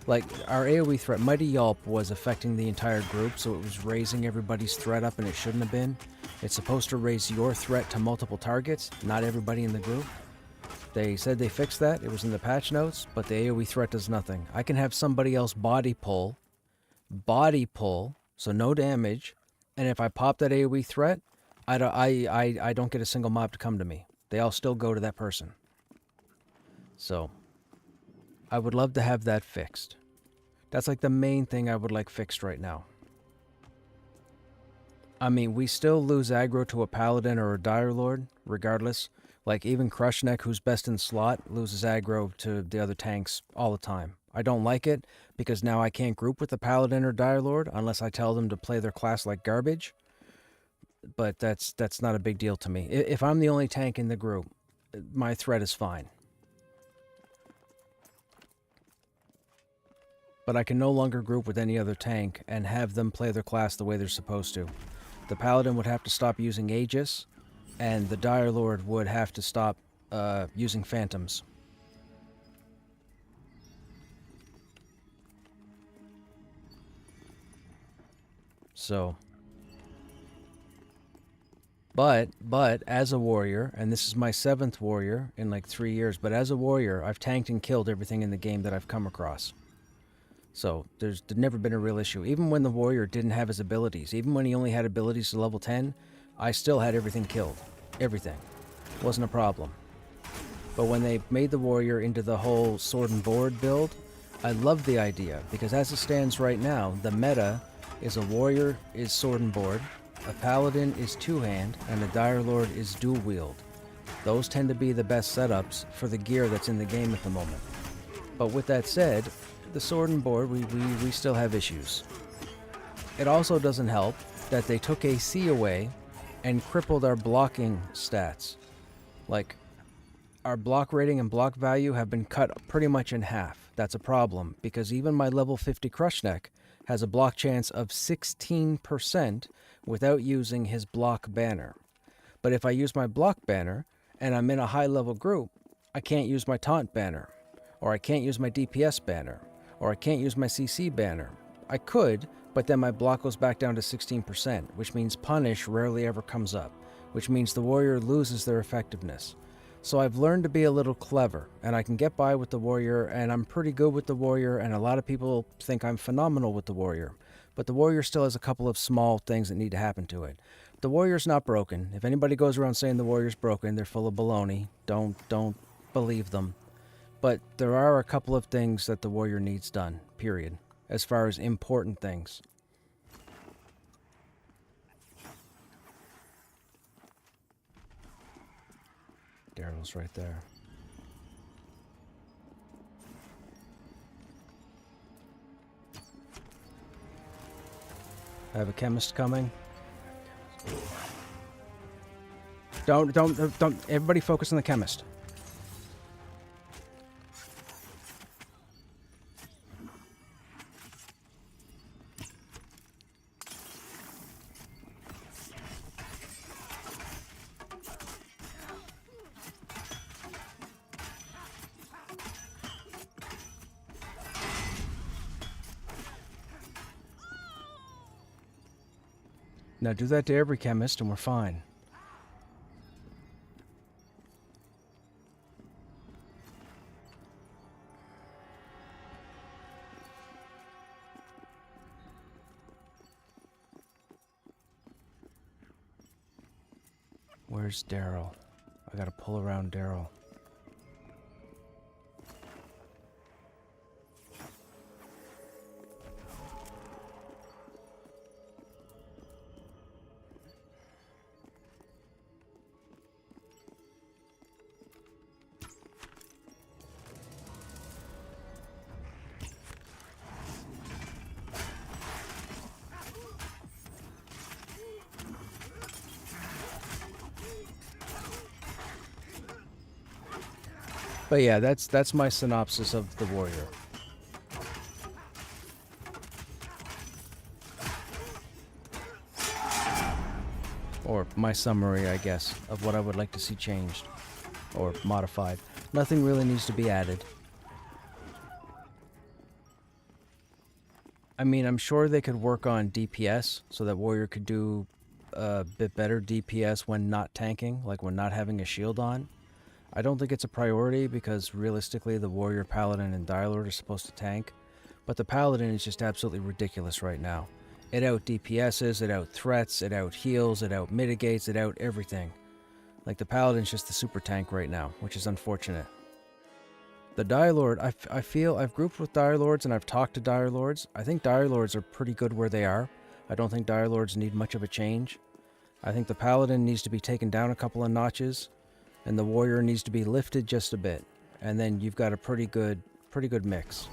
Like, our AoE threat, Mighty Yelp, was affecting the entire group, so it was raising everybody's threat up, and it shouldn't have been. It's supposed to raise your threat to multiple targets, not everybody in the group. They said they fixed that. It was in the patch notes, but the AoE threat does nothing. I can have somebody else body pull, so no damage, and if I pop that AoE threat, I don't get a single mob to come to me. They all still go to that person. So, I would love to have that fixed. That's like the main thing I would like fixed right now. I mean, we still lose aggro to a paladin or a dire lord, regardless. Like, even Krushnek, who's best in slot, loses aggro to the other tanks all the time. I don't like it, because now I can't group with the paladin or dire lord unless I tell them to play their class like garbage. But that's not a big deal to me. If I'm the only tank in the group, my threat is fine. But I can no longer group with any other tank and have them play their class the way they're supposed to. The paladin would have to stop using Aegis, and the dire lord would have to stop using phantoms. So, but as a warrior, and this is my 7th warrior in like 3 years, but as a warrior, I've tanked and killed everything in the game that I've come across. So, there's never been a real issue. Even when the warrior didn't have his abilities, even when he only had abilities to level 10, I still had everything killed. Everything. Wasn't a problem. But when they made the warrior into the whole sword and board build, I love the idea, because as it stands right now, the meta is a warrior is sword and board, a paladin is two-hand, and a dire lord is dual wield. Those tend to be the best setups for the gear that's in the game at the moment. But with that said, the sword and board, we still have issues. It also doesn't help that they took AC away and crippled our blocking stats. Like, our block rating and block value have been cut pretty much in half. That's a problem, because even my level 50 Krushnek has a block chance of 16% without using his block banner. But if I use my block banner, and I'm in a high level group, I can't use my taunt banner, or I can't use my DPS banner, or I can't use my CC banner. I could, but then my block goes back down to 16%, which means punish rarely ever comes up, which means the warrior loses their effectiveness. So I've learned to be a little clever, and I can get by with the warrior, and I'm pretty good with the warrior, and a lot of people think I'm phenomenal with the warrior. But the warrior still has a couple of small things that need to happen to it. The warrior's not broken. If anybody goes around saying the warrior's broken, they're full of baloney. Don't believe them. But there are a couple of things that the warrior needs done, period, as far as important things. Daryl's right there. I have a chemist coming. Don't. Everybody focus on the chemist. Now do that to every chemist and we're fine. Where's Daryl? I gotta pull around Daryl. But yeah, that's my synopsis of the warrior. Or my summary, I guess, of what I would like to see changed. Or modified. Nothing really needs to be added. I mean, I'm sure they could work on DPS so that Warrior could do a bit better DPS when not tanking, like when not having a shield on. I don't think it's a priority because realistically the Warrior, Paladin, and Direlord are supposed to tank, but the Paladin is just absolutely ridiculous right now. It out DPSs, it out threats, it out heals, it out mitigates, it out everything. Like the Paladin's just the super tank right now, which is unfortunate. The Direlord, I feel I've grouped with Direlords and I've talked to Direlords. I think Direlords are pretty good where they are. I don't think Direlords need much of a change. I think the Paladin needs to be taken down a couple of notches, and the Warrior needs to be lifted just a bit. And then you've got a pretty good mix.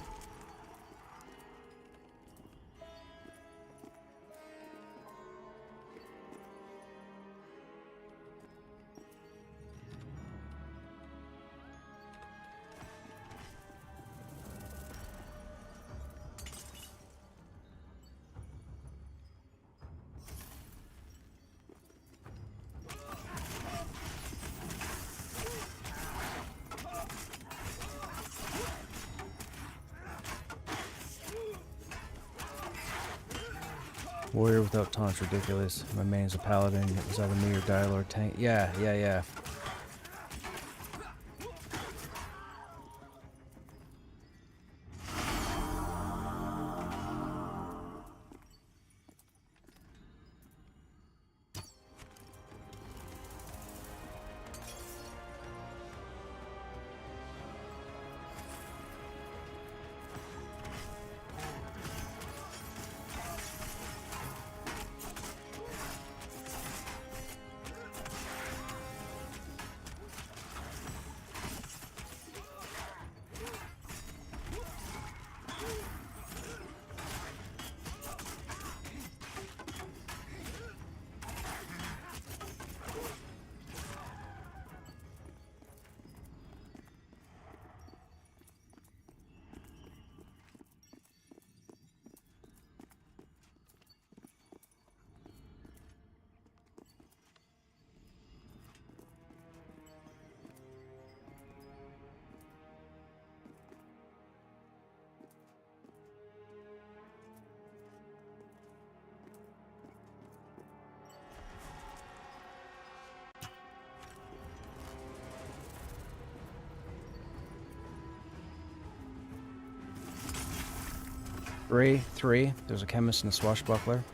Warrior without taunt's ridiculous. My main's a Paladin. It was either me or Direlord tank. Yeah. Three. There's a chemist and a swashbuckler.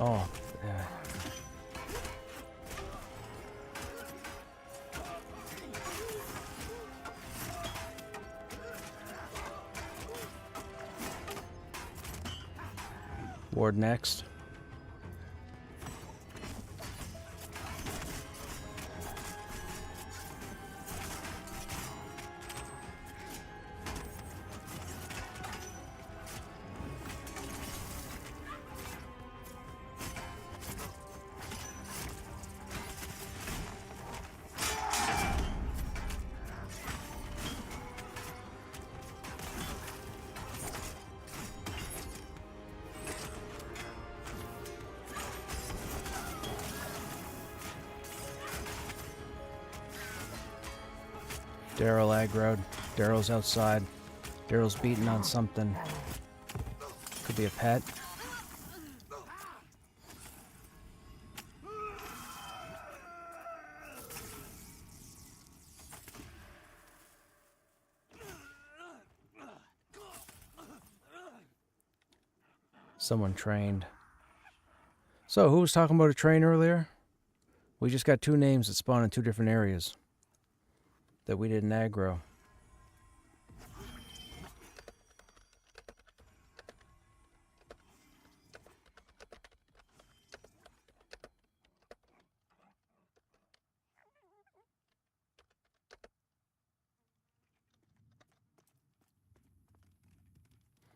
Oh, yeah. Ward next. Daryl aggroed. Daryl's outside. Daryl's beating on something. Could be a pet. Someone trained. So, who was talking about a train earlier? We just got 2 names that spawn in 2 different areas that we didn't aggro.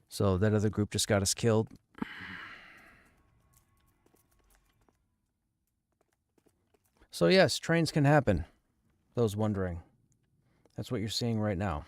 So that other group just got us killed. So yes, trains can happen. Those wondering. That's what you're seeing right now.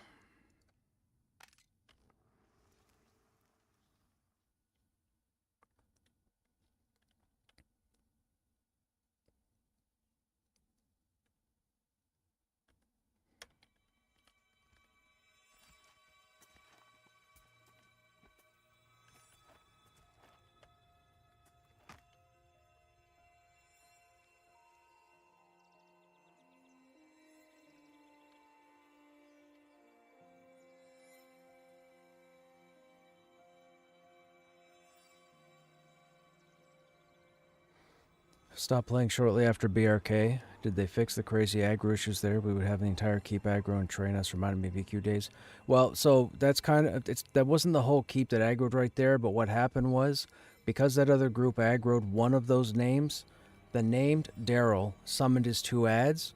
Stopped playing shortly after BRK. Did they fix the crazy aggro issues there? We would have the entire keep aggro and train us. Reminded me of VQ days. Well, so that's kind of, that wasn't the whole keep that aggroed right there, but what happened was, because that other group aggroed one of those names, the named Daryl summoned his 2 ads.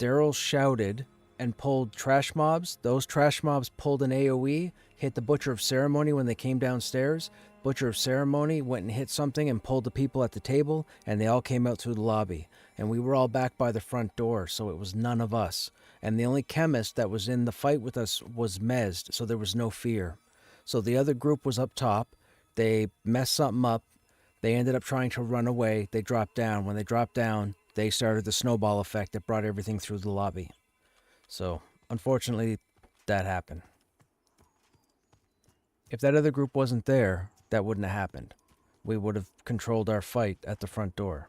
Daryl shouted and pulled trash mobs. Those trash mobs pulled an AoE, hit the Butcher of Ceremony when they came downstairs. Butcher of Ceremony went and hit something and pulled the people at the table, and they all came out through the lobby. And we were all back by the front door, so it was none of us. And the only chemist that was in the fight with us was Mezd, so there was no fear. So the other group was up top. They messed something up. They ended up trying to run away. They dropped down. When they dropped down, they started the snowball effect that brought everything through the lobby. So, unfortunately, that happened. If that other group wasn't there, that wouldn't have happened. We would have controlled our fight at the front door.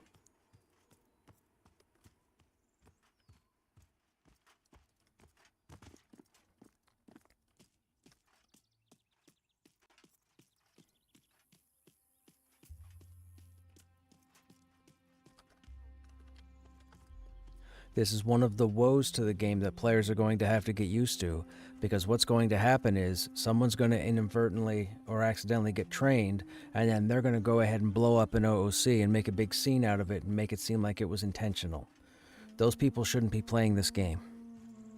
This is one of the woes to the game that players are going to have to get used to, because what's going to happen is someone's going to inadvertently or accidentally get trained, and then they're going to go ahead and blow up an OOC and make a big scene out of it and make it seem like it was intentional. Those people shouldn't be playing this game.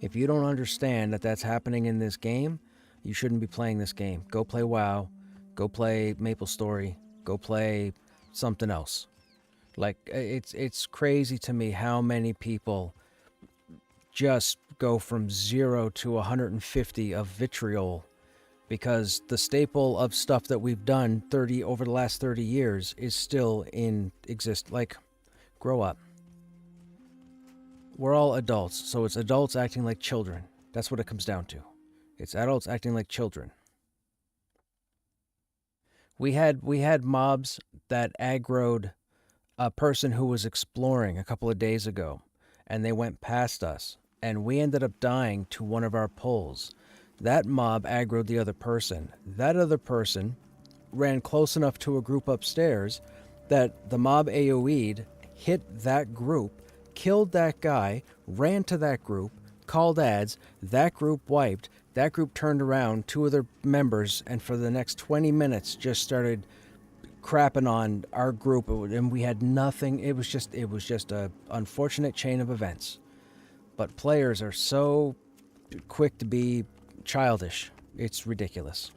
If you don't understand that that's happening in this game, you shouldn't be playing this game. Go play WoW, go play MapleStory, go play something else. Like, it's crazy to me how many people just go from 0 to 150 of vitriol, because the staple of stuff that we've done over the last 30 years is still in exist. Like, grow up. We're all adults, so it's adults acting like children. That's what it comes down to. It's adults acting like children. We had mobs that aggroed a person who was exploring a couple of days ago, and they went past us, and we ended up dying to one of our pulls. That mob aggroed the other person. That other person ran close enough to a group upstairs that the mob AoE'd, hit that group, killed that guy, ran to that group, called ads, that group wiped, that group turned around, 2 other members, and for the next 20 minutes just started crapping on our group, and we had nothing. It was just a unfortunate chain of events. But players are so quick to be childish. It's ridiculous.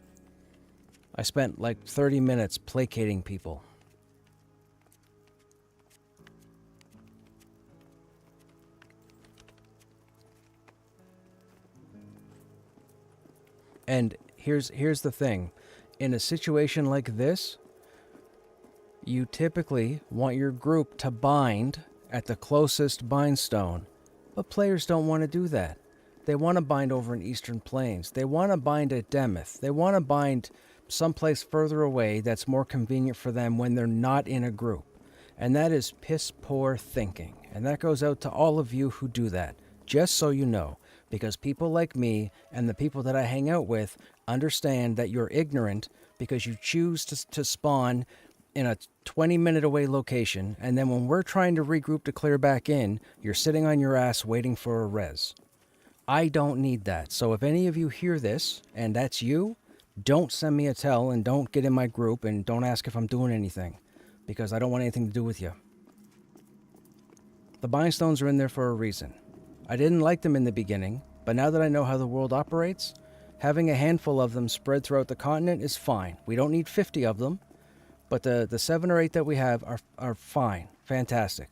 I spent like 30 minutes placating people. And here's the thing. In a situation like this, you typically want your group to bind at the closest bind stone, but players don't want to do that. They want to bind over in Eastern Plains. They want to bind at Demeth. They want to bind someplace further away that's more convenient for them when they're not in a group. And that is piss poor thinking. And that goes out to all of you who do that, just so you know. Because people like me and the people that I hang out with understand that you're ignorant because you choose to spawn in a 20-minute away location, and then when we're trying to regroup to clear back in, you're sitting on your ass waiting for a res. I don't need that. So if any of you hear this, and that's you, don't send me a tell, and don't get in my group, and don't ask if I'm doing anything, because I don't want anything to do with you. The bind stones are in there for a reason. I didn't like them in the beginning, but now that I know how the world operates, having a handful of them spread throughout the continent is fine. We don't need 50 of them, but the 7 or 8 that we have are fine. Fantastic.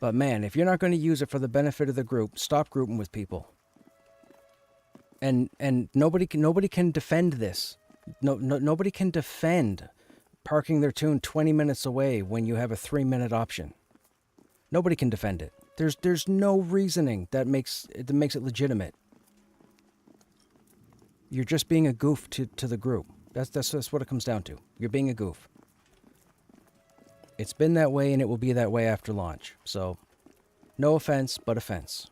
But man, if you're not going to use it for the benefit of the group, stop grouping with people. And nobody can defend this. Nobody can defend parking their tune 20 minutes away when you have a 3-minute option. Nobody can defend it. There's no reasoning that makes it legitimate. You're just being a goof to the group. That's what it comes down to. You're being a goof. It's been that way, and it will be that way after launch. So, no offense, but offense.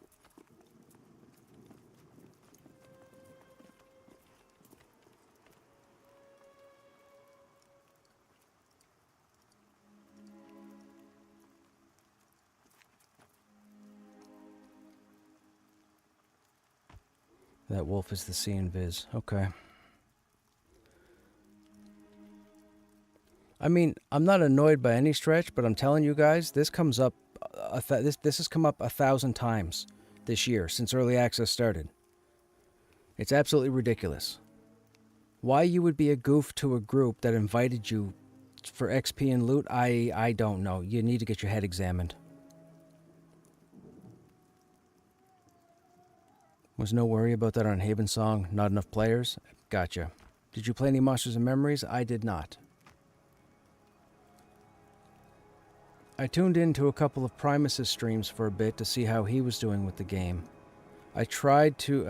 That wolf is the sea invis. Okay. I mean, I'm not annoyed by any stretch, but I'm telling you guys, this comes up. This has come up 1,000 times this year since early access started. It's absolutely ridiculous. Why you would be a goof to a group that invited you for XP and loot, I don't know. You need to get your head examined. Was no worry about that on Haven Song. Not enough players. Gotcha. Did you play any Monsters and Memories? I did not. I tuned into a couple of Primus's streams for a bit to see how he was doing with the game. I tried to,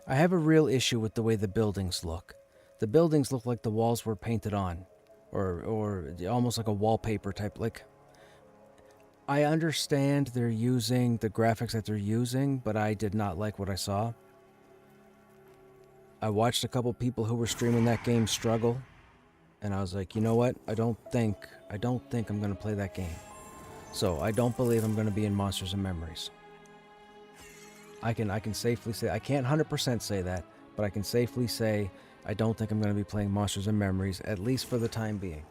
I have a real issue with the way the buildings look. The buildings look like the walls were painted on. Or almost like a wallpaper type, like... I understand they're using the graphics that they're using, but I did not like what I saw. I watched a couple people who were streaming that game struggle, and I was like, you know what? I don't think I'm going to play that game. So I don't believe I'm going to be in Monsters and Memories. I can safely say, I can't 100% say that, but I can safely say I don't think I'm going to be playing Monsters and Memories, at least for the time being.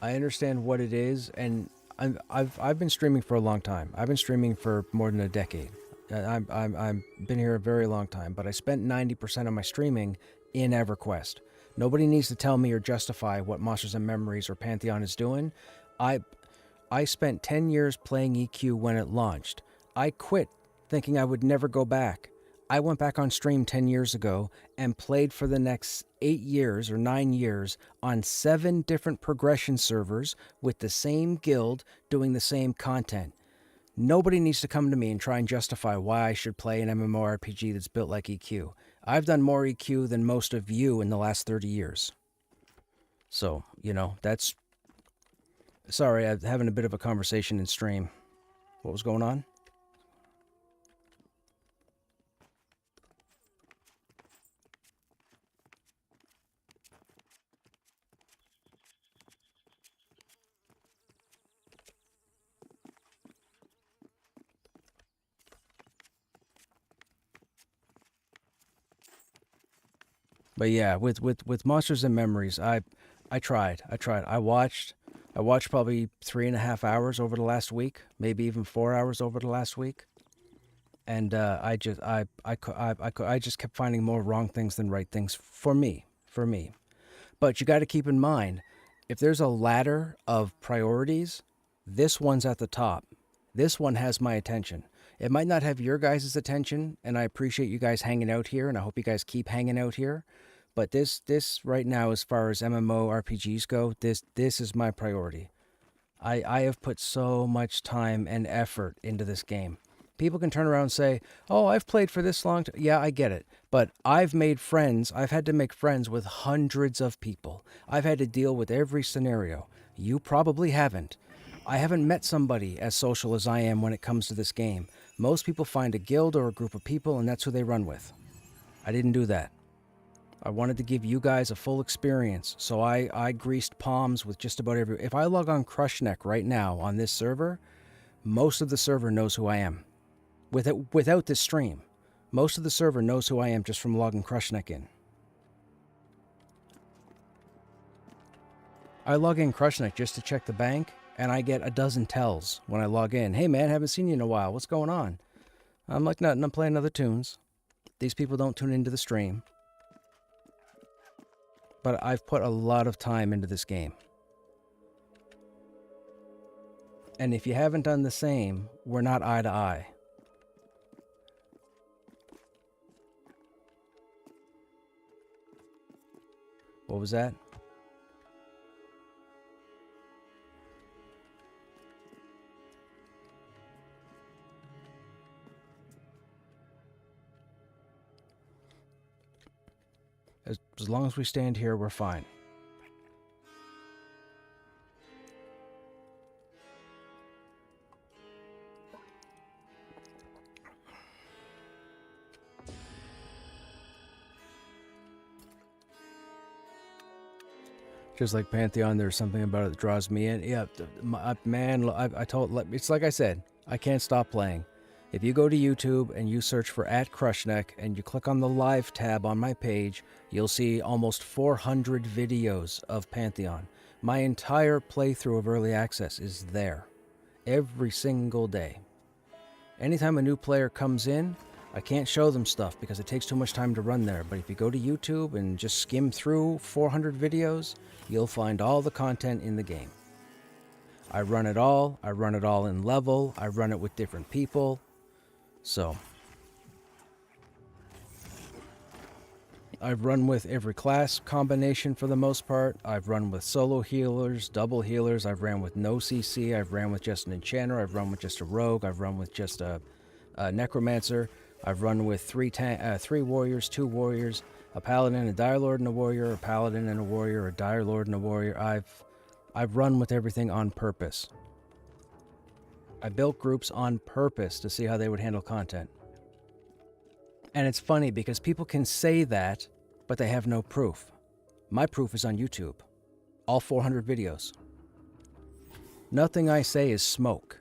I understand what it is, and I've been streaming for a long time. I've been streaming for more than a decade. I've been here a very long time, but I spent 90% of my streaming in EverQuest. Nobody needs to tell me or justify what Monsters and Memories or Pantheon is doing. I spent 10 years playing EQ when it launched. I quit thinking I would never go back. I went back on stream 10 years ago and played for the next 8 years or 9 years on 7 different progression servers with the same guild doing the same content. Nobody needs to come to me and try and justify why I should play an MMORPG that's built like EQ. I've done more EQ than most of you in the last 30 years. So, you know, that's... Sorry, I'm having a bit of a conversation in stream. What was going on? But yeah, with Monsters and Memories, I tried. I watched probably 3.5 hours over the last week, maybe even 4 hours over the last week, and I just kept finding more wrong things than right things for me. But you got to keep in mind, if there's a ladder of priorities, this one's at the top. This one has my attention. It might not have your guys' attention, and I appreciate you guys hanging out here, and I hope you guys keep hanging out here. But this right now, as far as MMORPGs go, this is my priority. I have put so much time and effort into this game. People can turn around and say, oh, I've played for this long. Yeah, I get it. But I've made friends. I've had to make friends with hundreds of people. I've had to deal with every scenario. You probably haven't. I haven't met somebody as social as I am when it comes to this game. Most people find a guild or a group of people, and that's who they run with. I didn't do that. I wanted to give you guys a full experience, so I greased palms with just about every... If I log on Krushnek right now on this server, most of the server knows who I am. Without this stream, most of the server knows who I am just from logging Krushnek in. I log in Krushnek just to check the bank, and I get a dozen tells when I log in. Hey man, haven't seen you in a while. What's going on? I'm like, nothing. I'm playing other tunes. These people don't tune into the stream. But I've put a lot of time into this game. And if you haven't done the same, we're not eye to eye. What was that? As long as we stand here, we're fine. Just like Pantheon, there's something about it that draws me in. Yeah, man, I told... It's like I said, I can't stop playing. If you go to YouTube and you search for @Krushnek and you click on the live tab on my page, you'll see almost 400 videos of Pantheon. My entire playthrough of Early Access is there. Every single day. Anytime a new player comes in, I can't show them stuff because it takes too much time to run there. But if you go to YouTube and just skim through 400 videos, you'll find all the content in the game. I run it all in level, I run it with different people. So, I've run with every class combination for the most part. I've run with solo healers, double healers. I've ran with no CC. I've ran with just an enchanter. I've run with just a rogue. I've run with just a necromancer. I've run with three warriors, 2 warriors, a paladin, a dire lord, and a warrior, a paladin and a warrior, a dire lord and a warrior. I've run with everything on purpose. I built groups on purpose to see how they would handle content. And it's funny because people can say that, but they have no proof. My proof is on YouTube. All 400 videos. Nothing I say is smoke.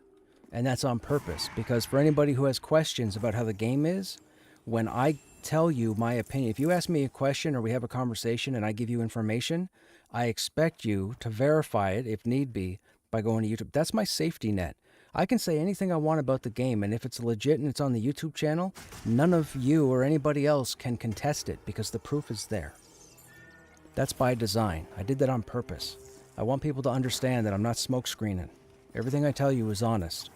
And that's on purpose, because for anybody who has questions about how the game is, when I tell you my opinion, if you ask me a question or we have a conversation and I give you information, I expect you to verify it, if need be, by going to YouTube. That's my safety net. I can say anything I want about the game, and if it's legit and it's on the YouTube channel, none of you or anybody else can contest it because the proof is there. That's by design. I did that on purpose. I want people to understand that I'm not smoke screening. Everything I tell you is honest.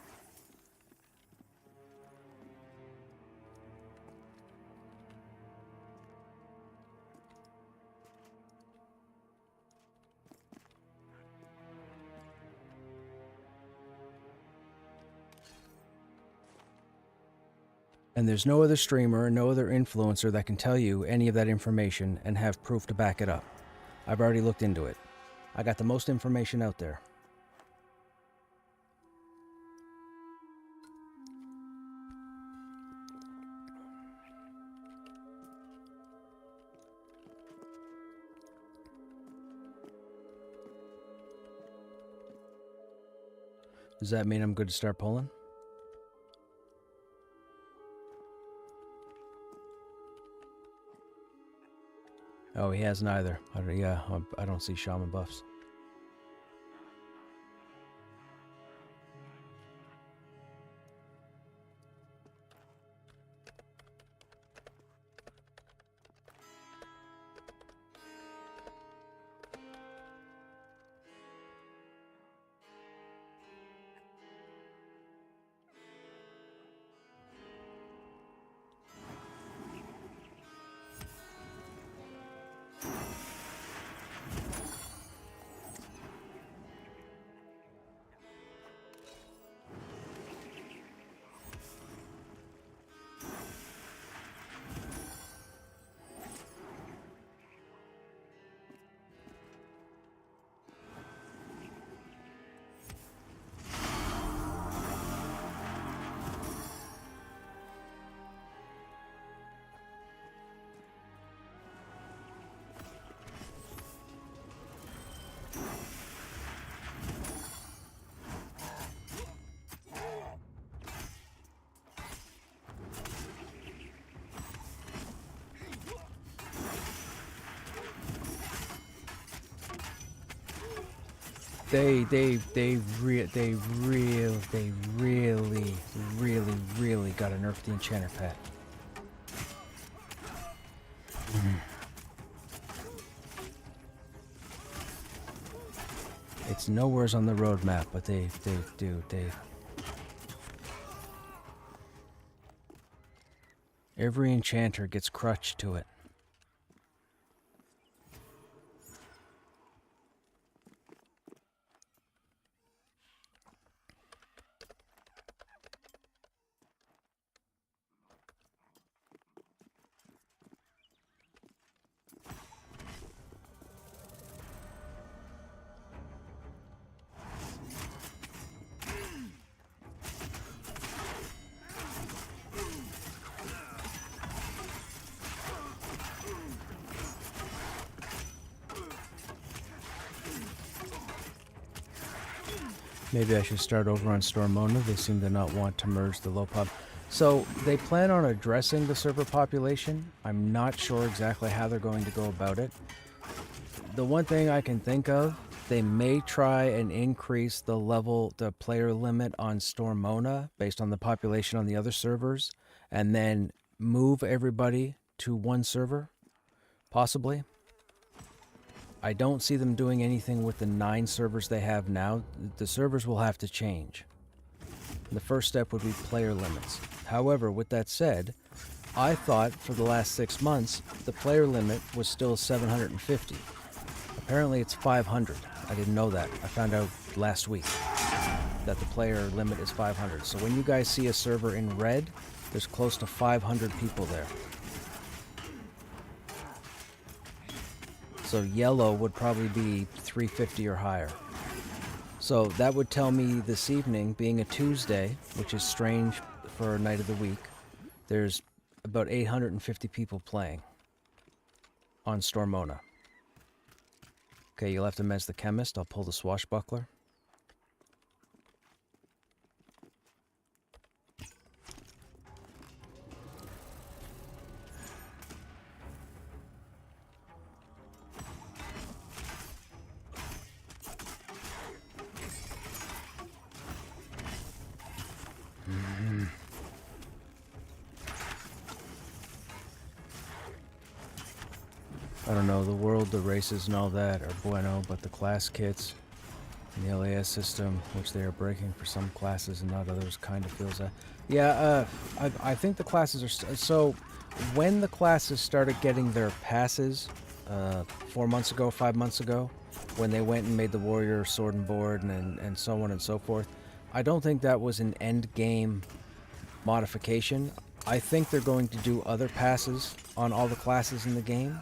And there's no other streamer, no other influencer that can tell you any of that information and have proof to back it up. I've already looked into it. I got the most information out there. Does that mean I'm good to start pulling? Oh, he has neither. I don't see shaman buffs. They really got to nerf the enchanter pet. It's nowhere's on the roadmap, but they do. Every enchanter gets crutched to it. Maybe I should start over on Stormona. They seem to not want to merge the low pop. So they plan on addressing the server population. I'm not sure exactly how they're going to go about it. The one thing I can think of, they may try and increase the player limit on Stormona based on the population on the other servers, and then move everybody to one server, possibly. I don't see them doing anything with the 9 servers they have now. The servers will have to change. The first step would be player limits. However, with that said, I thought for the last 6 months, the player limit was still 750. Apparently it's 500. I didn't know that. I found out last week that the player limit is 500. So when you guys see a server in red, there's close to 500 people there. So yellow would probably be 350 or higher. So that would tell me this evening, being a Tuesday, which is strange for a night of the week, there's about 850 people playing on Stormona. Okay, you'll have to mez the chemist. I'll pull the swashbuckler. I don't know, the world, the races and all that are bueno, but the class kits and the LAS system, which they are breaking for some classes and not others, kind of feels that. Yeah, I think the classes are... So, when the classes started getting their passes, 4 months ago, 5 months ago, when they went and made the warrior sword and board and so on and so forth, I don't think that was an end game modification. I think they're going to do other passes on all the classes in the game.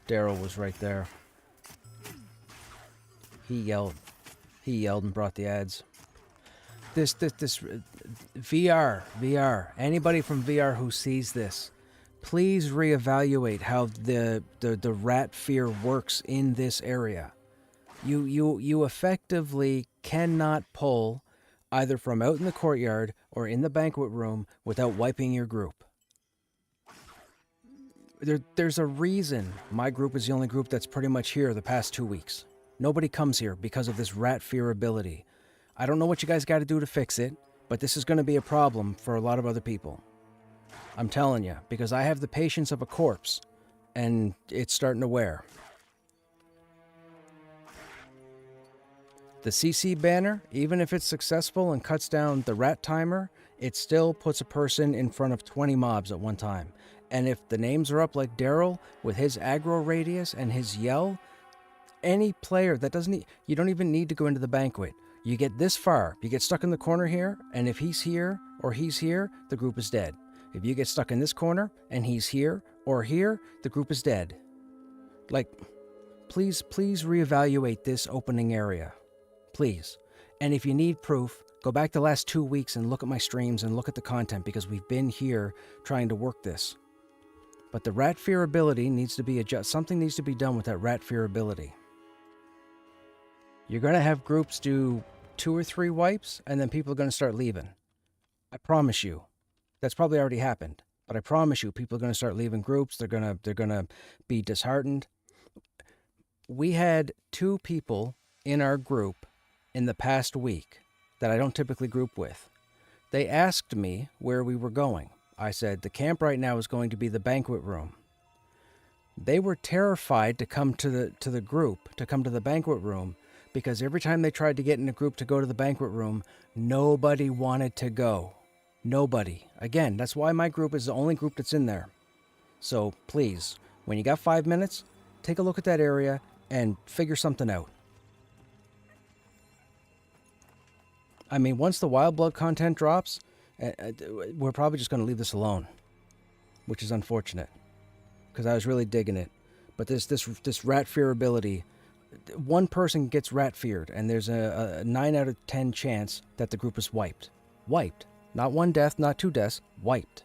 Daryl was right there. He yelled and brought the ads. This VR. Anybody from VR who sees this, please reevaluate how the rat fear works in this area. You effectively cannot pull either from out in the courtyard or in the banquet room without wiping your group. There's a reason my group is the only group that's pretty much here the past 2 weeks. Nobody comes here because of this rat fear ability. I don't know what you guys got to do to fix it, but this is going to be a problem for a lot of other people. I'm telling you, because I have the patience of a corpse, and it's starting to wear. The CC banner, even if it's successful and cuts down the rat timer, it still puts a person in front of 20 mobs at one time. And if the names are up like Daryl, with his aggro radius and his yell, any player that doesn't... You don't even need to go into the banquet. You get this far, you get stuck in the corner here, and if he's here or he's here, the group is dead. If you get stuck in this corner and he's here or here, the group is dead. Like, please reevaluate this opening area. Please. And if you need proof, go back the last 2 weeks and look at my streams and look at the content, because we've been here trying to work this. But the rat fear ability needs to be adjusted. Something needs to be done with that rat fear ability. You're going to have groups do 2 or 3 wipes, and then people are going to start leaving. I promise you. That's probably already happened. But I promise you, people are going to start leaving groups. They're gonna be disheartened. We had 2 people in our group in the past week that I don't typically group with. They asked me where we were going. I said, the camp right now is going to be the banquet room. They were terrified to come to the group, to come to the banquet room, because every time they tried to get in a group to go to the banquet room, nobody wanted to go. Nobody. Again, that's why my group is the only group that's in there. So please, when you got 5 minutes, take a look at that area and figure something out. I mean, once the wild blood content drops, we're probably just going to leave this alone, which is unfortunate, because I was really digging it. But this rat fear ability, one person gets rat feared, and there's a 9 out of 10 chance that the group is wiped. Wiped. Not 1 death, not 2 deaths, wiped.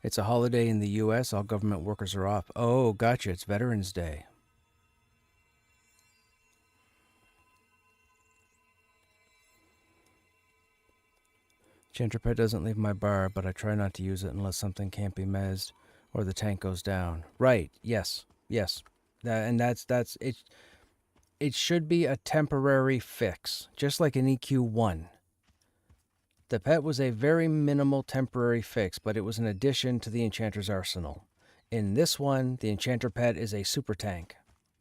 It's a holiday in the U.S. All government workers are off. Oh, gotcha. It's Veterans Day. Chanterpet doesn't leave my bar, but I try not to use it unless something can't be mezzed or the tank goes down. Right. Yes. Yes. And that's it. It should be a temporary fix, just like an EQ1. The pet was a very minimal temporary fix, but it was an addition to the Enchanter's arsenal. In this one, the Enchanter pet is a super tank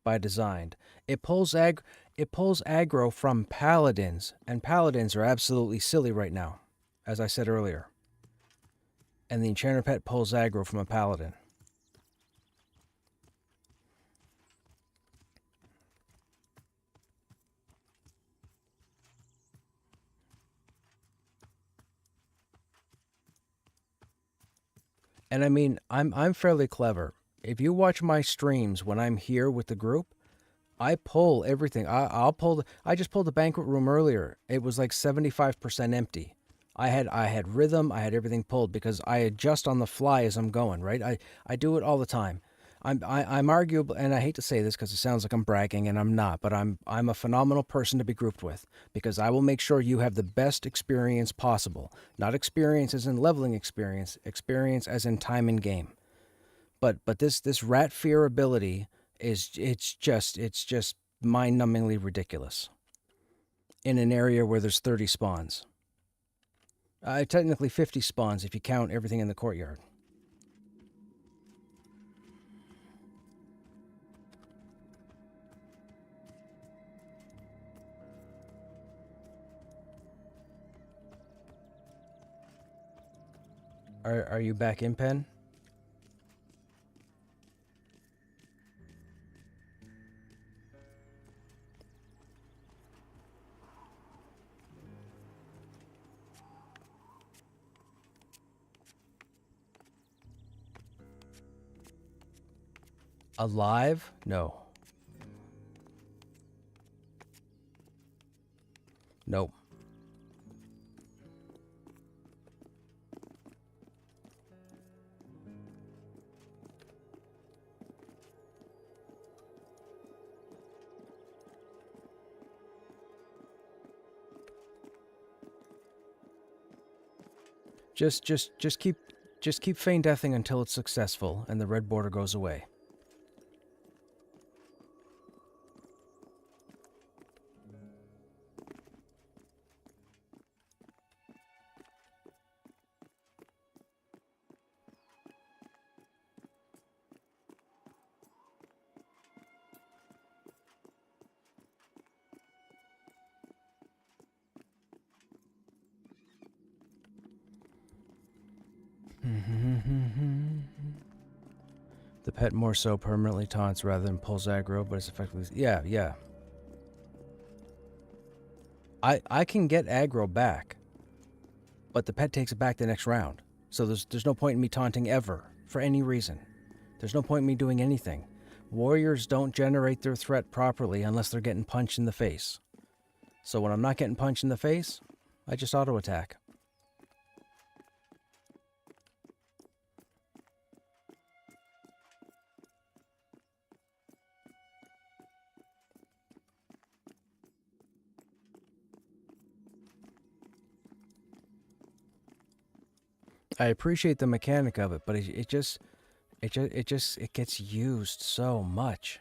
by design. It pulls aggro from paladins, and paladins are absolutely silly right now, as I said earlier. And the Enchanter pet pulls aggro from a paladin. And I mean, I'm fairly clever. If you watch my streams when I'm here with the group, I pull everything. I just pulled the banquet room earlier. It was like 75% empty. I had rhythm. I had everything pulled because I adjust on the fly as I'm going. Right. I do it all the time. I'm arguable, and I hate to say this because it sounds like I'm bragging, and I'm not, but I'm a phenomenal person to be grouped with because I will make sure you have the best experience possible. Not experience as in leveling experience as in time in game. But this rat fear ability it's just mind-numbingly ridiculous. In an area where there's 30 spawns. Technically 50 spawns if you count everything in the courtyard. Are you back in, Pen? Alive? No. Nope. Just keep feign deathing until it's successful and the red border goes away. The pet more so permanently taunts rather than pulls aggro, but it's effectively... Yeah. I can get aggro back, but the pet takes it back the next round. So there's no point in me taunting ever, for any reason. There's no point in me doing anything. Warriors don't generate their threat properly unless they're getting punched in the face. So when I'm not getting punched in the face, I just auto-attack. I appreciate the mechanic of it, but it gets used so much.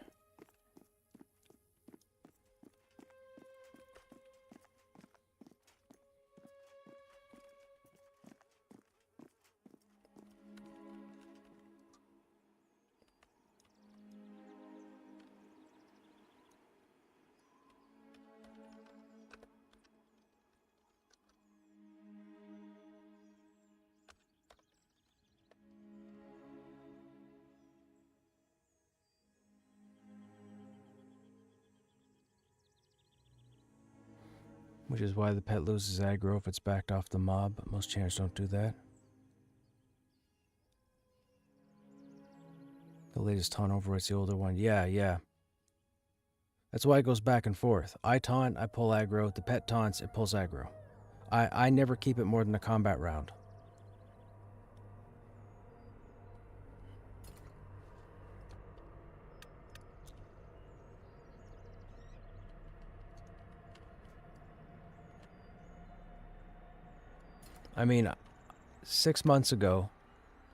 Which is why the pet loses aggro if it's backed off the mob, but most channels don't do that. The latest taunt overwrites the older one. Yeah. That's why it goes back and forth. I taunt, I pull aggro. The pet taunts, it pulls aggro. I never keep it more than a combat round. I mean, 6 months ago,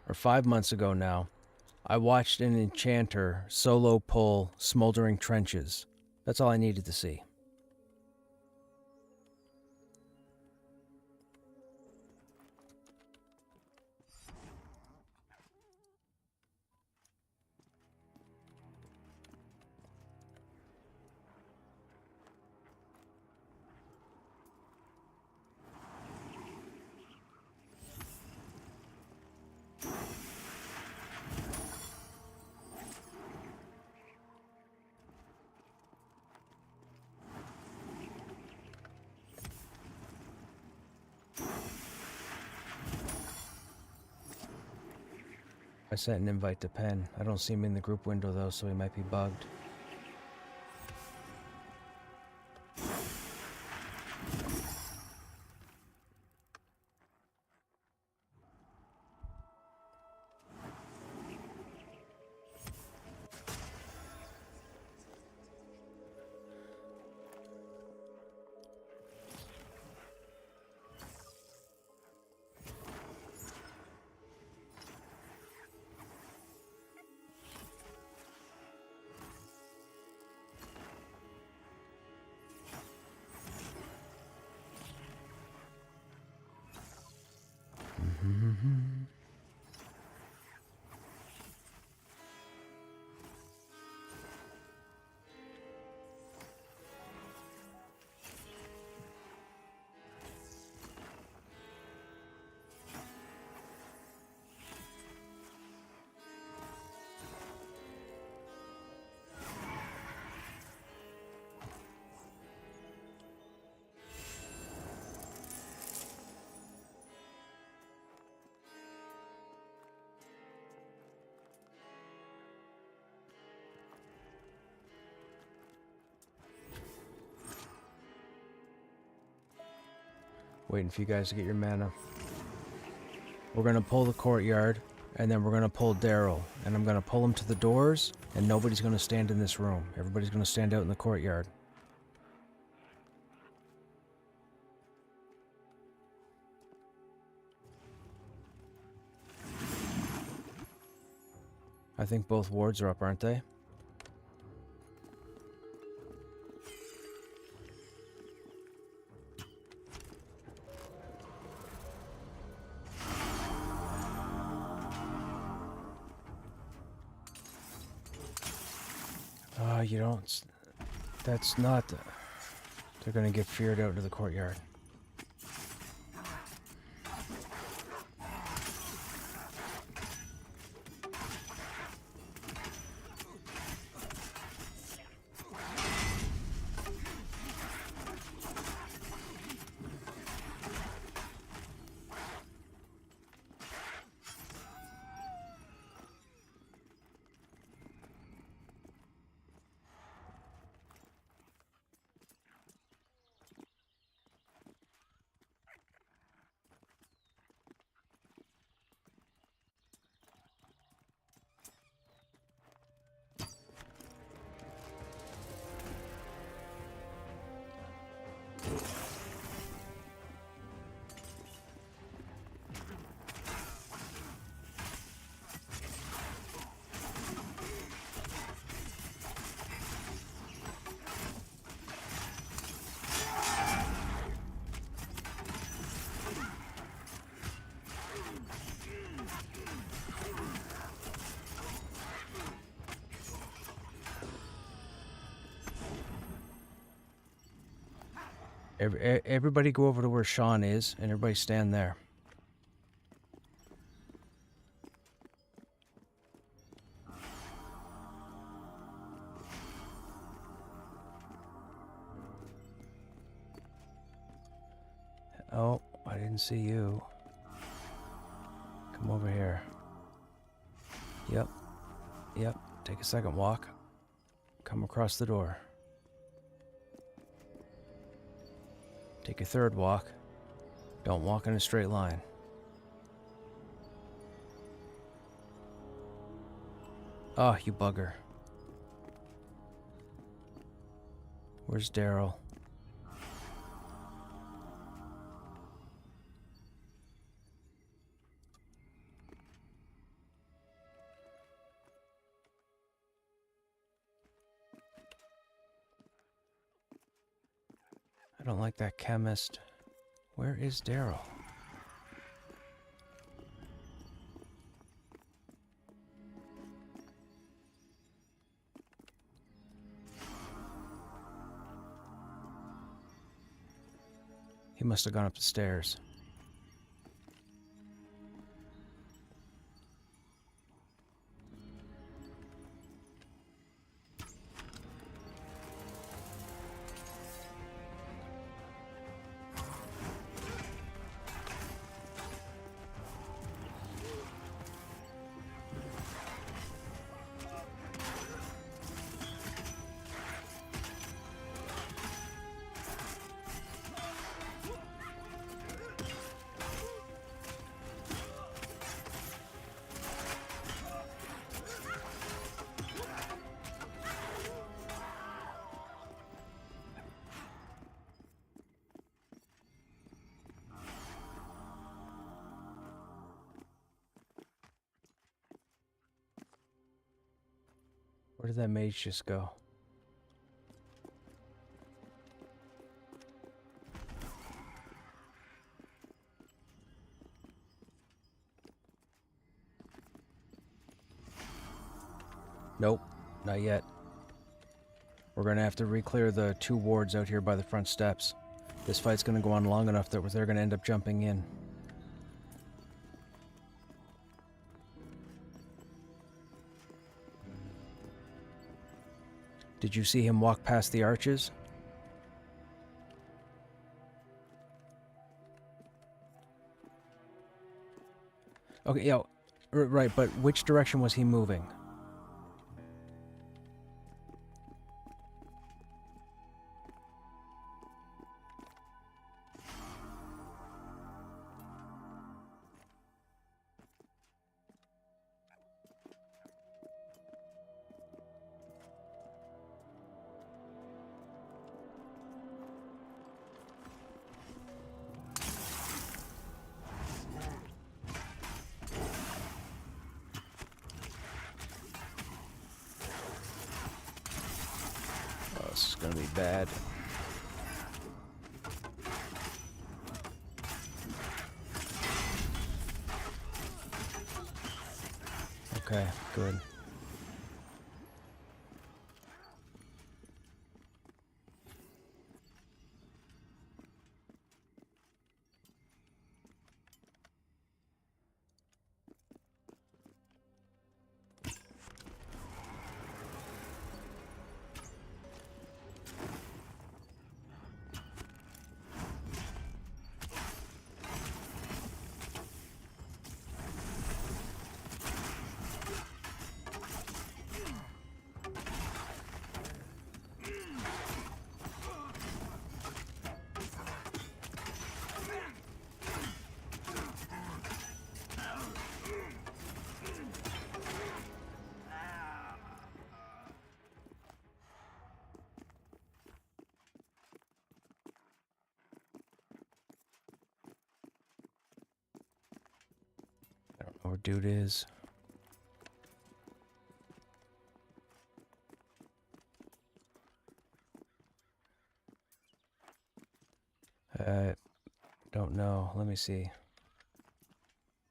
or 5 months ago now, I watched an enchanter solo pull Smoldering Trenches. That's all I needed to see. I sent an invite to Penn. I don't see him in the group window though, so he might be bugged. Waiting for you guys to get your mana. We're gonna pull the courtyard, and then we're gonna pull Daryl. And I'm gonna pull him to the doors, and nobody's gonna stand in this room. Everybody's gonna stand out in the courtyard. I think both wards are up, aren't they? You don't... That's not... They're gonna get feared out into the courtyard. Everybody go over to where Sean is, and everybody stand there. Oh, I didn't see you. Come over here. Yep. Yep. Take a second walk. Come across the door. Take your third walk. Don't walk in a straight line. Oh, you bugger. Where's Daryl? I don't like that chemist. Where is Daryl? He must have gone up the stairs. Where did that mage just go? Nope, not yet. We're gonna have to re-clear the 2 wards out here by the front steps. This fight's gonna go on long enough that they're gonna end up jumping in. Did you see him walk past the arches? Okay, yeah, right, but which direction was he moving? This is gonna be bad. Okay, good. I don't know where dude is. Don't know. Let me see.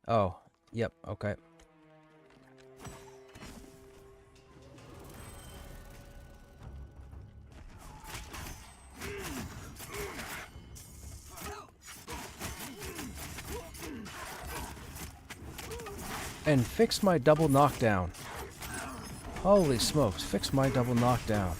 Oh, yep, okay. And fixed my double knockdown. Holy smokes, fixed my double knockdown.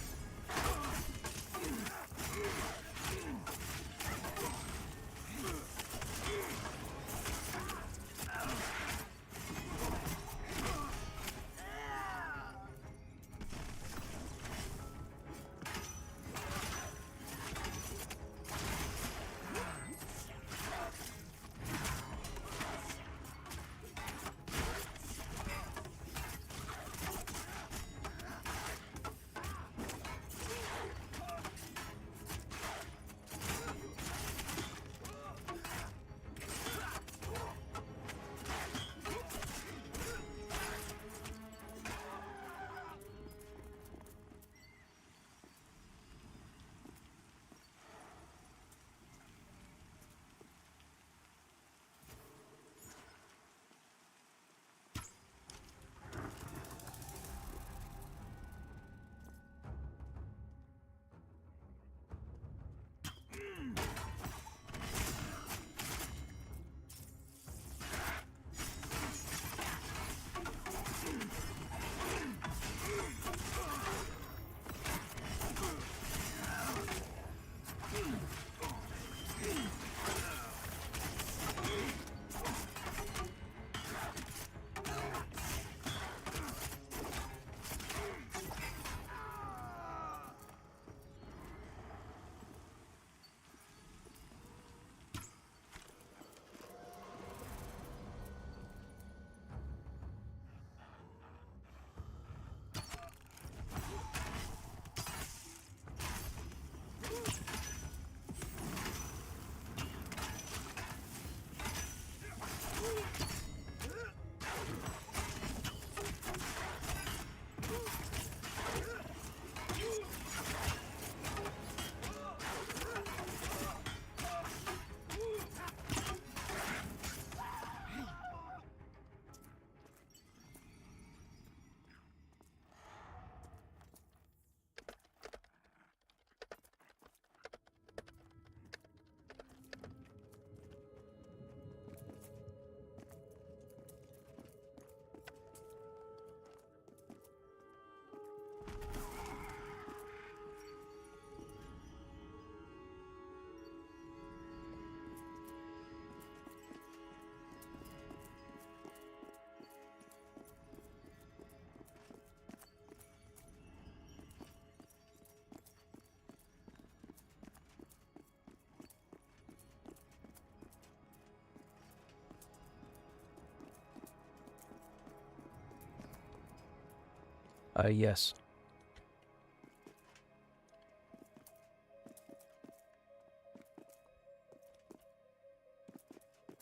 Yes.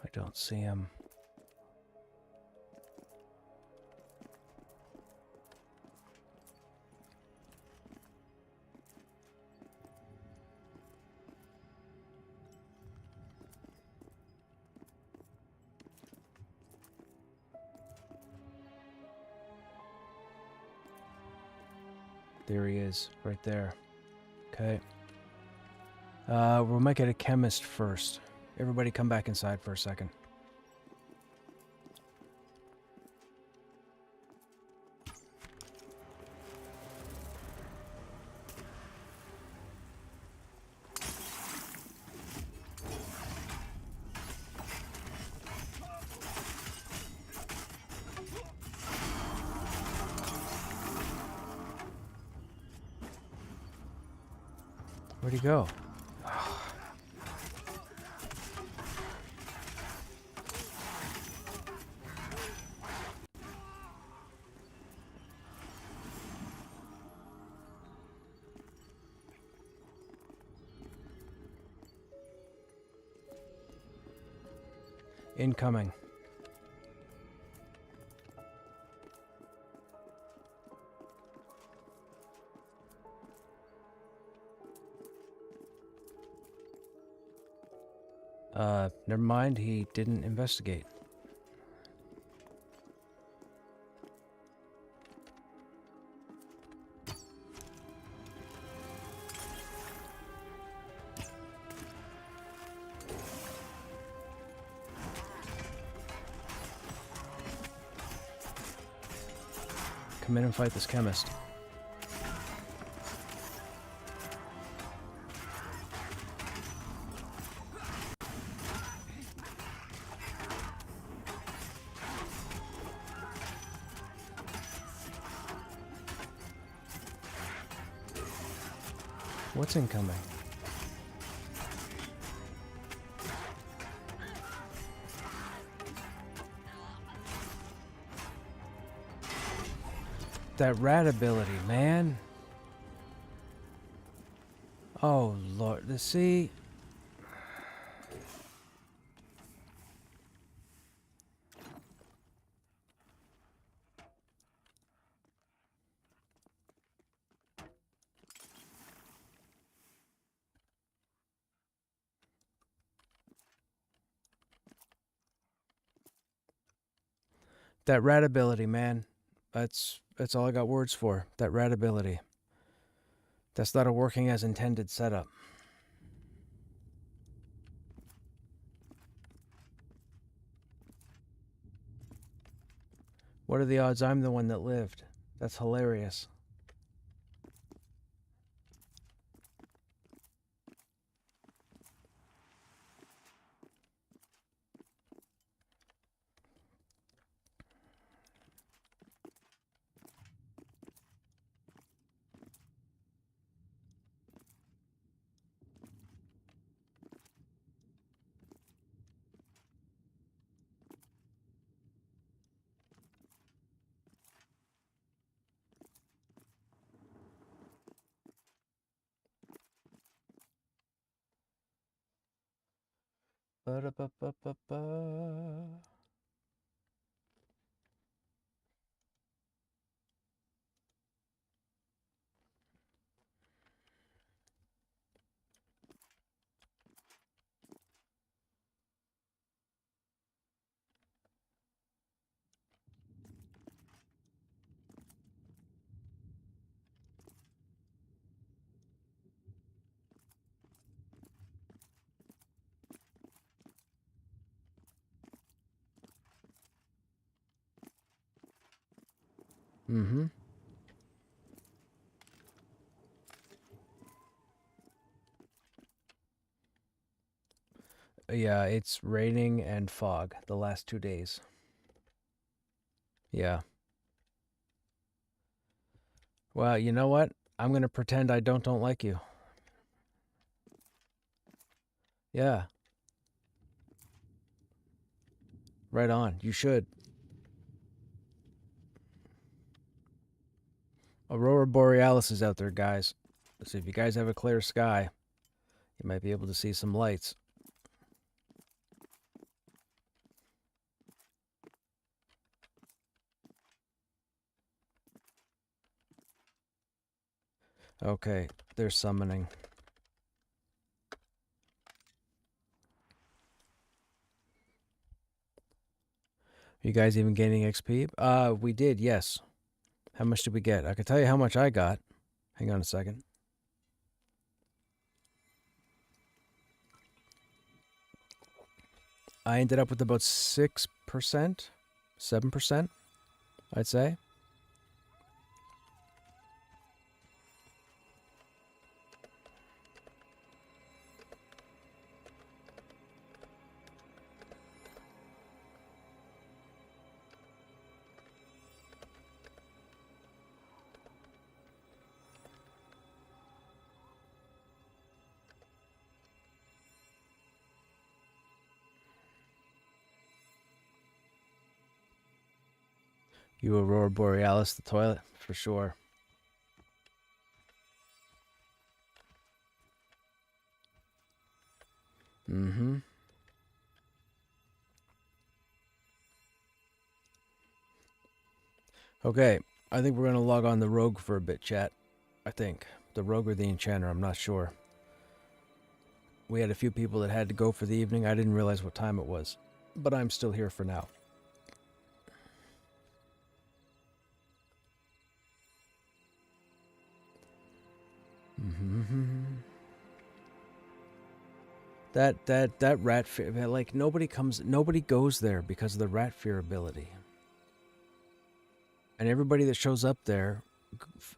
I don't see him. There he is, right there. Okay. We'll make it a chemist first. Everybody come back inside for a second. Where'd he go? Incoming. Never mind, he didn't investigate. Come in and fight this chemist. What's incoming? That rat ability, man. Oh, Lord. See? That rat ability, man. That's all I got words for. That rat ability. That's not a working as intended setup. What are the odds I'm the one that lived? That's hilarious. Ba-da-ba-ba-ba-ba. Mm-hmm. Yeah, it's raining and fog the last 2 days. Yeah. Well, you know what? I'm gonna pretend I don't like you. Yeah. Right on. You should. Aurora Borealis is out there, guys. So if you guys have a clear sky, you might be able to see some lights. Okay, they're summoning. You guys even gaining XP? We did, yes. How much did we get? I can tell you how much I got. Hang on a second. I ended up with about 6%, 7%, I'd say. You Aurora Borealis, the toilet, for sure. Mm-hmm. Okay, I think we're going to log on the Rogue for a bit, chat. I think. The Rogue or the Enchanter, I'm not sure. We had a few people that had to go for the evening. I didn't realize what time it was. But I'm still here for now. Mm-hmm. That rat fear, like nobody goes there because of the rat fear ability. And everybody that shows up there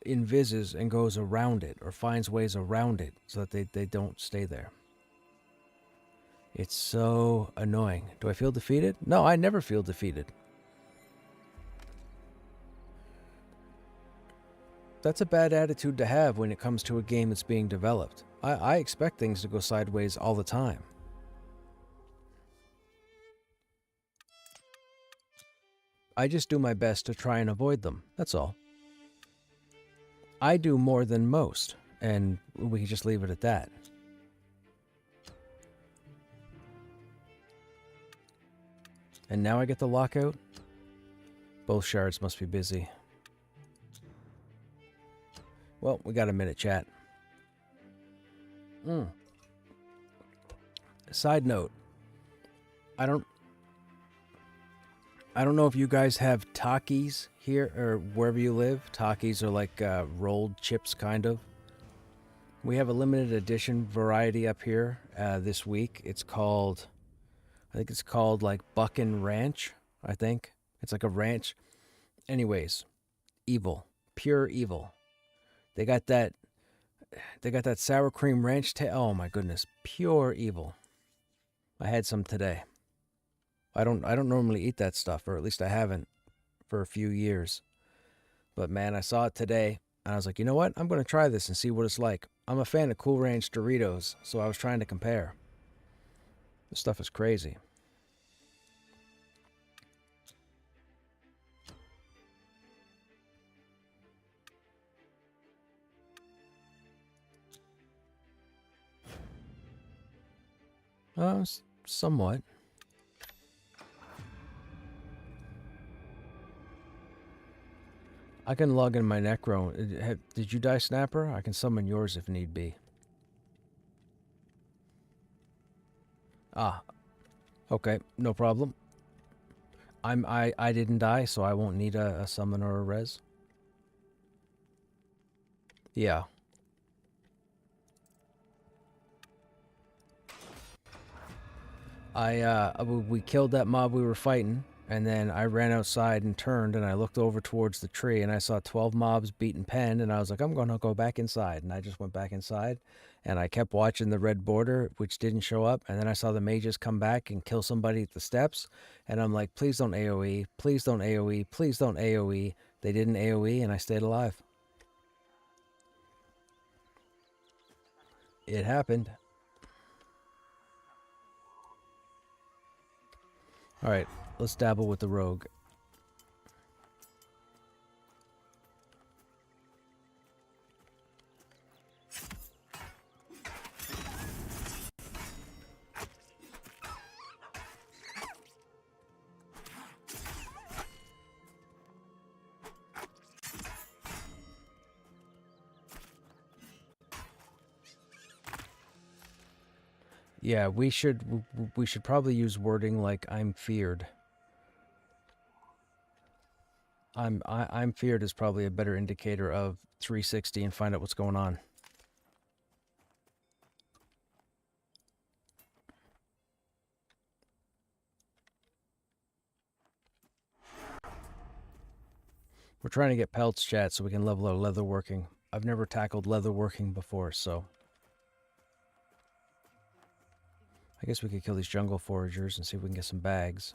invises and goes around it or finds ways around it so that they don't stay there. It's so annoying. Do I feel defeated? No, I never feel defeated. That's a bad attitude to have when it comes to a game that's being developed. I expect things to go sideways all the time. I just do my best to try and avoid them. That's all. I do more than most, and we can just leave it at that. And now I get the lockout? Both shards must be busy. Well, we got a minute, chat. Side note. I don't know if you guys have Takis here or wherever you live. Takis are like rolled chips, kind of. We have a limited edition variety up here this week. It's called, I think it's called like Buckin' Ranch, I think. It's like a ranch. Anyways, evil. Pure evil. They got that sour cream ranch oh my goodness. Pure evil. I had some today. I don't normally eat that stuff, or at least I haven't for a few years. But man, I saw it today, and I was like, you know what? I'm going to try this and see what it's like. I'm a fan of Cool Ranch Doritos, so I was trying to compare. This stuff is crazy. Somewhat. I can log in my Necro. Did you die, Snapper? I can summon yours if need be. Ah. Okay, no problem. I didn't die, so I won't need a summon or a res. Yeah. We killed that mob we were fighting, and then I ran outside and turned, and I looked over towards the tree, and I saw 12 mobs beaten pen, and I was like, I'm gonna go back inside, and I just went back inside, and I kept watching the red border, which didn't show up, and then I saw the mages come back and kill somebody at the steps, and I'm like, please don't AoE, please don't AoE, please don't AoE. They didn't AoE, and I stayed alive. It happened. Alright, let's dabble with the rogue. Yeah, we should probably use wording like I'm feared. I'm feared is probably a better indicator of 360 and find out what's going on. We're trying to get pelts, chat, so we can level our leatherworking. I've never tackled leatherworking before, so I guess we could kill these jungle foragers and see if we can get some bags.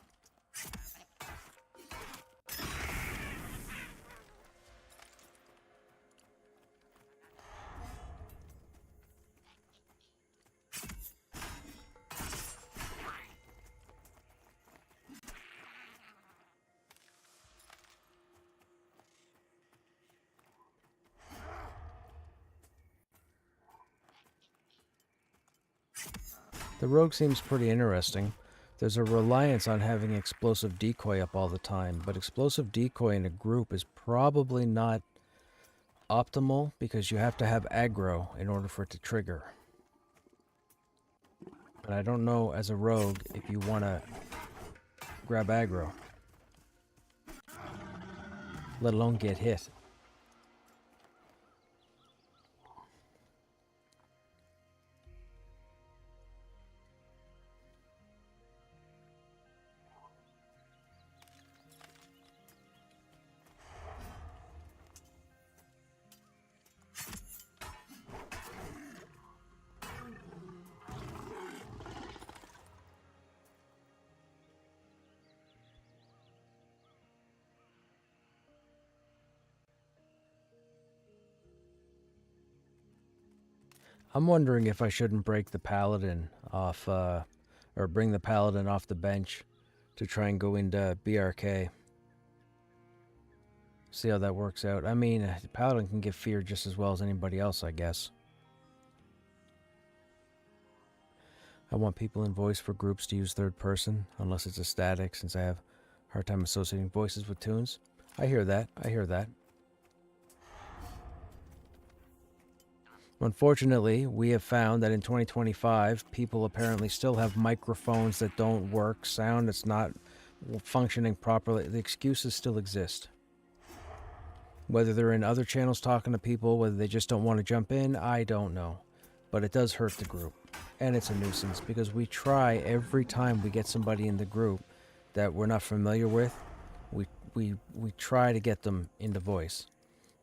The rogue seems pretty interesting. There's a reliance on having explosive decoy up all the time, but explosive decoy in a group is probably not optimal because you have to have aggro in order for it to trigger. And I don't know as a rogue if you want to grab aggro, let alone get hit. I'm wondering if I shouldn't break the paladin off, or bring the paladin off the bench to try and go into BRK. See how that works out. I mean, the paladin can get feared just as well as anybody else, I guess. I want people in voice for groups to use third person, unless it's a static, since I have a hard time associating voices with tunes. I hear that. I hear that. Unfortunately, we have found that in 2025, people apparently still have microphones that don't work, sound that's not functioning properly. The excuses still exist. Whether they're in other channels talking to people, whether they just don't want to jump in, I don't know. But it does hurt the group. And it's a nuisance because we try every time we get somebody in the group that we're not familiar with, we try to get them into voice.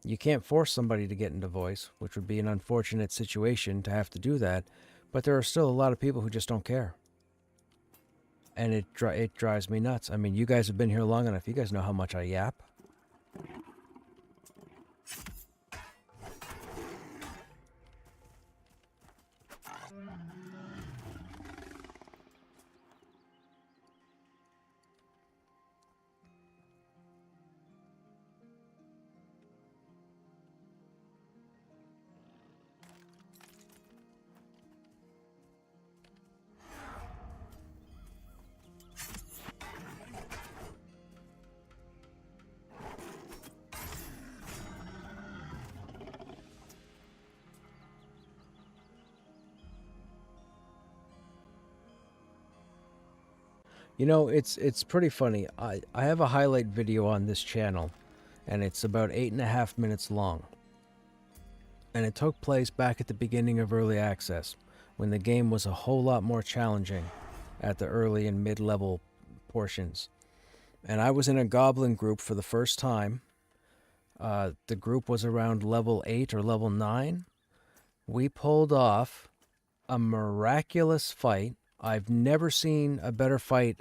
You can't force somebody to get into voice, which would be an unfortunate situation to have to do that, but there are still a lot of people who just don't care. And it drives me nuts. I mean, you guys have been here long enough. You guys know how much I yap. You know, it's pretty funny. I have a highlight video on this channel, and it's about 8.5 minutes long. And it took place back at the beginning of early access, when the game was a whole lot more challenging at the early and mid-level portions. And I was in a goblin group for the first time. The group was around level 8 or level 9. We pulled off a miraculous fight. I've never seen a better fight.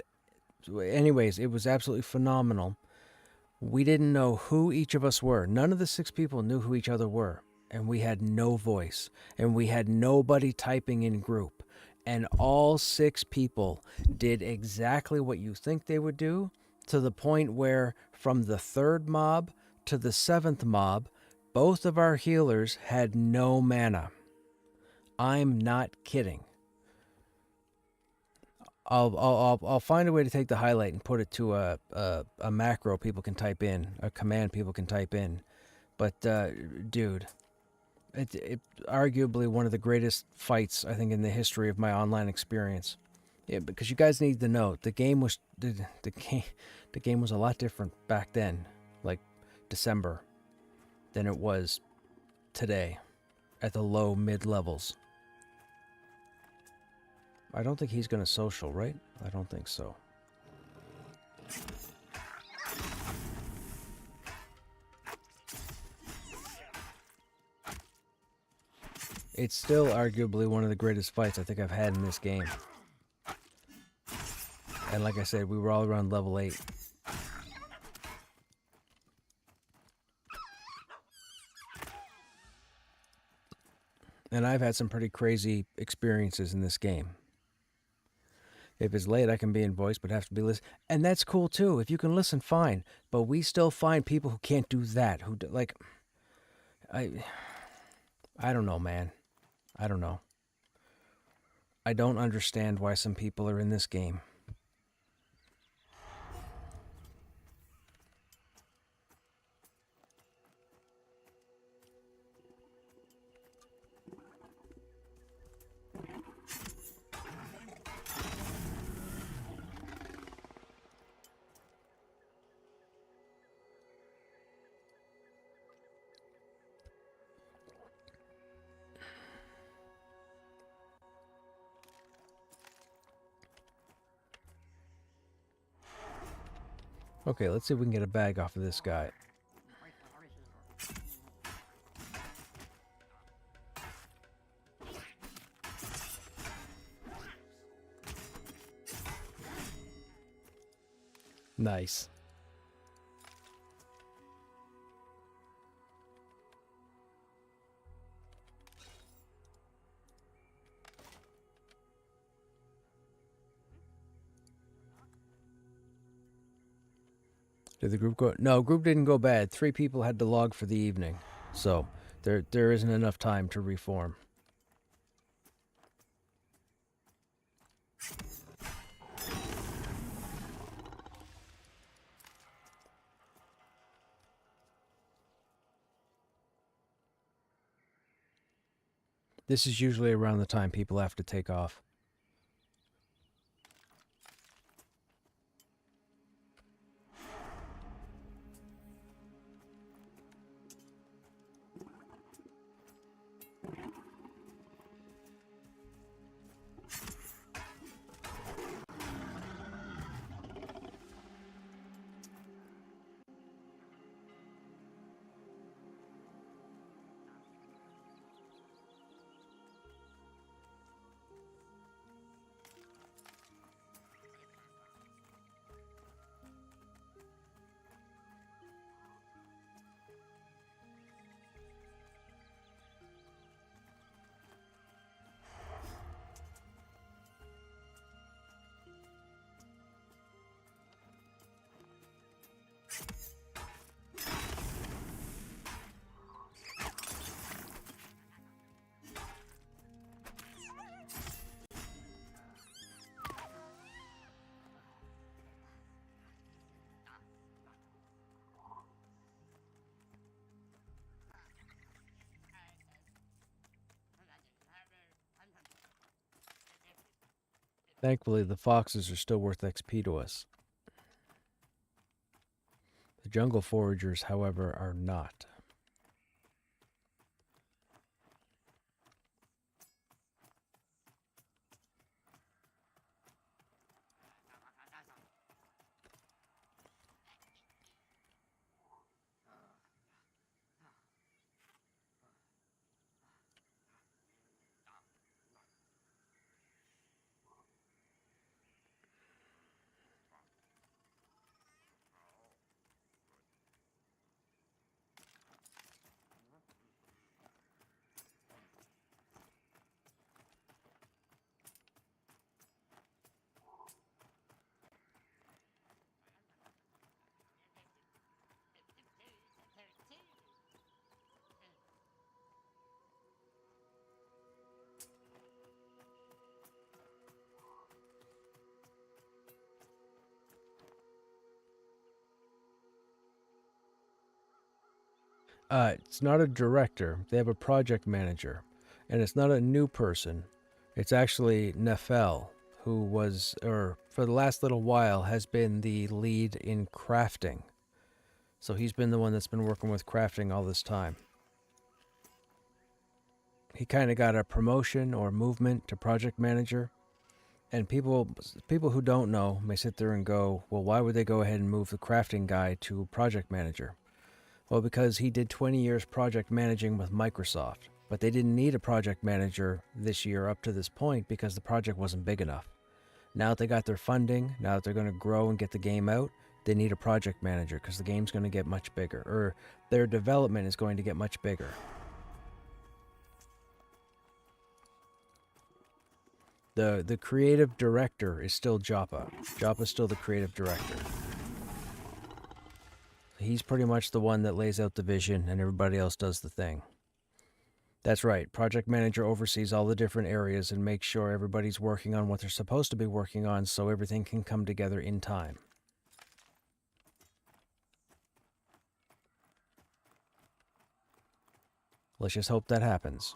Anyways, it was absolutely phenomenal. We didn't know who each of us were. None of the 6 people knew who each other were. And we had no voice. And we had nobody typing in group. And all 6 people did exactly what you think they would do, to the point where from the 3rd mob to the 7th mob, both of our healers had no mana. I'm not kidding. I'll find a way to take the highlight and put it to a macro people can type in, a command people can type in. But dude, it arguably one of the greatest fights I think in the history of my online experience. Yeah, because you guys need to know the game was the game was a lot different back then, like December, than it was today at the low mid levels. I don't think he's going to social, right? I don't think so. It's still arguably one of the greatest fights I think I've had in this game. And like I said, we were all around level 8. And I've had some pretty crazy experiences in this game. If it's late, I can be in voice, but have to be listen. And that's cool too. If you can listen, fine. But we still find people who can't do that. Who like, I don't know, man. I don't know. I don't understand why some people are in this game. Okay, let's see if we can get a bag off of this guy. Nice. Did the group go? No, group didn't go bad. 3 people had to log for the evening. So, there isn't enough time to reform. This is usually around the time people have to take off. Thankfully, the foxes are still worth XP to us. The jungle foragers, however, are not. It's not a director. They have a project manager. And it's not a new person. It's actually Nefel, who was, or for the last little while, has been the lead in crafting. So he's been the one that's been working with crafting all this time. He kind of got a promotion or movement to project manager. And people who don't know may sit there and go, well, why would they go ahead and move the crafting guy to project manager? Well, because he did 20 years project managing with Microsoft. But they didn't need a project manager this year up to this point because the project wasn't big enough. Now that they got their funding, now that they're going to grow and get the game out, they need a project manager because the game's going to get much bigger. Or their development is going to get much bigger. The creative director is still Joppa. Joppa's still the creative director. He's pretty much the one that lays out the vision and everybody else does the thing. That's right. Project manager oversees all the different areas and makes sure everybody's working on what they're supposed to be working on so everything can come together in time. Let's just hope that happens.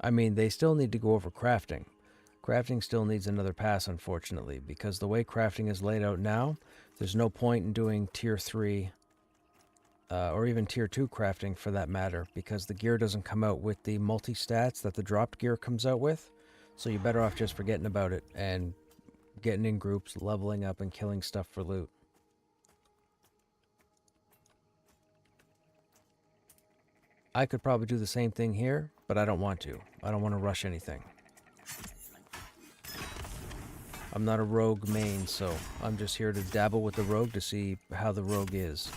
I mean, they still need to go over crafting. Crafting still needs another pass, unfortunately, because the way crafting is laid out now, there's no point in doing Tier 3 or even Tier 2 crafting for that matter, because the gear doesn't come out with the multi-stats that the dropped gear comes out with, so you're better off just forgetting about it and getting in groups, leveling up, and killing stuff for loot. I could probably do the same thing here, but I don't want to. I don't want to rush anything. I'm not a rogue main, so I'm just here to dabble with the rogue to see how the rogue is.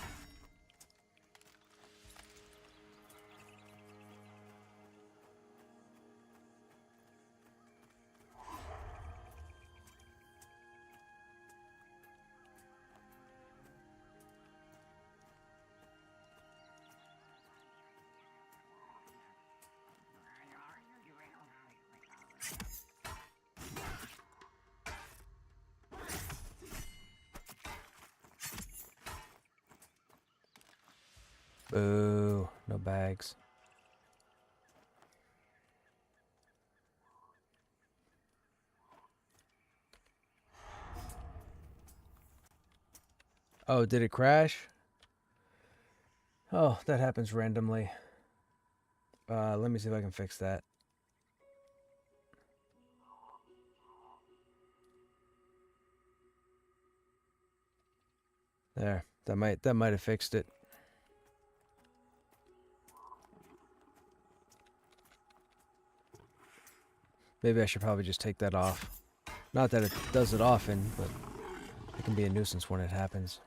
Boo, no bags. Oh, did it crash? Oh, that happens randomly. Let me see if I can fix that. There, that might have fixed it. Maybe I should probably just take that off. Not that it does it often, but it can be a nuisance when it happens.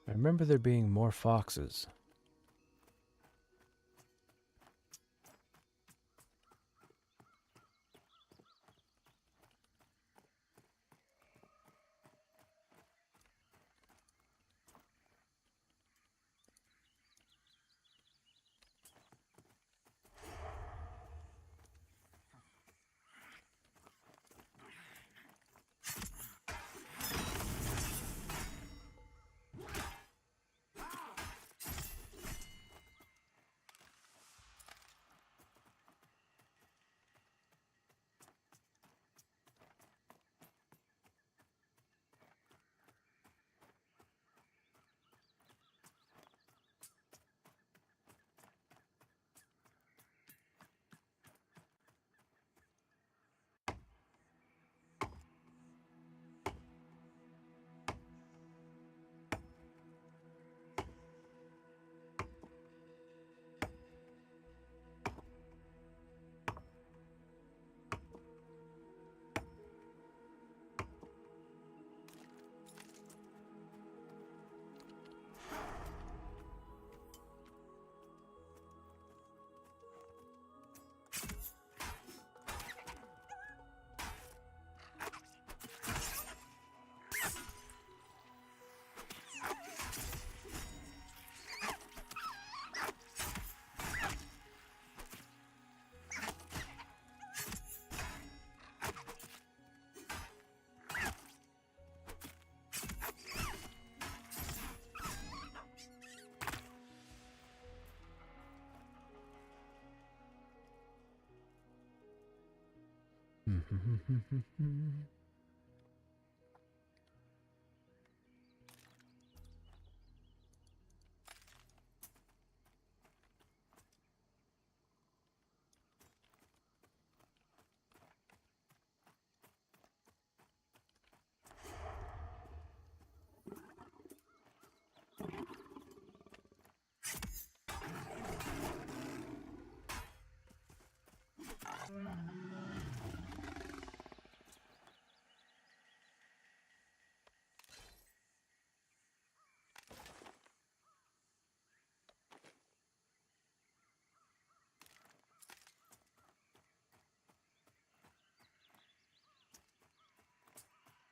I remember there being more foxes.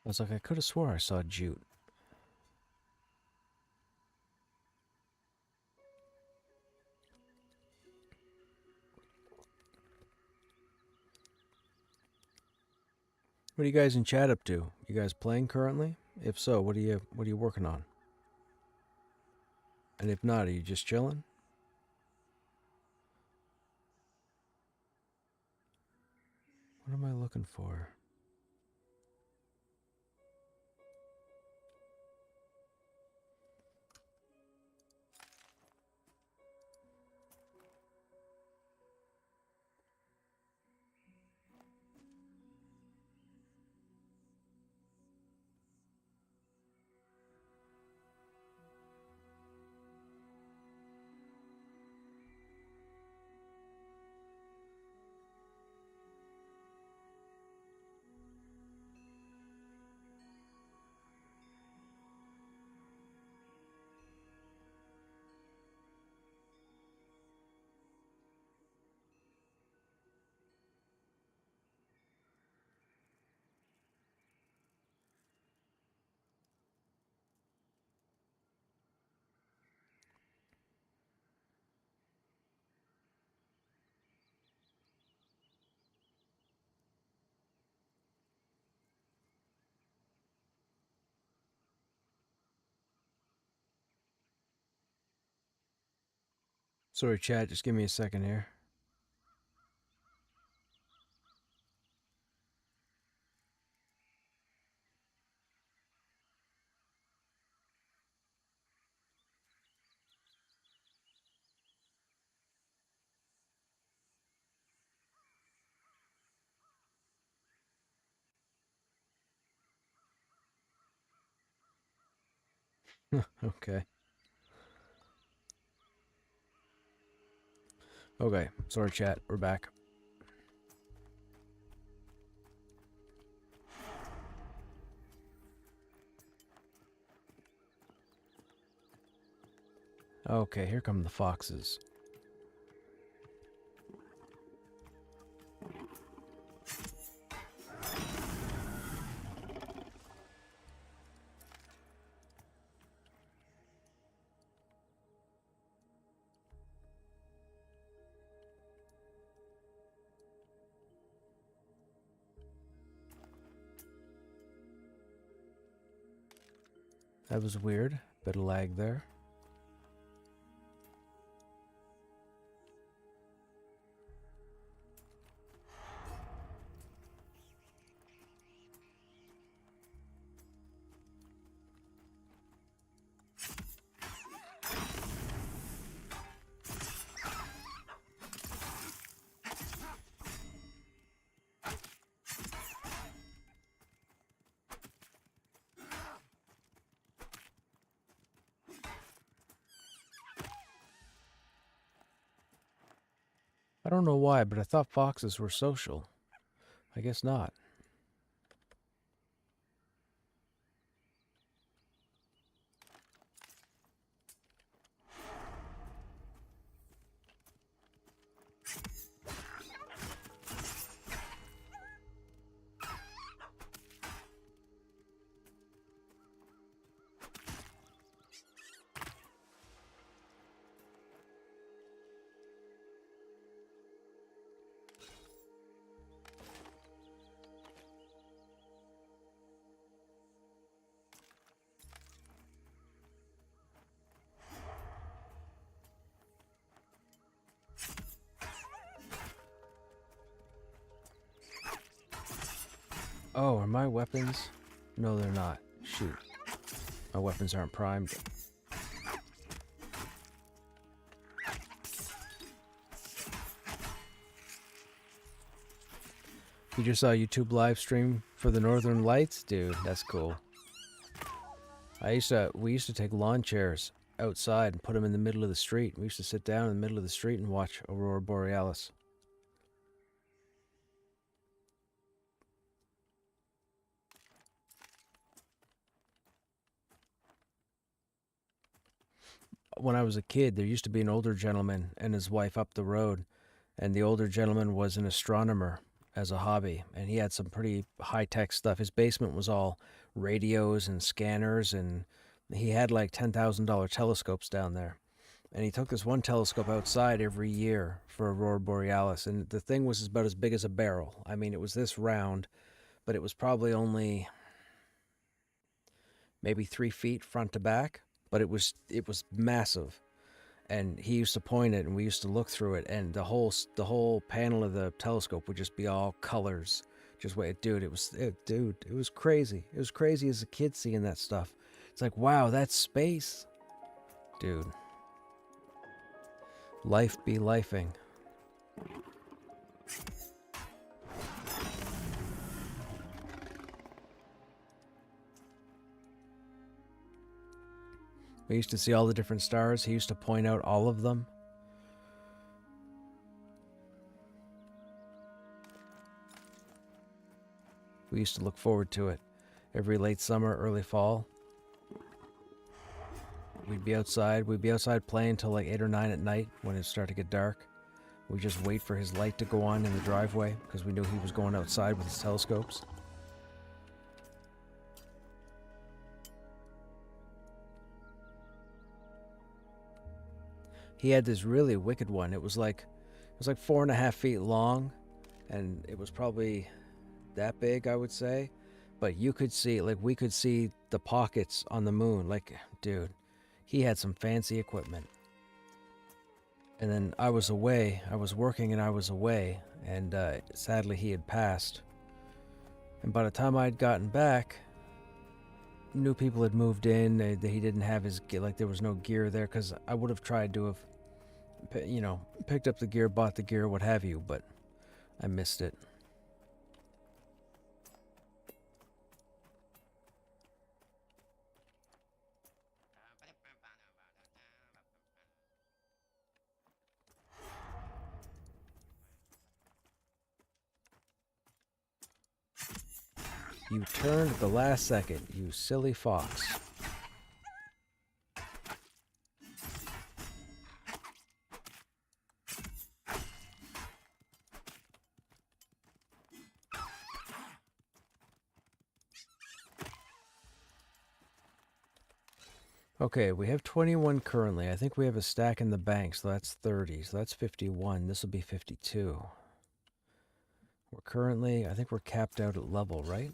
I was like, I could have swore I saw Jute. What are you guys in chat up to? You guys playing currently? If so, what are you working on? And if not, are you just chilling? What am I looking for? Sorry, chat, just give me a second here. Okay. Okay, sorry, chat, we're back. Okay, here come the foxes. That was weird. Bit of lag there. I don't know why, but I thought foxes were social. I guess not. Oh, are my weapons? No, they're not. Shoot. My weapons aren't primed. You just saw a YouTube live stream for the Northern Lights? Dude, that's cool. We used to take lawn chairs outside and put them in the middle of the street. We used to sit down in the middle of the street and watch Aurora Borealis. When I was a kid, there used to be an older gentleman and his wife up the road, and the older gentleman was an astronomer as a hobby, and he had some pretty high-tech stuff. His basement was all radios and scanners, and he had like $10,000 telescopes down there. And he took this one telescope outside every year for Aurora Borealis, and the thing was about as big as a barrel. I mean, it was this round, but it was probably only maybe 3 feet front to back, but it was massive. and he used to point it, and we used to look through it, and the whole panel of the telescope would just be all colors. Just wait, dude, it was crazy. It was crazy as a kid seeing that stuff. It's like, wow, that's space, dude. Life be lifing. We used to see all the different stars. He used to point out all of them. We used to look forward to it every late summer, early fall. We'd be outside playing till like 8 or 9 at night when it started to get dark. We'd just wait for his light to go on in the driveway because we knew he was going outside with his telescopes. He had this really wicked one. It was like 4.5 feet long, and it was probably that big, I would say. But you could see, like, we could see the pockets on the moon. Like, dude, he had some fancy equipment. And then I was away. I was working and I was away. And sadly, he had passed. And by the time I'd gotten back, new people had moved in. He didn't have his, like, there was no gear there. Because I would have tried to have, you know, picked up the gear, bought the gear, what have you. But I missed it. You turned at the last second, you silly fox. Okay, we have 21 currently. I think we have a stack in the bank, so that's 30. So that's 51. This will be 52. We're currently, I think we're capped out at level, right?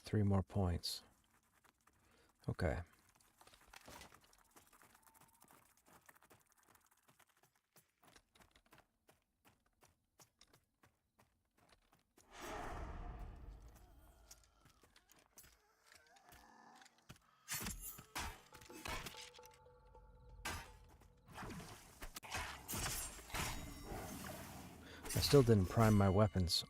3 more points. Okay. I still didn't prime my weapons.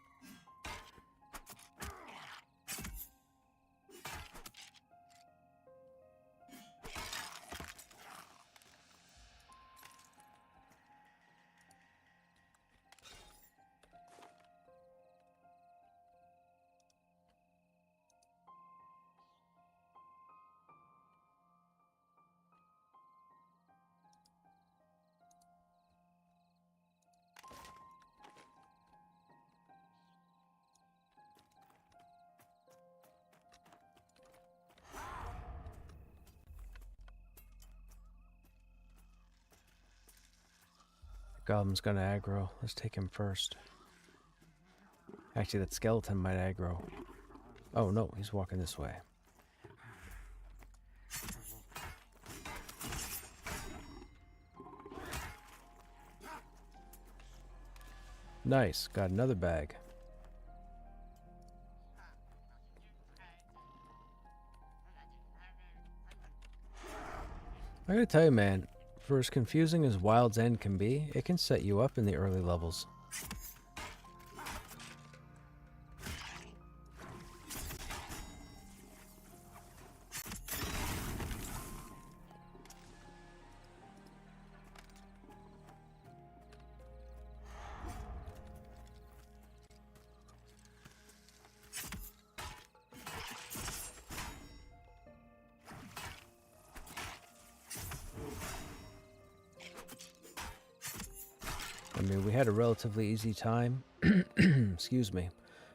Goblin's gonna aggro. Let's take him first. Actually, that skeleton might aggro. Oh no, he's walking this way. Nice, got another bag. I gotta tell you, man, for as confusing as Wild's End can be, it can set you up in the early levels. I mean, we had a relatively easy time, excuse me,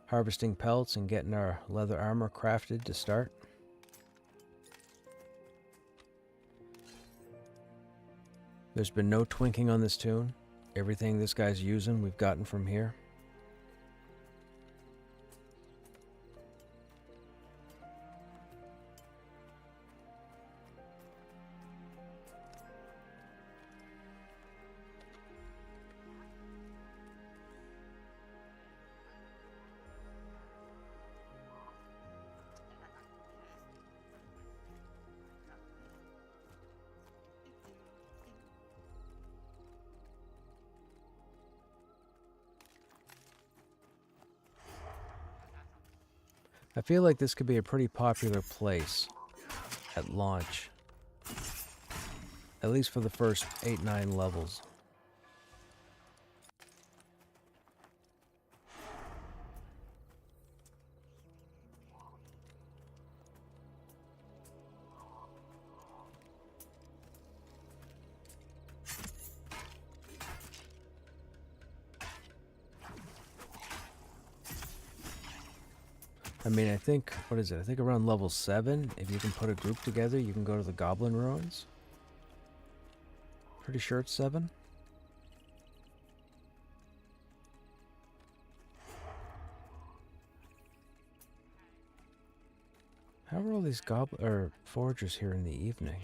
harvesting pelts and getting our leather armor crafted to start. There's been no twinking on this tune. Everything this guy's using, we've gotten from here. I feel like this could be a pretty popular place at launch. At least for the first 8-9 levels. I mean, I think, what is it? I think around level 7, if you can put a group together, you can go to the Goblin Ruins. Pretty sure it's 7. How are all these foragers here in the evening?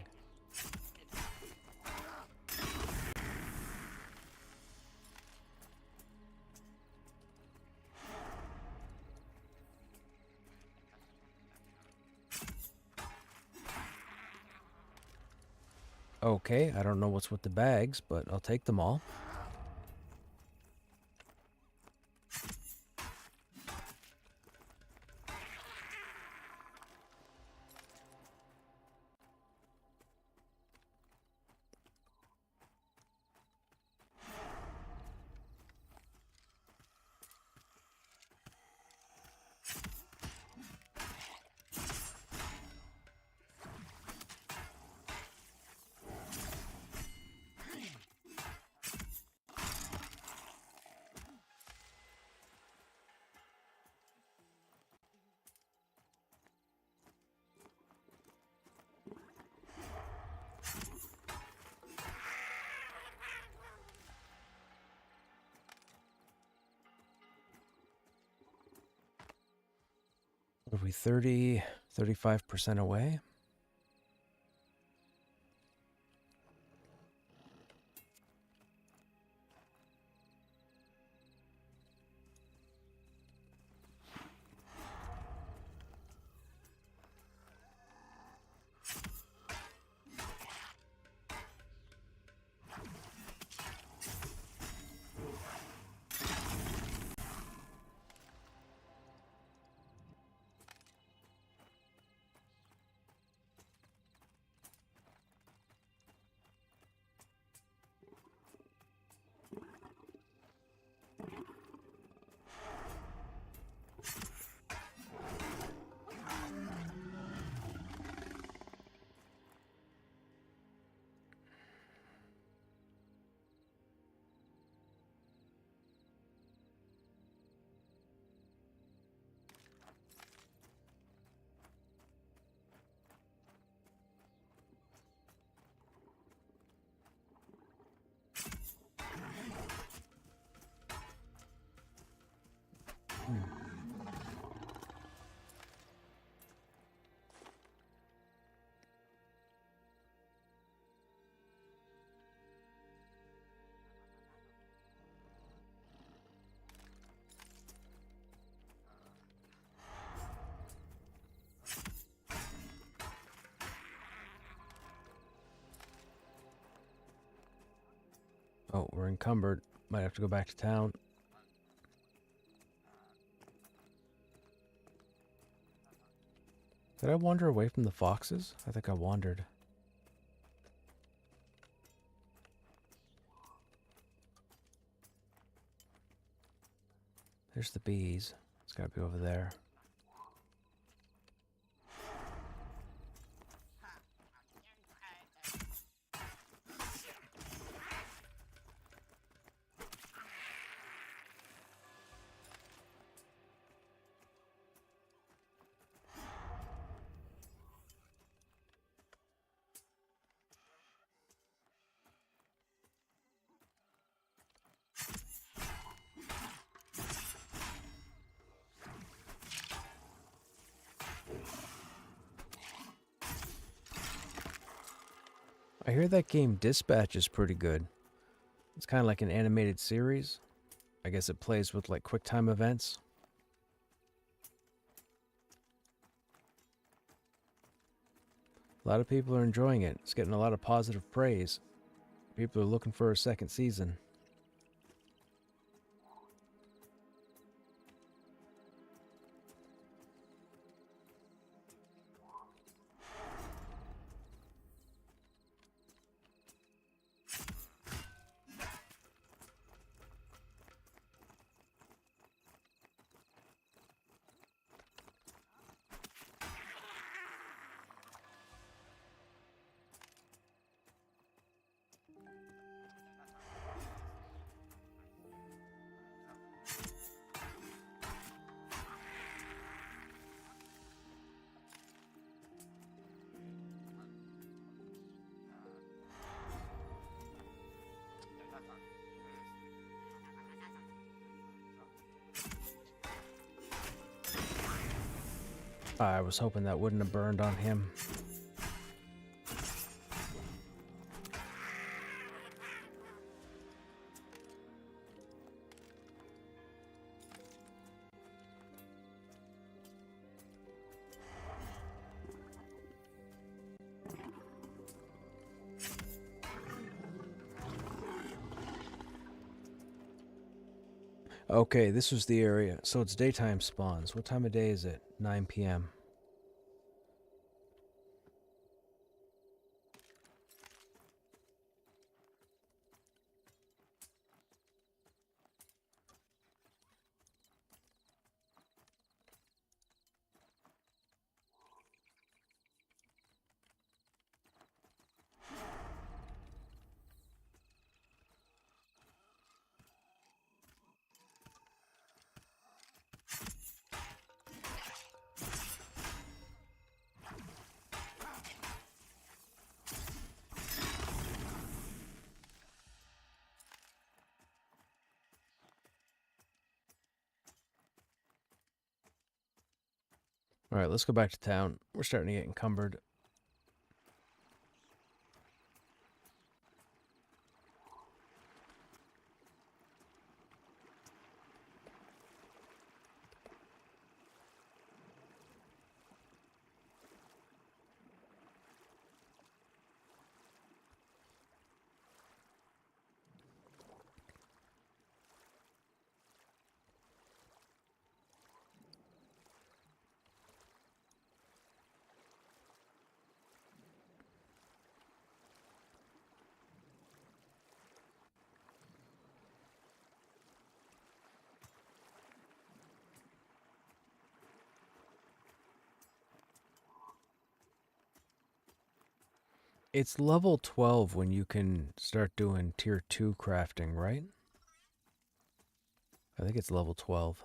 Okay, I don't know what's with the bags, but I'll take them all. What are we, 35% away? Oh, we're encumbered. Might have to go back to town. Did I wander away from the foxes? I think I wandered. There's the bees. It's gotta be over there. I hear that game Dispatch is pretty good. It's kind of like an animated series. I guess it plays with like quick time events. A lot of people are enjoying it. It's getting a lot of positive praise. People are looking for a second season. I was hoping that wouldn't have burned on him. Okay, this was the area. So it's daytime spawns. What time of day is it? 9 p.m. Alright, let's go back to town. We're starting to get encumbered. It's level 12 when you can start doing tier 2 crafting, right? I think it's level 12.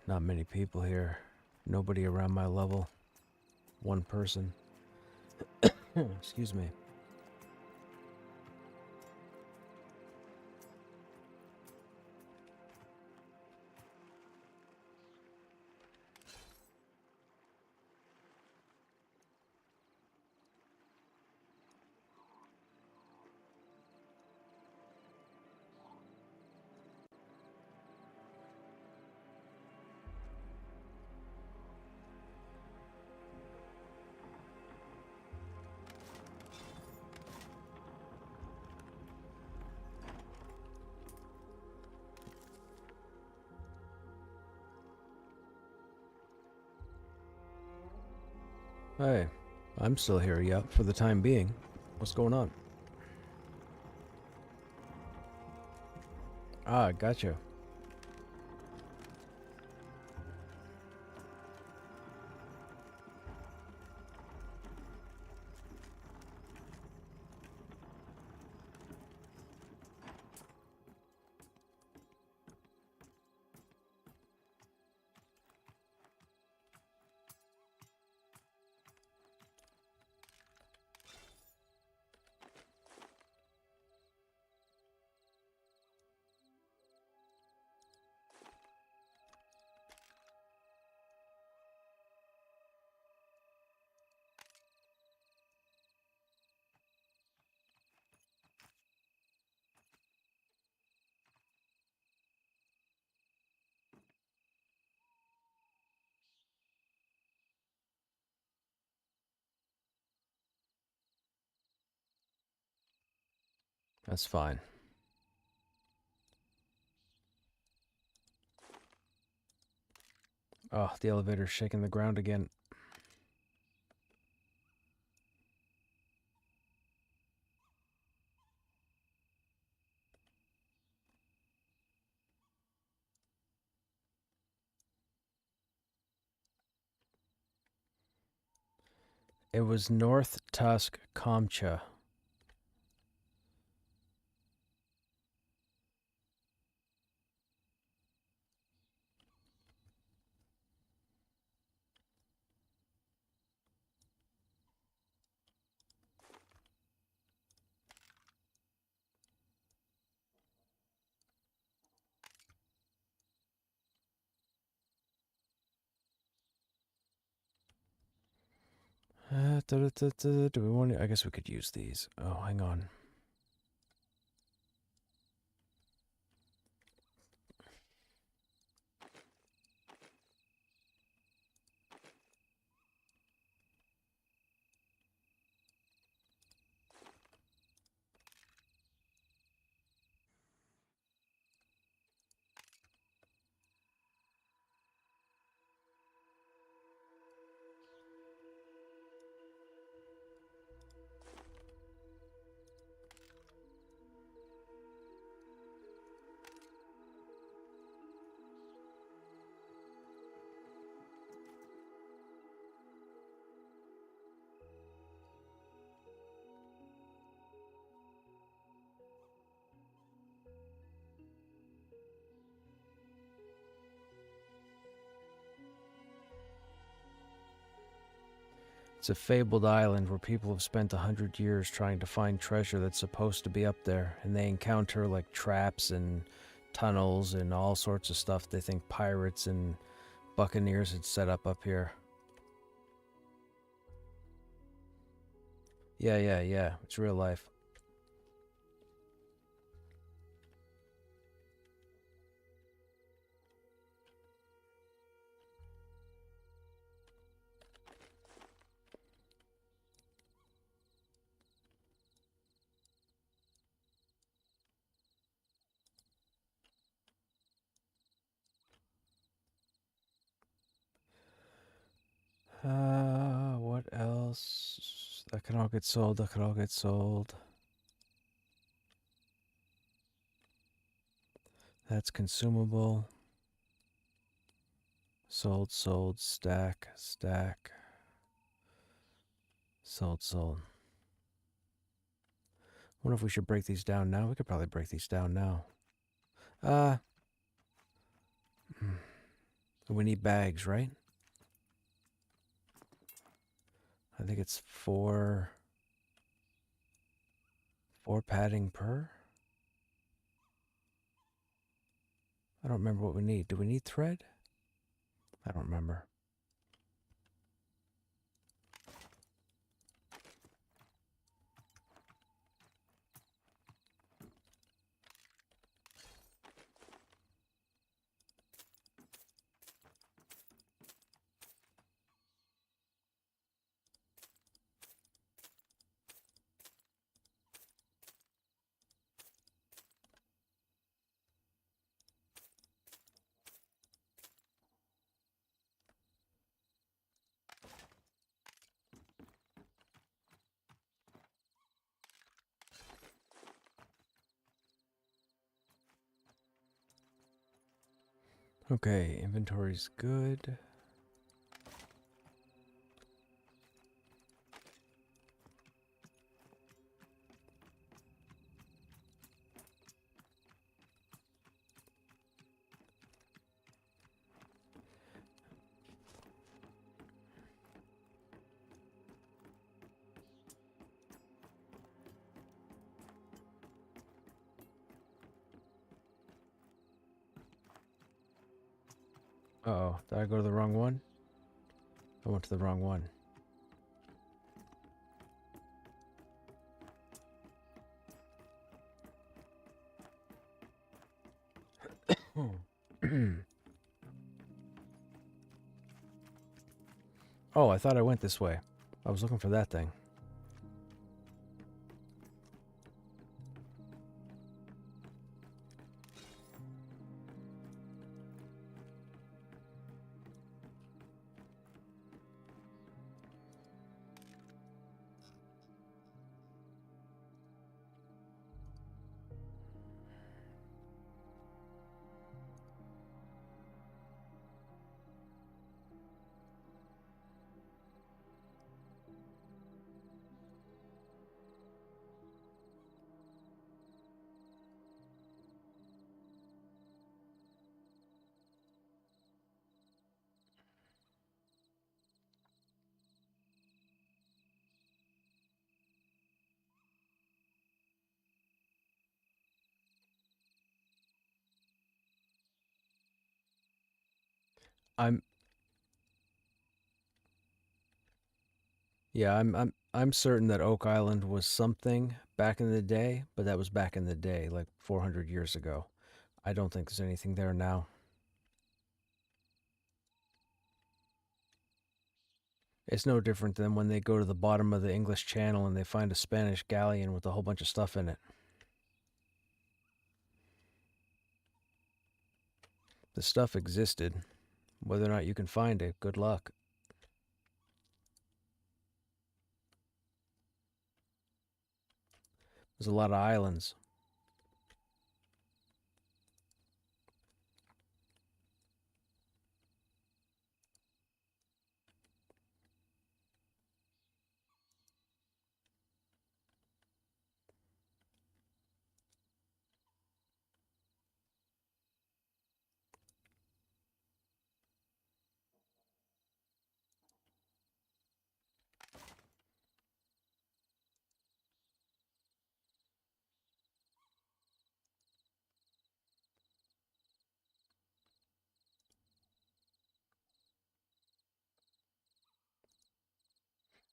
Not many people here. Nobody around my level. One person. Excuse me. Hey, I'm still here, yep, for the time being. What's going on? Ah, gotcha. That's fine. Oh, the elevator's shaking the ground again. It was North Tusk Kamcha. Do we want to? I guess we could use these. Oh, hang on. It's a fabled island where people have spent 100 years trying to find treasure that's supposed to be up there, and they encounter like traps and tunnels and all sorts of stuff they think pirates and buccaneers had set up here. Yeah. It's real life. What else? That can all get sold. That can all get sold. That's consumable. Sold, stack. Sold. Wonder if we should break these down now. We could probably break these down now. We need bags, right? I think it's four padding per. I don't remember what we need. Do we need thread? I don't remember. Okay, inventory's good. Uh-oh, did I go to the wrong one? I went to the wrong one. Oh, I thought I went this way. I was looking for that thing. Yeah, I'm certain that Oak Island was something back in the day, but that was back in the day, like 400 years ago. I don't think there's anything there now. It's no different than when they go to the bottom of the English Channel and they find a Spanish galleon with a whole bunch of stuff in it. The stuff existed. Whether or not you can find it, good luck. There's a lot of islands.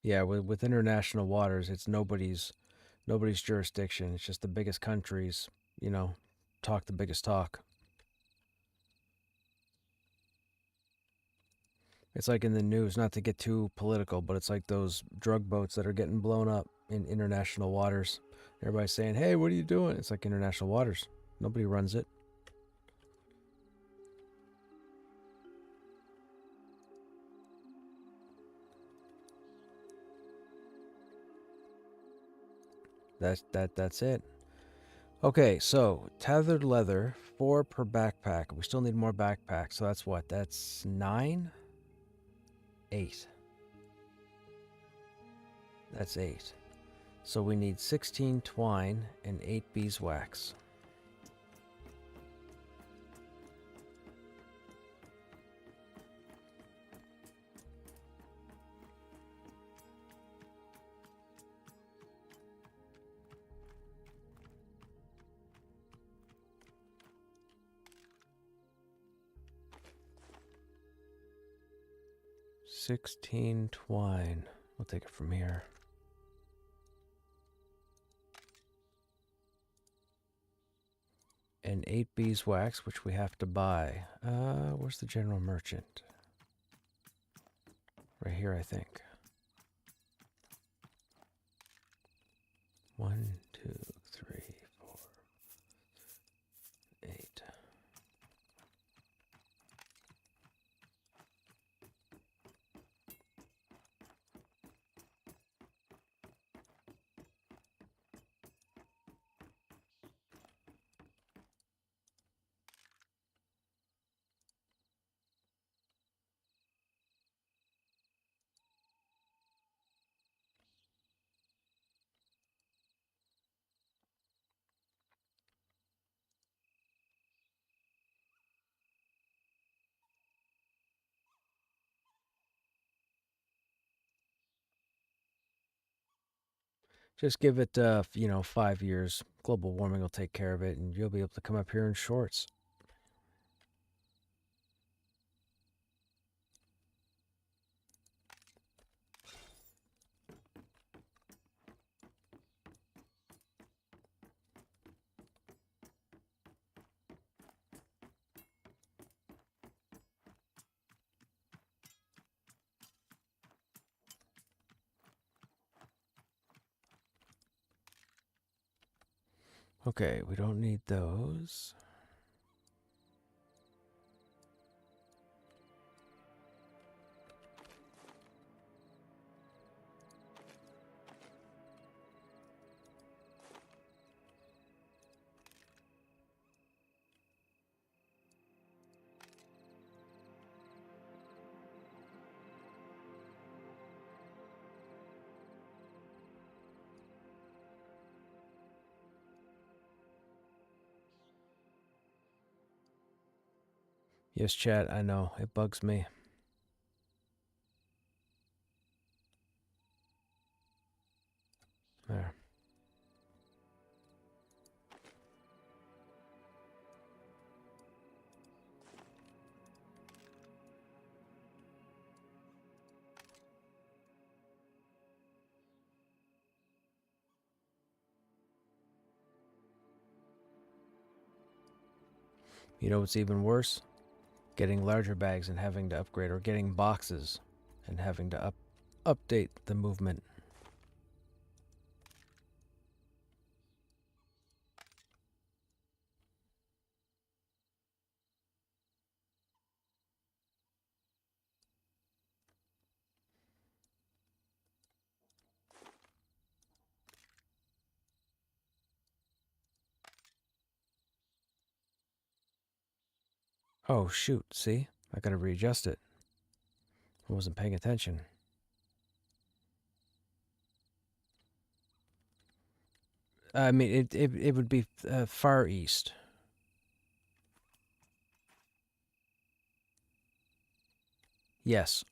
Yeah, with international waters, it's nobody's jurisdiction. It's just the biggest countries, talk the biggest talk. It's like in the news, not to get too political, but it's like those drug boats that are getting blown up in international waters. Everybody's saying, "Hey, what are you doing?" It's like international waters. Nobody runs it. That's it. Okay, so tethered leather, 4 per backpack. We still need more backpacks, so that's what? That's 9? 8. That's 8. So we need 16 twine and 8 beeswax. $16 twine. We'll take it from here. And 8 beeswax, which we have to buy. Where's the general merchant? Right here, I think. 1, 2, 3, 4, 8. Just give it, 5 years. Global warming will take care of it, and you'll be able to come up here in shorts. Okay, we don't need those. Yes, chat, I know. It bugs me. There. You know what's even worse? Getting larger bags and having to upgrade, or getting boxes and having to update the movement. Oh shoot, see? I gotta readjust it. I wasn't paying attention. I mean, it would be far east. Yes.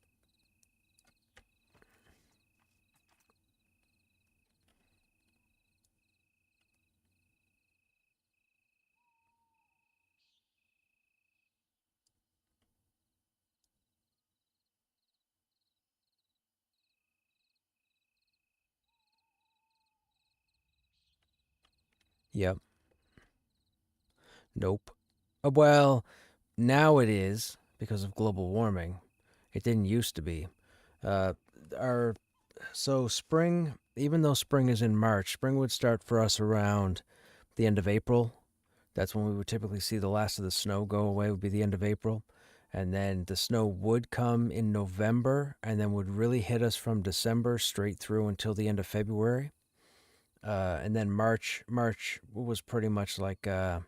Yep. Nope. Well, now it is because of global warming. It didn't used to be. Uh, so spring, even though spring is in March, spring would start for us around the end of April. That's when we would typically see the last of the snow go away, would be the end of April. And then the snow would come in November and then would really hit us from December straight through until the end of February. And then March was pretty much like a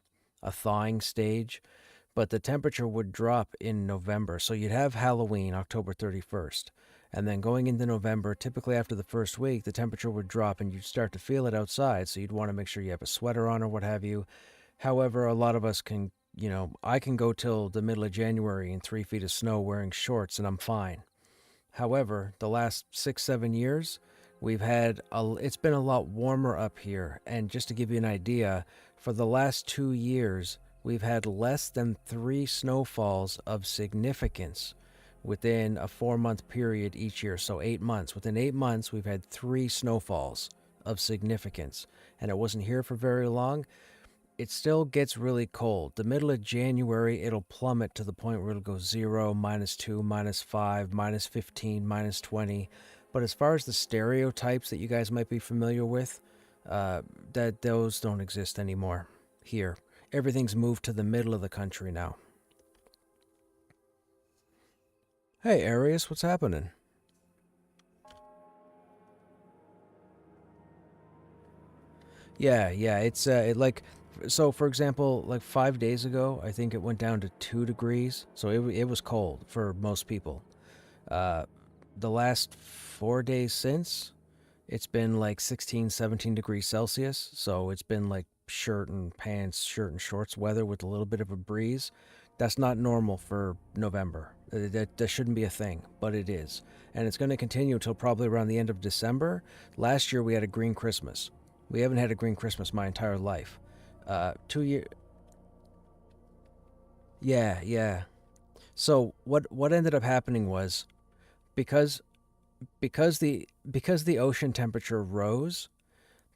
thawing stage, but the temperature would drop in November. So you'd have Halloween, October 31st. And then going into November, typically after the first week, the temperature would drop and you'd start to feel it outside. So you'd want to make sure you have a sweater on or what have you. However, a lot of us can, I can go till the middle of January in 3 feet of snow wearing shorts and I'm fine. However, the last 6-7 years, it's been a lot warmer up here. And just to give you an idea, for the last 2 years, we've had less than 3 snowfalls of significance within a 4-month period each year. So 8 months. Within 8 months, we've had 3 snowfalls of significance. And it wasn't here for very long. It still gets really cold. The middle of January, it'll plummet to the point where it'll go 0, -2, -5, -15, -20. But as far as the stereotypes that you guys might be familiar with, those don't exist anymore here. Everything's moved to the middle of the country now. Hey, Arius, what's happening? Yeah, it's so for example, like 5 days ago, I think it went down to 2 degrees, so it was cold for most people. The last 4 days since, it's been like 16, 17 degrees Celsius, so it's been like shirt and pants, shirt and shorts weather with a little bit of a breeze. That's not normal for November. That shouldn't be a thing, but it is. And it's going to continue until probably around the end of December. Last year we had a green Christmas. We haven't had a green Christmas my entire life. 2 years. Yeah. So what ended up happening was because the ocean temperature rose,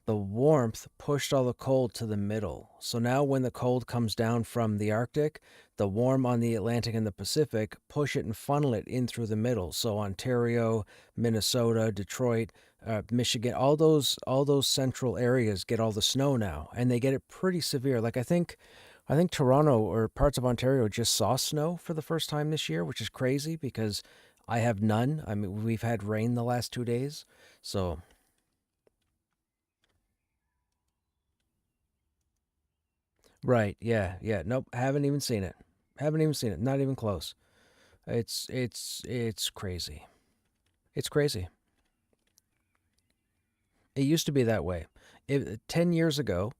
the warmth pushed all the cold to the middle. So now when the cold comes down from the Arctic, the warm on the Atlantic and the Pacific push it and funnel it in through the middle. So Ontario, Minnesota, Detroit, Michigan, all those central areas get all the snow now, and they get it pretty severe. Like I think Toronto or parts of Ontario just saw snow for the first time this year, which is crazy because I have none. I mean, we've had rain the last 2 days, so. Right, yeah. Nope, haven't even seen it. Not even close. It's crazy. It's crazy. It used to be that way. 10 years ago,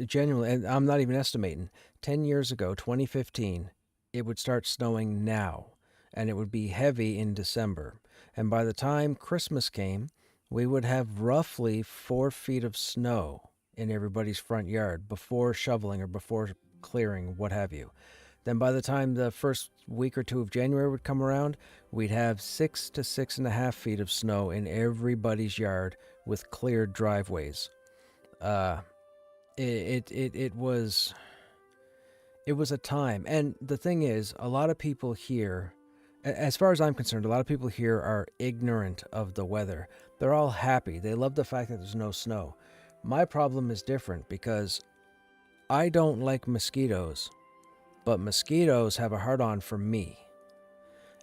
genuinely, and I'm not even estimating, 10 years ago, 2015, it would start snowing now, and it would be heavy in December. And by the time Christmas came, we would have roughly 4 feet of snow in everybody's front yard before shoveling or before clearing, what have you. Then by the time the first week or 2 of January would come around, we'd have 6 to 6.5 feet of snow in everybody's yard with cleared driveways. It was It was a time. And the thing is, a lot of people here, as far as I'm concerned, a lot of people here are ignorant of the weather. They're all happy. They love the fact that there's no snow. My problem is different because I don't like mosquitoes, but mosquitoes have a hard-on for me.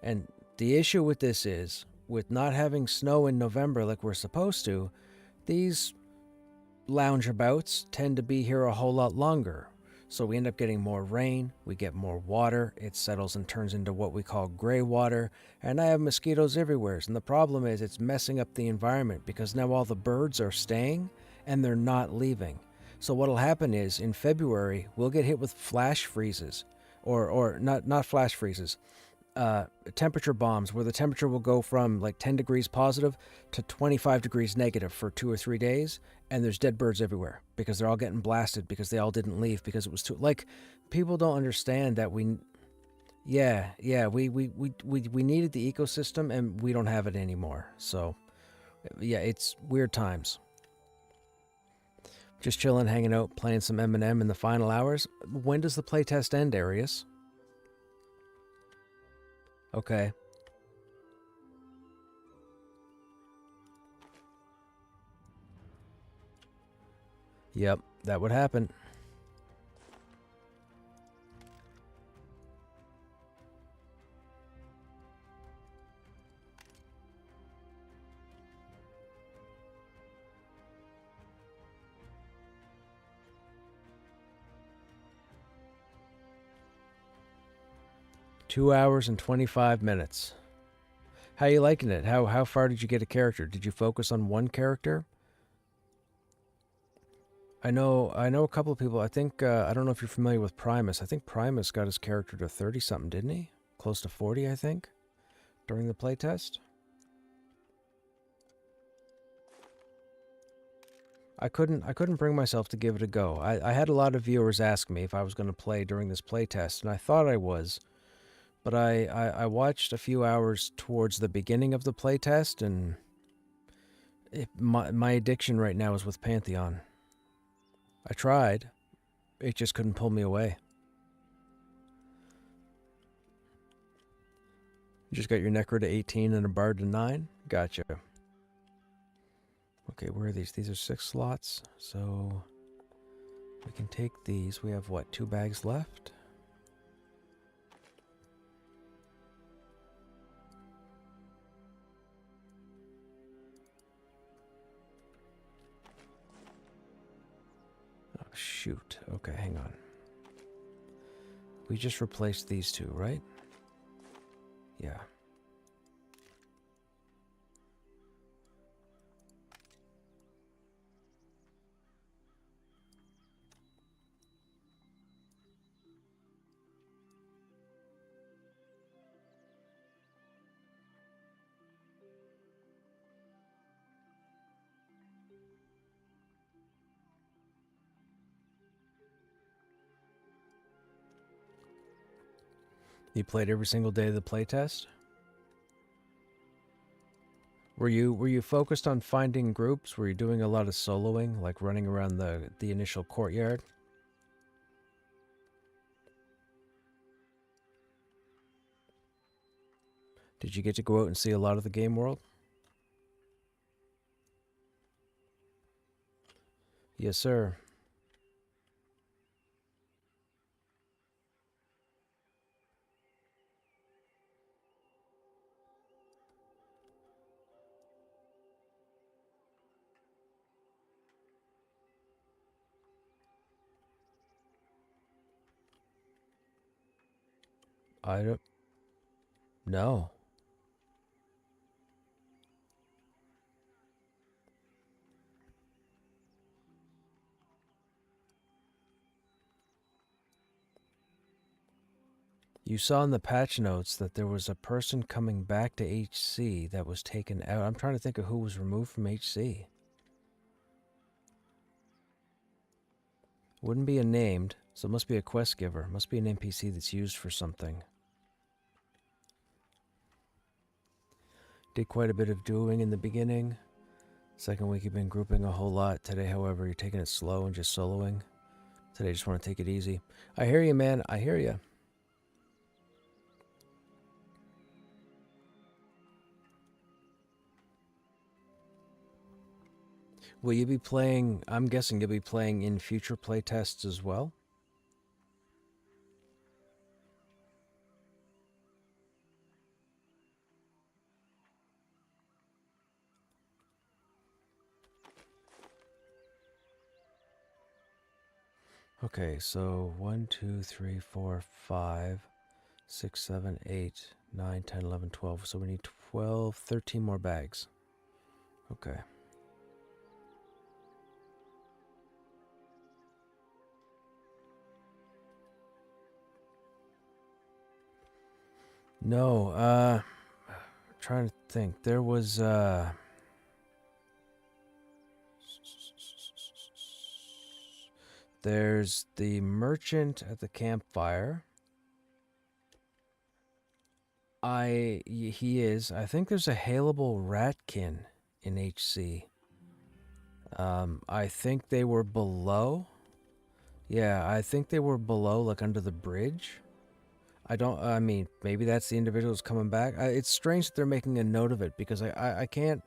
And the issue with this is, with not having snow in November like we're supposed to, these loungeabouts tend to be here a whole lot longer. So we end up getting more rain, we get more water, it settles and turns into what we call gray water, and I have mosquitoes everywhere. And the problem is it's messing up the environment because now all the birds are staying and they're not leaving. So what'll happen is in February, we'll get hit with flash freezes, or not flash freezes, temperature bombs where the temperature will go from like 10 degrees positive to 25 degrees negative for 2 or 3 days, and there's dead birds everywhere because they're all getting blasted because they all didn't leave because it was too, like, people don't understand that we needed the ecosystem and we don't have it anymore. So yeah, it's weird times. Just chilling, hanging out, playing some M&M in the final hours. When does the playtest end, Arius? Okay. Yep, that would happen. Two hours and 25 minutes. How you liking it? How far did you get a character? Did you focus on one character? I know a couple of people. I think I don't know if you're familiar with Primus. I think Primus got his character to 30 something, didn't he? Close to 40, I think, during the playtest. I couldn't bring myself to give it a go. I had a lot of viewers ask me if I was going to play during this playtest, and I thought I was. But I watched a few hours towards the beginning of the playtest, and my addiction right now is with Pantheon. I tried. It just couldn't pull me away. You just got your Necro to 18 and a Bard to 9? Gotcha. Okay, where are these? These are 6 slots, so we can take these. We have, what, 2 bags left? Shoot. Okay, hang on. We just replaced these 2, right? Yeah. You played every single day of the playtest? Were you focused on finding groups? Were you doing a lot of soloing, like running around the initial courtyard? Did you get to go out and see a lot of the game world? Yes, sir. I don't... No. You saw in the patch notes that there was a person coming back to HC that was taken out. I'm trying to think of who was removed from HC. Wouldn't be a named, so it must be a quest giver. Must be an NPC that's used for something. Did quite a bit of dueling in the beginning. Second week you've been grouping a whole lot. Today, however, you're taking it slow and just soloing. Today I just want to take it easy. I hear you, man. I hear you. Will you be playing... I'm guessing you'll be playing in future playtests as well? Okay, so 1, 2, 3, 4, 5, 6, 7, 8, 9, 10, 11, 12. So we need 12, 13 more bags. Okay. No, trying to think. There was, there's the merchant at the campfire. He is. I think there's a hailable ratkin in HC. I think they were below. Yeah, I think they were below, like under the bridge. I mean, maybe that's the individual who's coming back. It's strange that they're making a note of it because I can't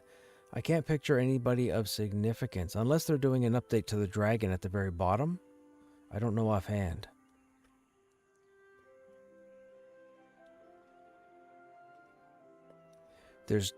picture anybody of significance unless they're doing an update to the dragon at the very bottom. I don't know offhand. There's...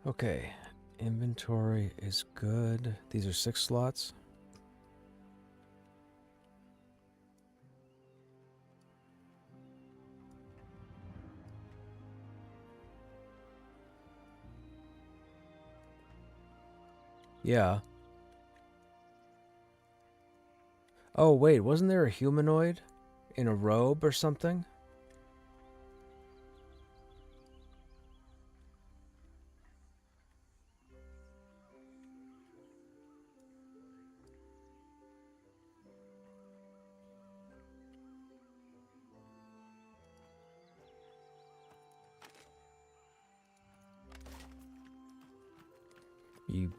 Okay, inventory is good. These are 6 slots. Yeah. Oh, wait, wasn't there a humanoid in a robe or something?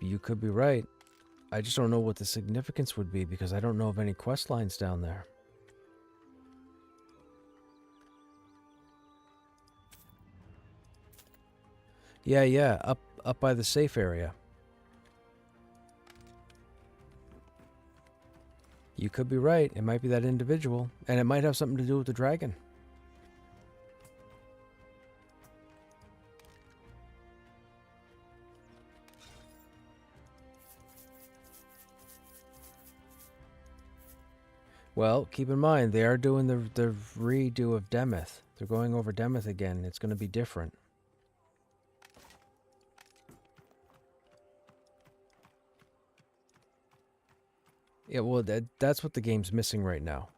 You could be right. I just don't know what the significance would be because I don't know of any quest lines down there. Yeah, up by the safe area. You could be right. It might be that individual, and it might have something to do with the dragon. Well, keep in mind, they are doing the redo of Demeth. They're going over Demeth again. It's going to be different. Yeah, well, that's what the game's missing right now.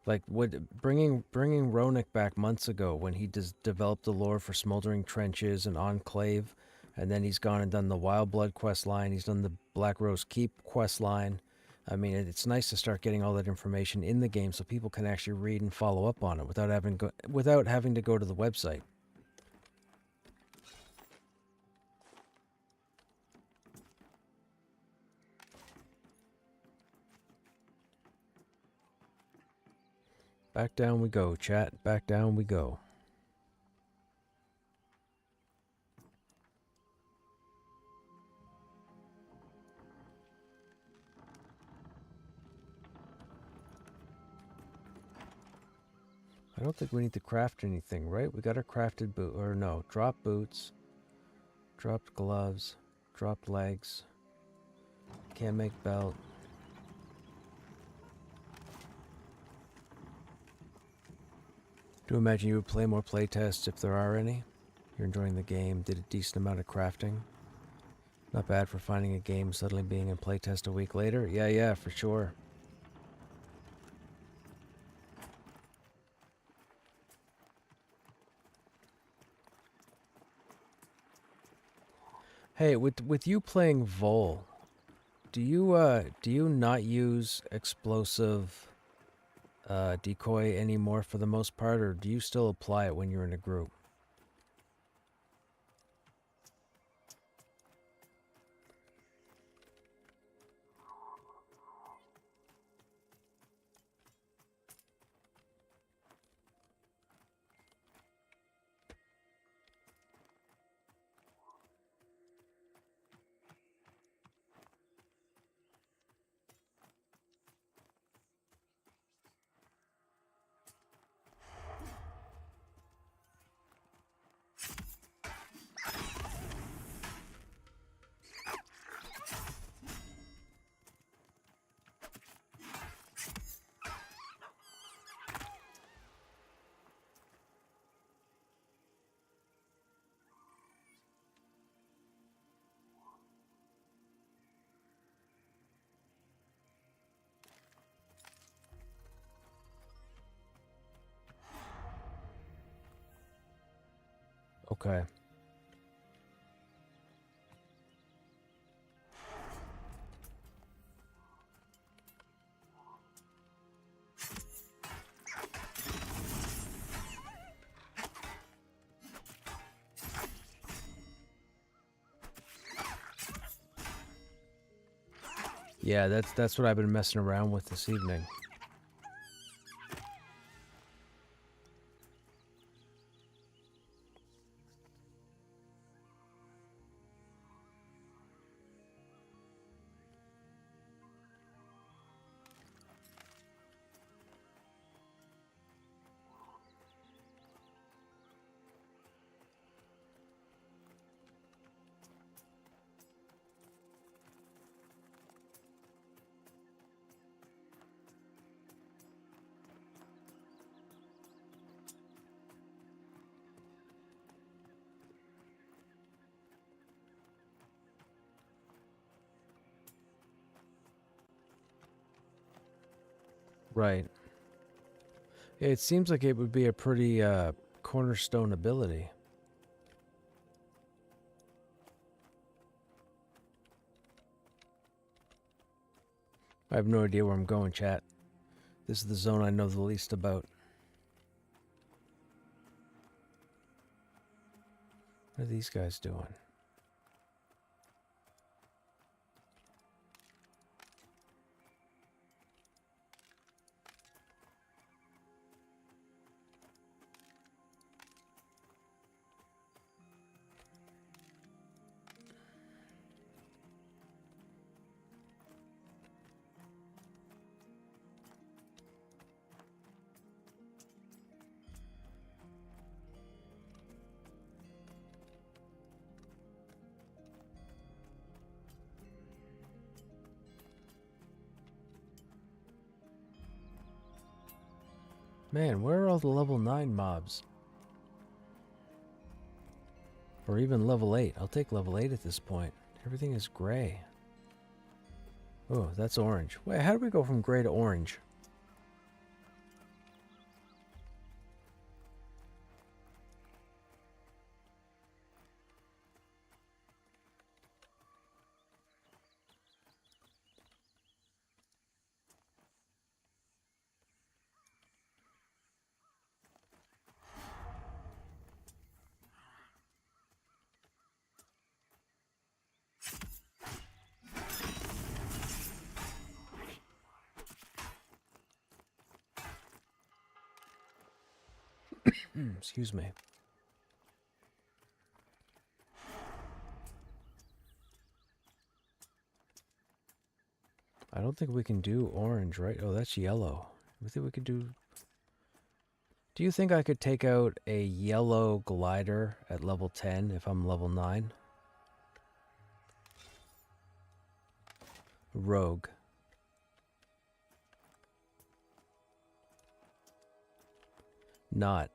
Like, bringing Ronik back months ago when he developed the lore for Smoldering Trenches and Enclave, and then he's gone and done the Wild Blood quest line. He's done the Black Rose Keep quest line. I mean, it's nice to start getting all that information in the game so people can actually read and follow up on it without having to go to the website. Back down we go, chat. Back down we go. I don't think we need to craft anything, right? We got our crafted boot, or no, drop boots, dropped gloves, dropped legs. Can't make belt. Do you imagine you would play more playtests if there are any? You're enjoying the game, did a decent amount of crafting. Not bad for finding a game suddenly being in playtest a week later. Yeah, for sure. Hey, with you playing Vol, Do you not use explosive decoy anymore for the most part, or do you still apply it when you're in a group? Okay. Yeah, that's what I've been messing around with this evening. Right. It seems like it would be a pretty cornerstone ability. I have no idea where I'm going, chat. This is the zone I know the least about. What are these guys doing? Man, where are all the level 9 mobs? Or even level 8. I'll take level 8 at this point. Everything is gray. Oh, that's orange. Wait, how do we go from gray to orange? Excuse me. I don't think we can do orange, right? Oh, that's yellow. I think we could do... Do you think I could take out a yellow glider at level 10 if I'm level 9? Rogue. Not.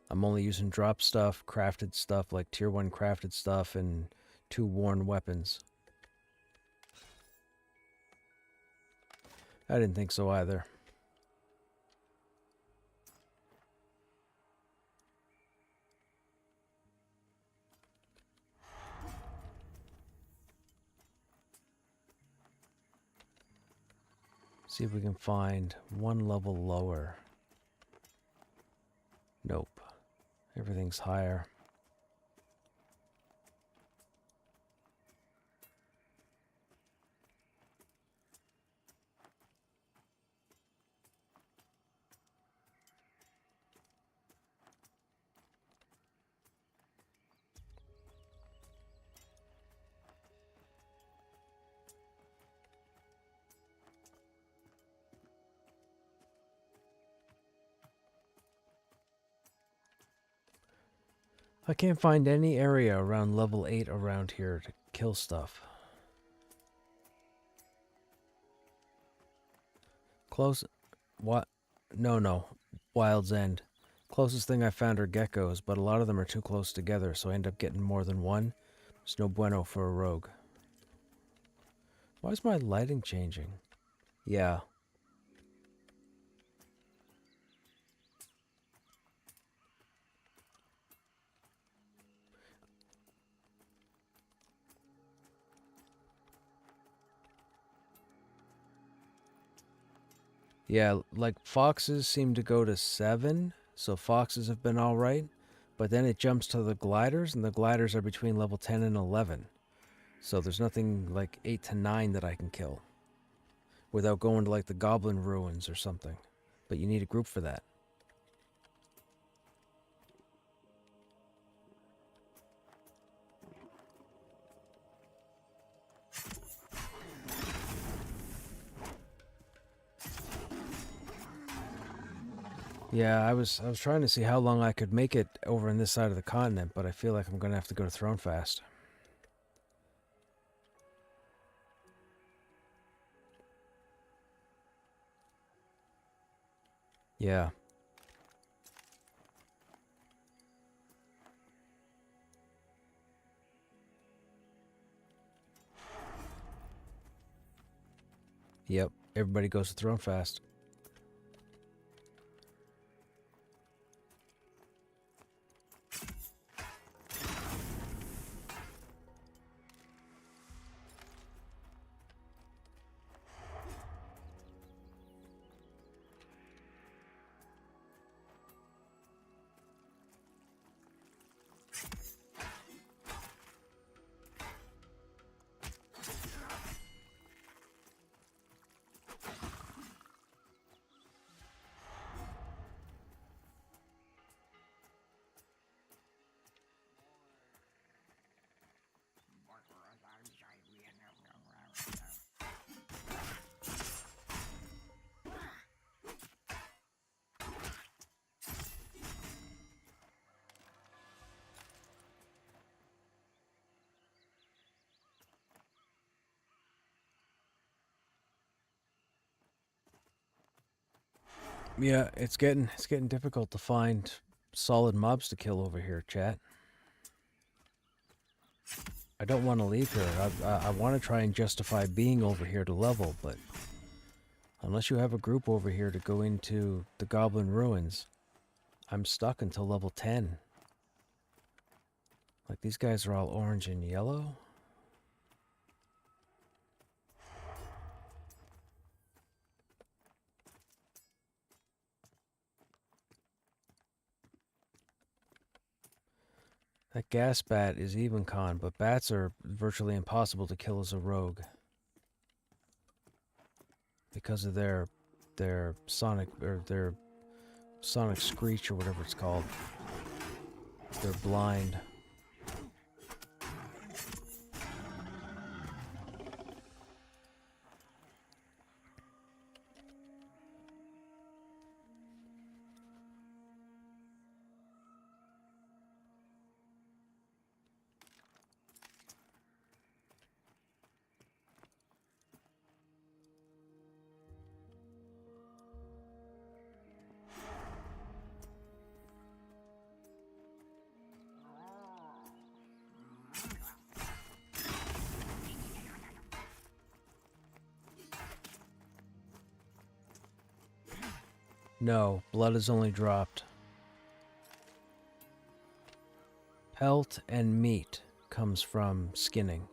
I'm only using drop stuff, crafted stuff, like tier 1 crafted stuff, and 2 worn weapons. I didn't think so either. See if we can find one level lower. Nope. Everything's higher. I can't find any area around level 8 around here to kill stuff. Close... What? No. Wild's End. Closest thing I found are geckos, but a lot of them are too close together, so I end up getting more than one. It's no bueno for a rogue. Why is my lighting changing? Yeah. Yeah, like foxes seem to go to 7, so foxes have been alright. But then it jumps to the gliders, and the gliders are between level 10 and 11. So there's nothing like 8 to 9 that I can kill without going to like the goblin ruins or something. But you need a group for that. Yeah, I was trying to see how long I could make it over on this side of the continent, but I feel like I'm going to have to go to Thronefast. Yeah. Yep, everybody goes to Thronefast. Yeah, it's getting difficult to find solid mobs to kill over here, chat. I don't want to leave here. I want to try and justify being over here to level, but unless you have a group over here to go into the Goblin Ruins, I'm stuck until level 10. Like, these guys are all orange and yellow. That gas bat is even con, but bats are virtually impossible to kill as a rogue because of their sonic screech or whatever it's called. They're blind. No, blood is only dropped. Pelt and meat comes from skinning.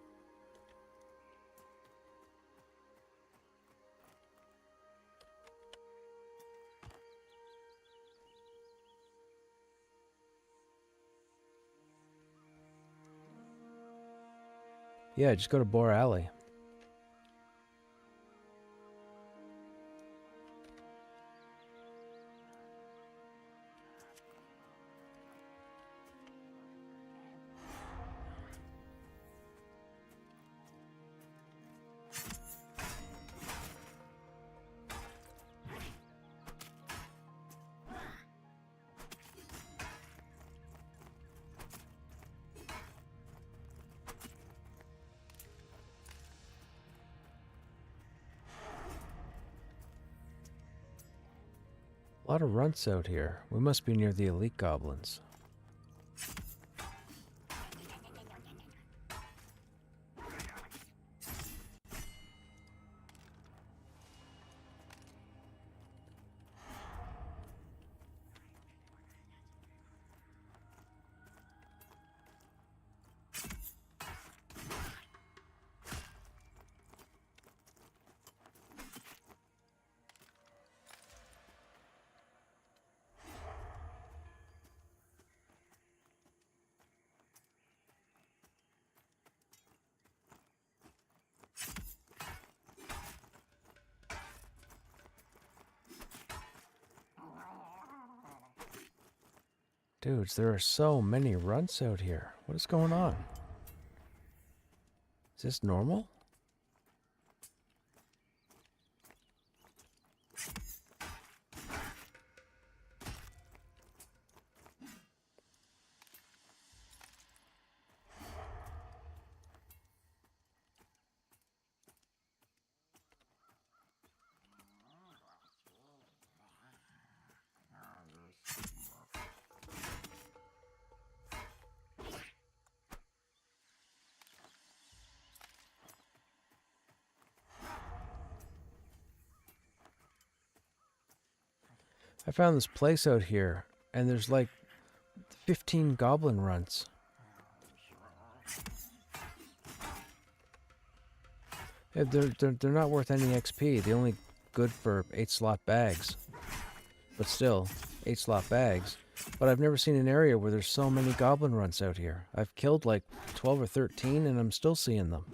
Yeah, just go to Boar Alley. A lot of runts out here. We must be near the elite goblins. Dudes, there are so many runts out here. What is going on? Is this normal? I found this place out here, and there's like 15 goblin runts. Yeah, they're not worth any XP. They're only good for 8-slot bags. But still, 8-slot bags. But I've never seen an area where there's so many goblin runts out here. I've killed like 12 or 13, and I'm still seeing them.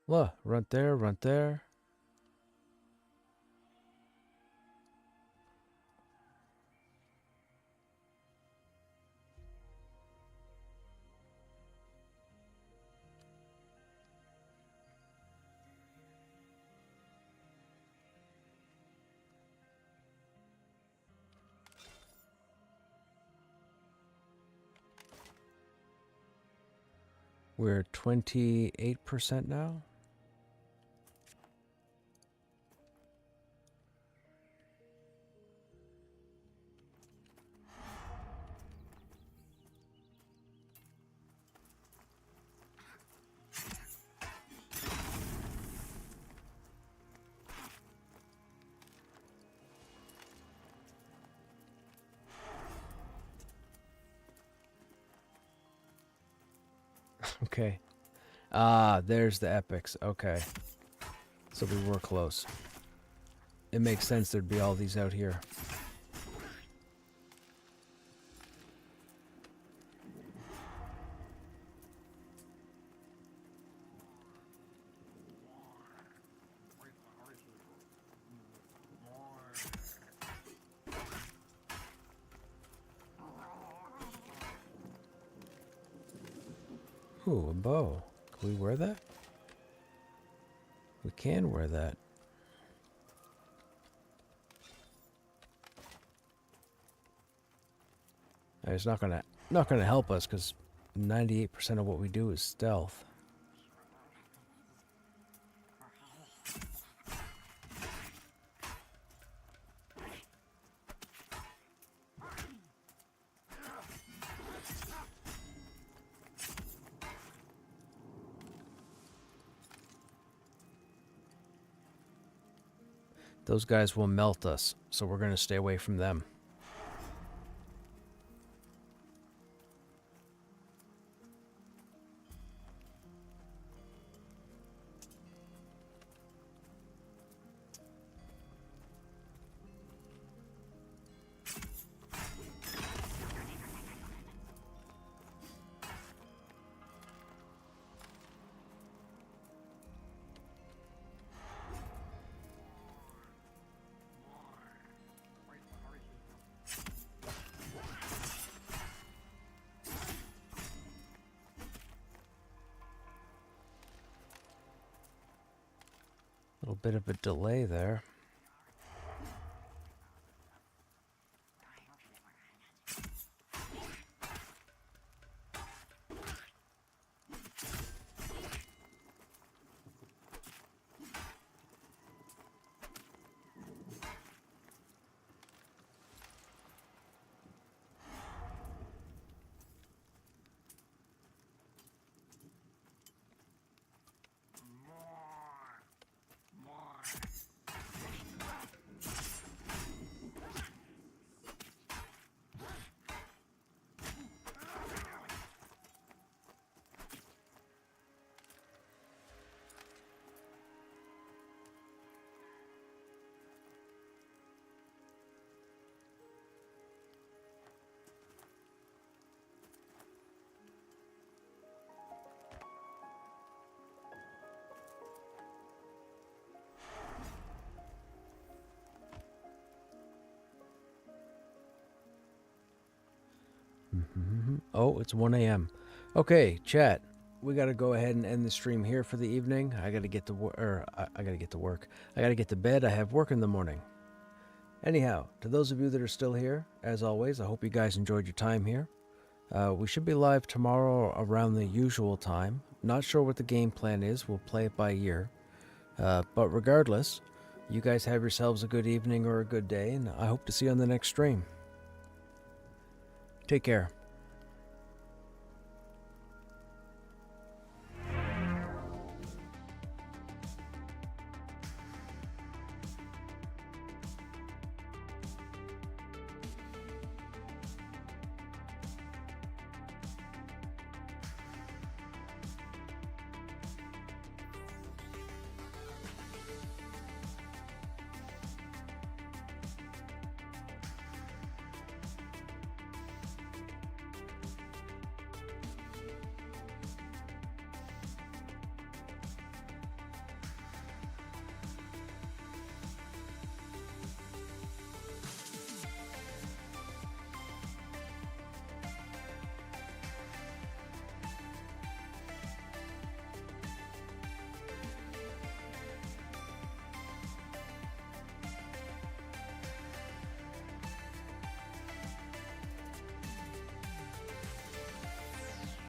Look, runt there, runt there. We're 28% now. Okay. Ah, there's the epics. Okay. So we were close. It makes sense there'd be all these out here. Ooh, a bow. Can we wear that? We can wear that. It's not gonna help us because 98% of what we do is stealth. Those guys will melt us, so we're going to stay away from them. A little bit of a delay there. Oh, it's 1 a.m. Okay, chat. We got to go ahead and end the stream here for the evening. I got to get to work. I got to get to work. I got to get to bed. I have work in the morning. Anyhow, to those of you that are still here, as always, I hope you guys enjoyed your time here. We should be live tomorrow around the usual time. Not sure what the game plan is. We'll play it by ear. But regardless, you guys have yourselves a good evening or a good day, and I hope to see you on the next stream. Take care.